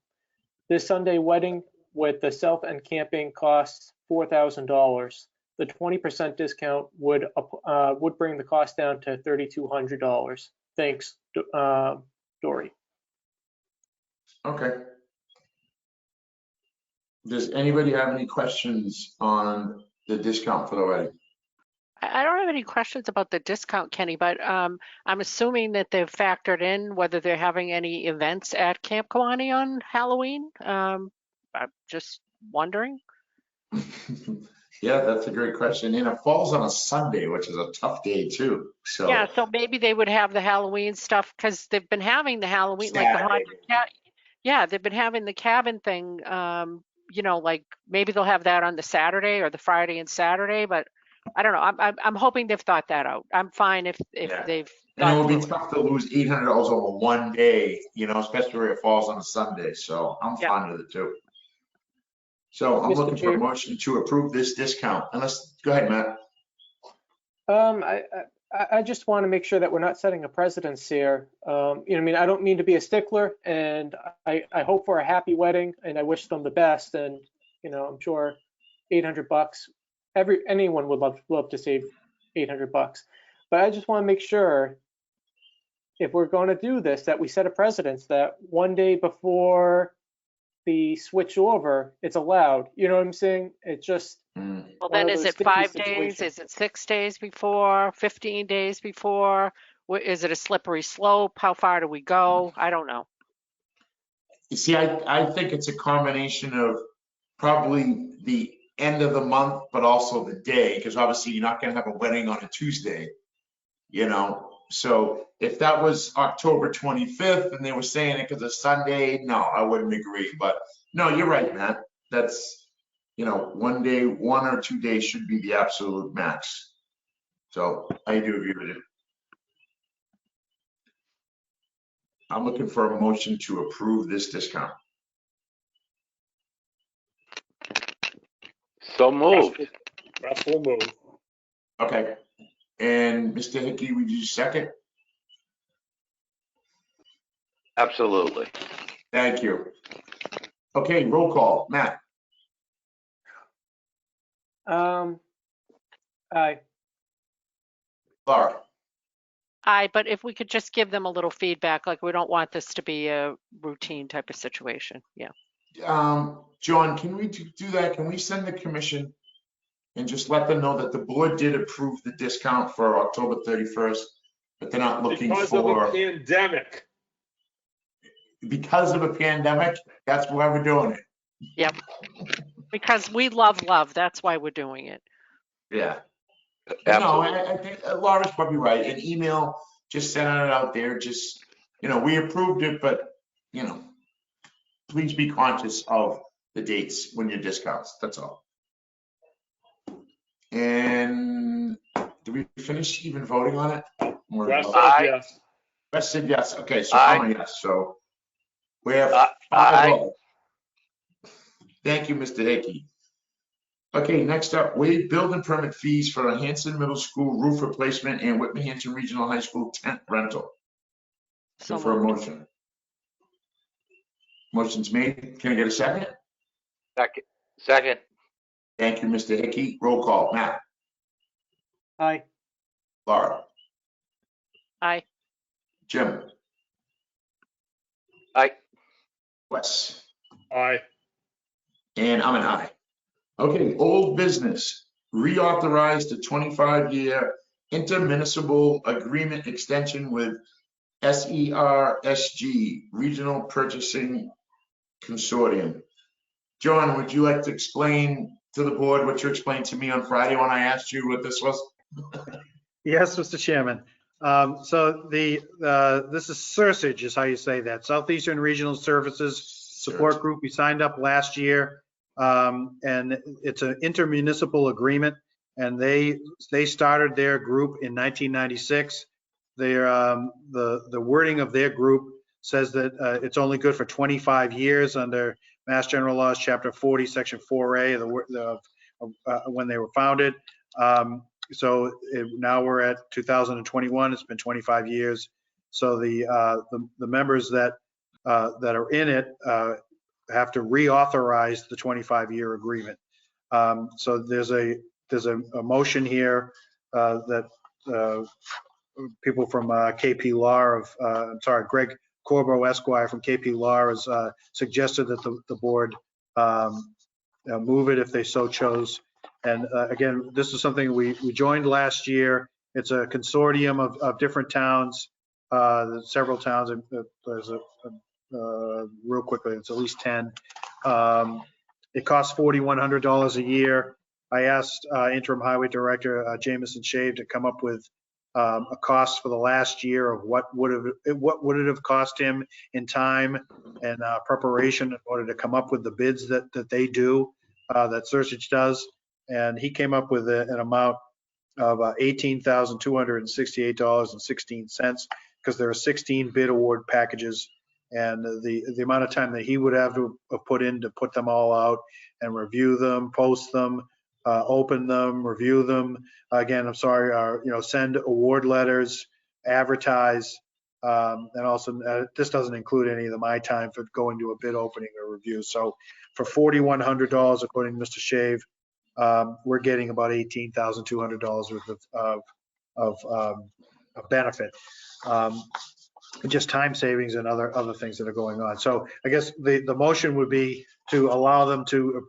This Sunday wedding with the self and camping costs $4,000. The 20% discount would bring the cost down to $3,200. Thanks, Dory." Okay. Does anybody have any questions on the discount for the wedding? I don't have any questions about the discount, Kenny, but I'm assuming that they've factored in whether they're having any events at Camp Kawani on Halloween. I'm just wondering. Yeah, that's a great question. And it falls on a Sunday, which is a tough day too. So Yeah, so maybe they would have the Halloween stuff because they've been having the Halloween, like the Saturday. haunted cat. Yeah, they've been having the cabin thing. Like maybe they'll have that on the Saturday or the Friday and Saturday, but I don't know. I'm hoping they've thought that out. I'm fine if Yeah. they've And it thought will be through it. tough to lose $800 over one day, especially where it falls on a Sunday. So I'm Yeah. fine with it too. So I'm Mr. looking for a Chair. motion to approve this discount. Go ahead, Matt. I just want to make sure that we're not setting a precedence here. I don't mean to be a stickler, and I hope for a happy wedding, and I wish them the best. And I'm sure $800, anyone would love to save $800. But I just want to make sure, if we're going to do this, that we set a precedence that one day before the switch over, it's allowed. You know what I'm saying? It's just. Well, one then of is those it sticky 5 days? situations. Is it 6 days before? 15 days before? Is it a slippery slope? How far do we go? I don't know. You see, I think it's a combination of probably the end of the month, but also the day, because obviously you're not going to have a wedding on a Tuesday, So if that was October 25th and they were saying it because of Sunday, no, I wouldn't agree. But no, you're right, Matt. That's, 1 day, 1 or 2 days should be the absolute max. So I do agree with you. I'm looking for a motion to approve this discount. So moved. Russ will move. Okay. And Mr. Hickey, would you second? Absolutely. Thank you. Okay, roll call. Matt? Aye. Laura? Aye, but if we could just give them a little feedback, like we don't want this to be a routine type of situation. Yeah. John, can we do that? Can we send the commission and just let them know that the board did approve the discount for October 31st, but they're not looking Because of a for, pandemic. because of a pandemic, that's why we're doing it. Yep. Because we love. That's why we're doing it. Yeah. Absolutely. No, I think Laura's probably right. An email, just sending it out there, just, we approved it, but, please be conscious of the dates when your discounts, that's all. And do we finish even voting on it? Russ said Aye. yes. Russ said yes. Okay, so Aye. I'm a yes, so we have Aye. 5-0. Thank you, Mr. Hickey. Okay, next up, waive building permit fees for a Hanson Middle School roof replacement and Whitman Hanson Regional High School tent rental. So For a moved. motion. Motion's made. Can I get a second? Second. Thank you, Mr. Hickey. Roll call. Matt? Aye. Laura? Aye. Jim? Aye. Wes? Aye. And I'm an aye. Okay, old business. Reauthorize the 25-year intermunicipal agreement extension with SERSG, Regional Purchasing Consortium. John, would you like to explain to the board what you explained to me on Friday when I asked you what this was? Yes, Mr. Chairman. So this is SERSG is how you say that, Southeastern Regional Services Support Group. We signed up last year, and it's an intermunicipal agreement, and they started their group in 1996. The wording of their group says that it's only good for 25 years under Mass General Laws, Chapter 40, Section 4A, when they were founded. Now we're at 2021. It's been 25 years. So the members that are in it have to reauthorize the 25-year agreement. So there's a motion here that people from KP Law Greg Corbo Esquire from KP Law has suggested that the board move it if they so chose. And again, this is something we joined last year. It's a consortium of different towns, several towns. There's real quickly, it's at least 10. It costs $4,100 a year. I asked interim highway director Jamison Shave to come up with a cost for the last year of what would it have cost him in time and preparation in order to come up with the bids that they do, that Searchage does. And he came up with an amount of $18,268.16 because there are 16 bid award packages, and the amount of time that he would have to put in to put them all out and review them, post them, open them, review them. Again, I'm sorry, send award letters, advertise, and also this doesn't include any of my time for going to a bid opening or review. So for $4,100, according to Mr. Shave, we're getting about $18,200 worth of benefit. Just time savings and other things that are going on. So I guess the motion would be to allow them to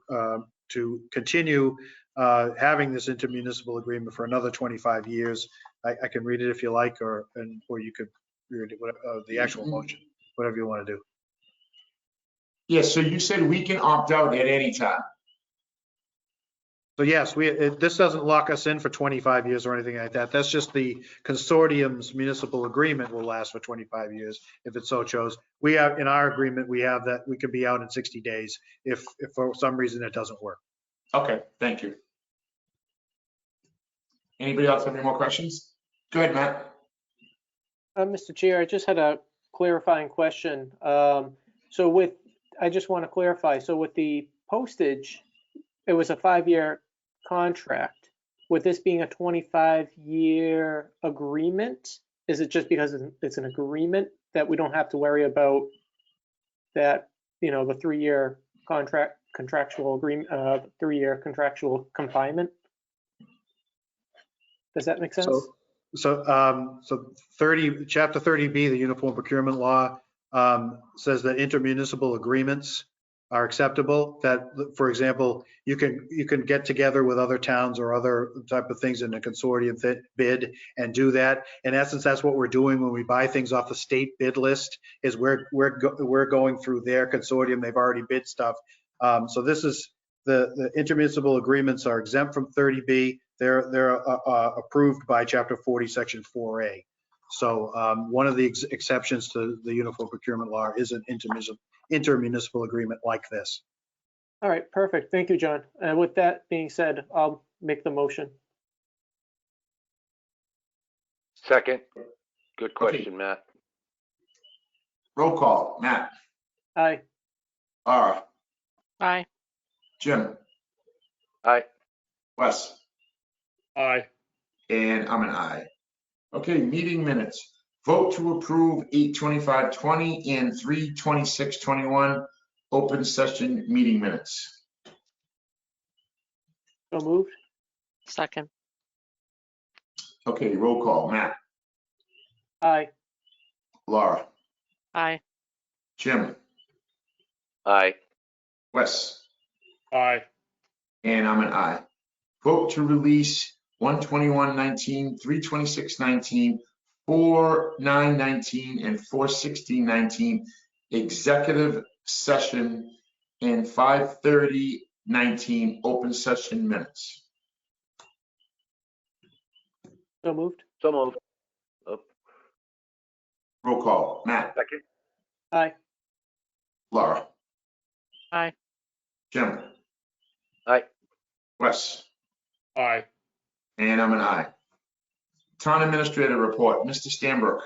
continue having this intermunicipal agreement for another 25 years. I can read it if you like, or you could read it, the actual motion, whatever you want to do. Yes, so you said we can opt out at any time. So yes, this doesn't lock us in for 25 years or anything like that. That's just the consortium's municipal agreement will last for 25 years if it so chose. We have, in our agreement, we have that we could be out in 60 days if for some reason it doesn't work. Okay, thank you. Anybody else have any more questions? Go ahead, Matt. Mr. Chair, I just had a clarifying question. I just want to clarify, so with the postage, it was a 5-year contract. With this being a 25-year agreement, is it just because it's an agreement that we don't have to worry about that, the 3-year contractual agreement, 3-year contractual confinement? Does that make sense? So Chapter 30B, the Uniform Procurement Law, says that intermunicipal agreements are acceptable. That, for example, you can get together with other towns or other type of things in a consortium bid and do that. In essence, that's what we're doing when we buy things off the state bid list. Is we're going through their consortium. They've already bid stuff. So this is the intermunicipal agreements are exempt from 30B. They're approved by Chapter 40, Section 4A. So one of the exceptions to the Uniform Procurement Law is an intermunicipal agreement like this. All right, perfect. Thank you, John. And with that being said, I'll make the motion. Second. Good question, Matt. Roll call, Matt. Aye. Laura. Aye. Jim. Aye. Wes. Aye. And I'm an aye. Okay, meeting minutes. Vote to approve 8/25/20 and 3/26/21 open session meeting minutes. So moved. Second. Okay, roll call, Matt. Aye. Laura. Aye. Jim. Aye. Wes. Aye. And I'm an aye. Vote to release 1/21/19, 3/26/19, 4/9/19, and 4/16/19 executive session and 5/30/19 open session minutes. So moved. So moved. Oh, Roll call, Matt. second. Aye. Laura. Aye. Jim. Aye. Wes. Aye. And I'm an aye. Town Administrator report, Mr. Stanbrook.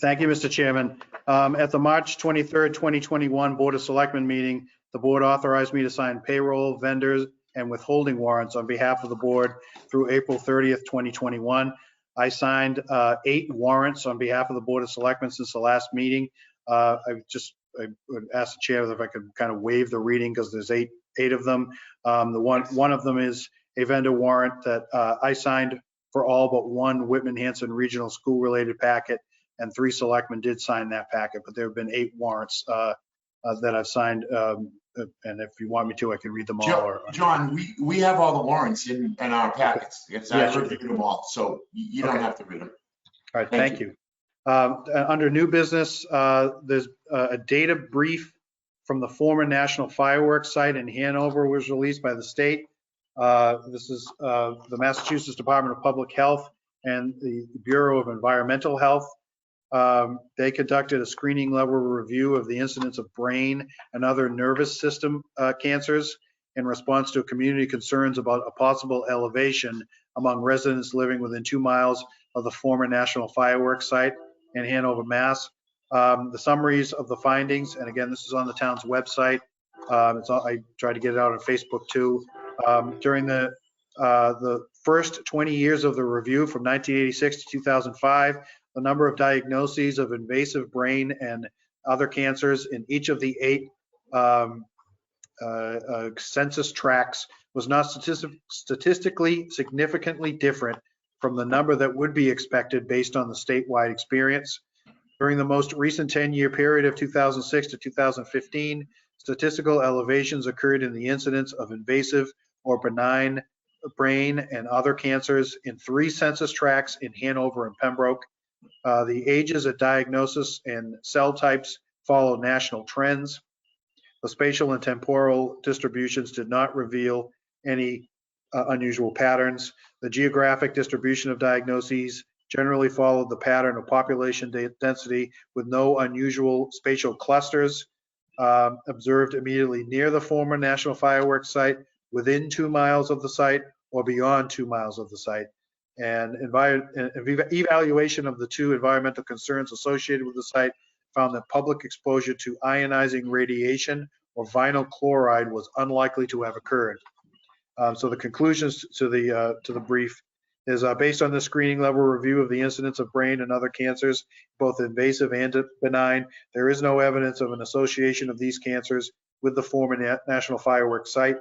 Thank you, Mr. Chairman. At the March 23rd, 2021 Board of Selectmen meeting, the board authorized me to sign payroll, vendors, and withholding warrants on behalf of the board through April 30th, 2021. I signed 8 warrants on behalf of the Board of Selectmen since the last meeting. I would ask the chair if I could kind of waive the reading because there's eight of them. One of them is a vendor warrant that I signed for all but one Whitman Hanson Regional School related packet, and 3 selectmen did sign that packet, but there have been 8 warrants that I've signed. And if you want me to, I can read them all. John, we have all the warrants in our packets. Yes, I Yes, reviewed them all, so you don't have to read them. All right, thank you. Under new business, there's a data brief from the former National Fireworks site in Hanover was released by the state. This is the Massachusetts Department of Public Health and the Bureau of Environmental Health. They conducted a screening level review of the incidence of brain and other nervous system cancers in response to community concerns about a possible elevation among residents living within 2 miles of the former National Fireworks site in Hanover, Mass. The summaries of the findings, and again, this is on the town's website. I tried to get it out on Facebook too. During the first 20 years of the review from 1986 to 2005, the number of diagnoses of invasive brain and other cancers in each of the 8 census tracts was not statistically significantly different from the number that would be expected based on the statewide experience. During the most recent 10-year period of 2006 to 2015, statistical elevations occurred in the incidence of invasive or benign brain and other cancers in 3 census tracts in Hanover and Pembroke. The ages at diagnosis and cell types follow national trends. The spatial and temporal distributions did not reveal any unusual patterns. The geographic distribution of diagnoses generally followed the pattern of population density with no unusual spatial clusters observed immediately near the former National Fireworks site, within 2 miles of the site, or beyond 2 miles of the site. And evaluation of the 2 environmental concerns associated with the site found that public exposure to ionizing radiation or vinyl chloride was unlikely to have occurred. So the conclusions to the brief is based on the screening level review of the incidence of brain and other cancers, both invasive and benign, there is no evidence of an association of these cancers with the former National Fireworks site.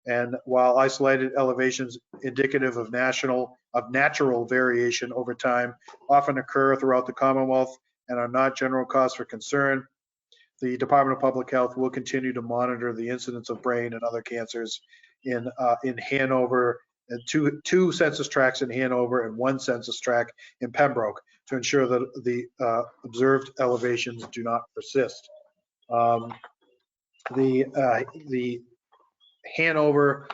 And while isolated elevations indicative of natural variation over time often occur throughout the Commonwealth and are not general cause for concern, the Department of Public Health will continue to monitor the incidence of brain and other cancers in Hanover, and two census tracts in Hanover and 1 census tract in Pembroke to ensure that the observed elevations do not persist. The Hanover,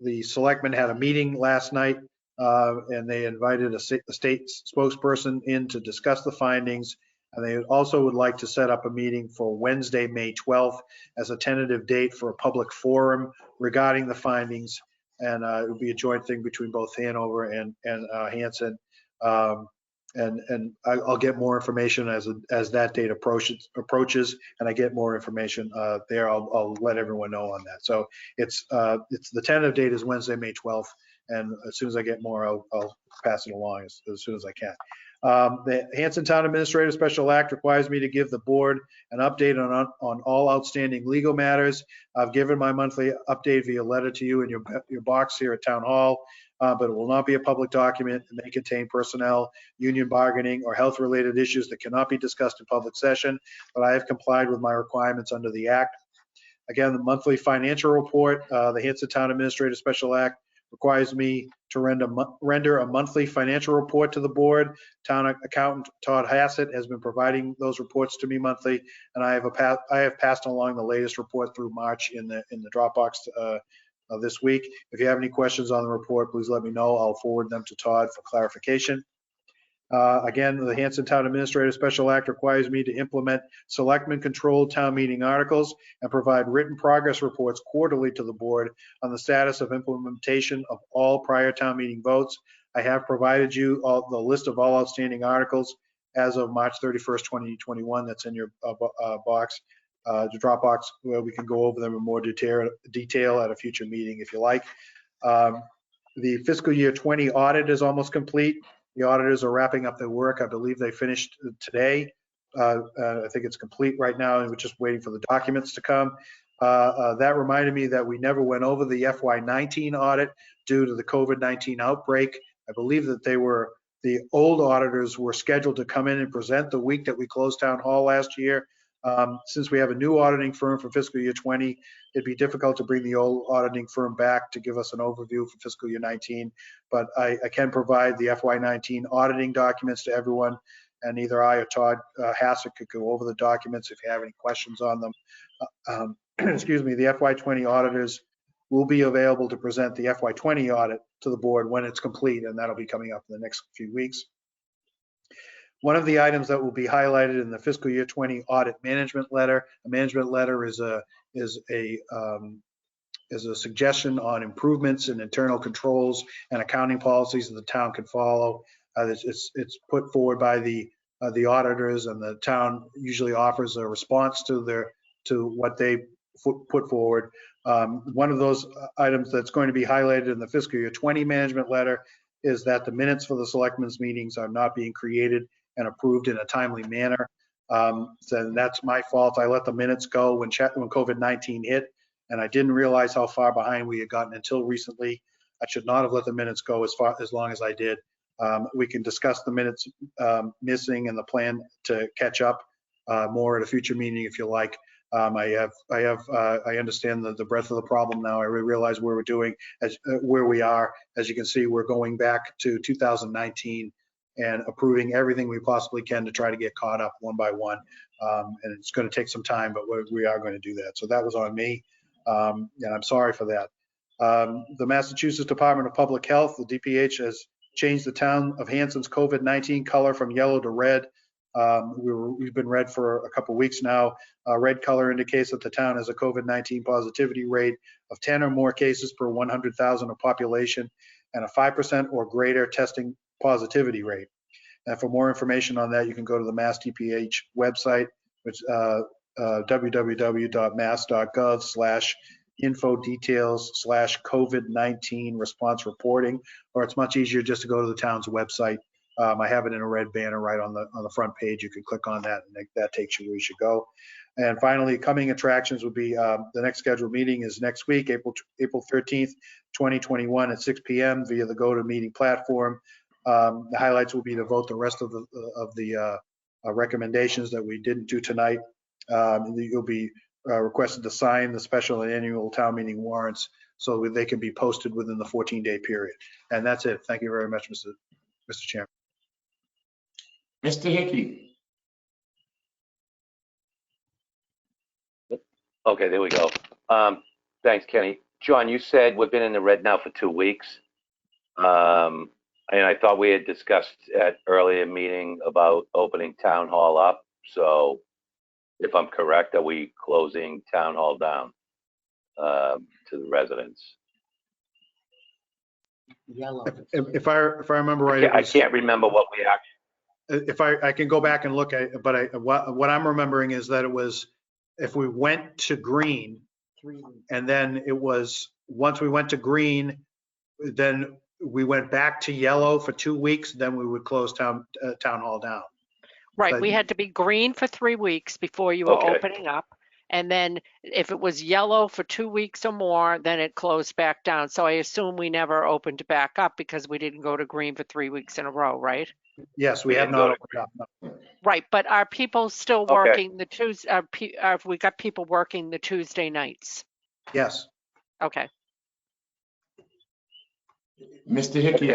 the selectmen had a meeting last night and they invited a state spokesperson in to discuss the findings. And they also would like to set up a meeting for Wednesday, May 12th as a tentative date for a public forum regarding the findings. And it would be a joint thing between both Hanover and Hanson. And I'll get more information as that date approaches and I get more information there. I'll let everyone know on that. So it's the tentative date is Wednesday, May 12th. And as soon as I get more, I'll pass it along as soon as I can. The Hanson Town Administrator Special Act requires me to give the board an update on all outstanding legal matters. I've given my monthly update via letter to you in your box here at Town Hall, but it will not be a public document. It may contain personnel, union bargaining, or health-related issues that cannot be discussed in public session, but I have complied with my requirements under the Act. Again, the monthly financial report, the Hanson Town Administrator Special Act requires me to render a monthly financial report to the board. Town accountant Todd Hassett has been providing those reports to me monthly, and I have passed along the latest report through March in the Dropbox this week. If you have any questions on the report, please let me know. I'll forward them to Todd for clarification. Again, the Hanson Town Administrator Special Act requires me to implement selectmen controlled town meeting articles and provide written progress reports quarterly to the board on the status of implementation of all prior town meeting votes. I have provided you the list of all outstanding articles as of March 31st, 2021. That's in your box, the Dropbox, where we can go over them in more detail at a future meeting if you like. The fiscal year 20 audit is almost complete. The auditors are wrapping up their work. I believe they finished today. I think it's complete right now, and we're just waiting for the documents to come. That reminded me that we never went over the FY19 audit due to the COVID-19 outbreak. I believe that the old auditors were scheduled to come in and present the week that we closed Town Hall last year. Since we have a new auditing firm for fiscal year 20, it'd be difficult to bring the old auditing firm back to give us an overview for fiscal year 19, but I can provide the FY19 auditing documents to everyone, and either I or Todd Hassett could go over the documents if you have any questions on them. Excuse me, the FY20 auditors will be available to present the FY20 audit to the board when it's complete, and that'll be coming up in the next few weeks. One of the items that will be highlighted in the fiscal year 20 audit management letter. A management letter is a suggestion on improvements in internal controls and accounting policies that the town can follow. It's put forward by the auditors, and the town usually offers a response to what they put forward. One of those items that's going to be highlighted in the fiscal year 20 management letter is that the minutes for the selectmen's meetings are not being created and approved in a timely manner. So that's my fault. I let the minutes go when COVID-19 hit, and I didn't realize how far behind we had gotten until recently. I should not have let the minutes go as long as I did. We can discuss the minutes missing and the plan to catch up more at a future meeting if you like. I understand the breadth of the problem now. I realize where we're doing, where we are. As you can see, we're going back to 2019 and approving everything we possibly can to try to get caught up one by one. And it's going to take some time, but we are going to do that. So that was on me, and I'm sorry for that. The Massachusetts Department of Public Health, the DPH, has changed the town of Hanson's COVID-19 color from yellow to red. We've been red for a couple of weeks now. Red color indicates that the town has a COVID-19 positivity rate of 10 or more cases per 100,000 of population and a 5% or greater testing positivity rate. And for more information on that, you can go to the Mass DPH website, which www.mass.gov/info-details/COVID-19 response reporting, or it's much easier just to go to the town's website. I have it in a red banner right on the front page. You can click on that, and that takes you where you should go. And finally, coming attractions would be the next scheduled meeting is next week, April 13th, 2021 at 6 p.m. via the GoToMeeting platform. The highlights will be to vote the rest of the recommendations that we didn't do tonight. You'll be requested to sign the special and annual town meeting warrants so they can be posted within the 14-day period. And that's it. Thank you very much, Mr. Chairman. Mr. Hickey. Okay, there we go. Thanks, Kenny. John, you said we've been in the red now for 2 weeks. And I thought we had discussed at earlier meeting about opening town hall up. So if I'm correct, are we closing town hall down to the residents? Yellow. If I remember right, I can't remember what we actually. If I can go back and look at it, but what I'm remembering is that it was if we went to green, and then it was once we went to green, then we went back to yellow for 2 weeks, then we would close town hall down. Right, we had to be green for 3 weeks before you were opening up. And then if it was yellow for 2 weeks or more, then it closed back down. So I assume we never opened back up because we didn't go to green for 3 weeks in a row, right? Yes, we have not opened up. No. Right, but are people still working the Tuesday? Have we got people working the Tuesday nights? Yes. Okay. Mr. Hickey,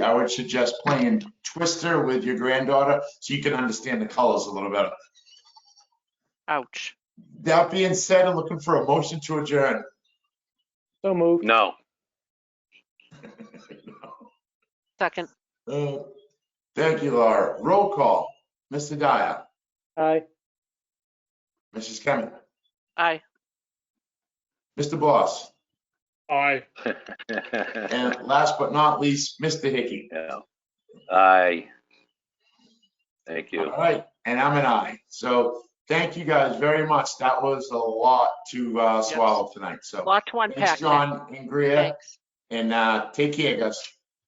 I would suggest playing Twister with your granddaughter so you can understand the colors a little better. Ouch. That being said, I'm looking for a motion to adjourn. So moved. No. Second. Thank you, Laura. Roll call. Mr. Dyer. Aye. Mrs. Kemen. Aye. Mr. Boss. Aye. And last but not least, Mr. Hickey. Yeah. Aye. Thank you. All right, and I'm an aye. So thank you guys very much. That was a lot to swallow tonight. So Lot to unpack. thanks, John and Greer. Thanks. And take care, guys.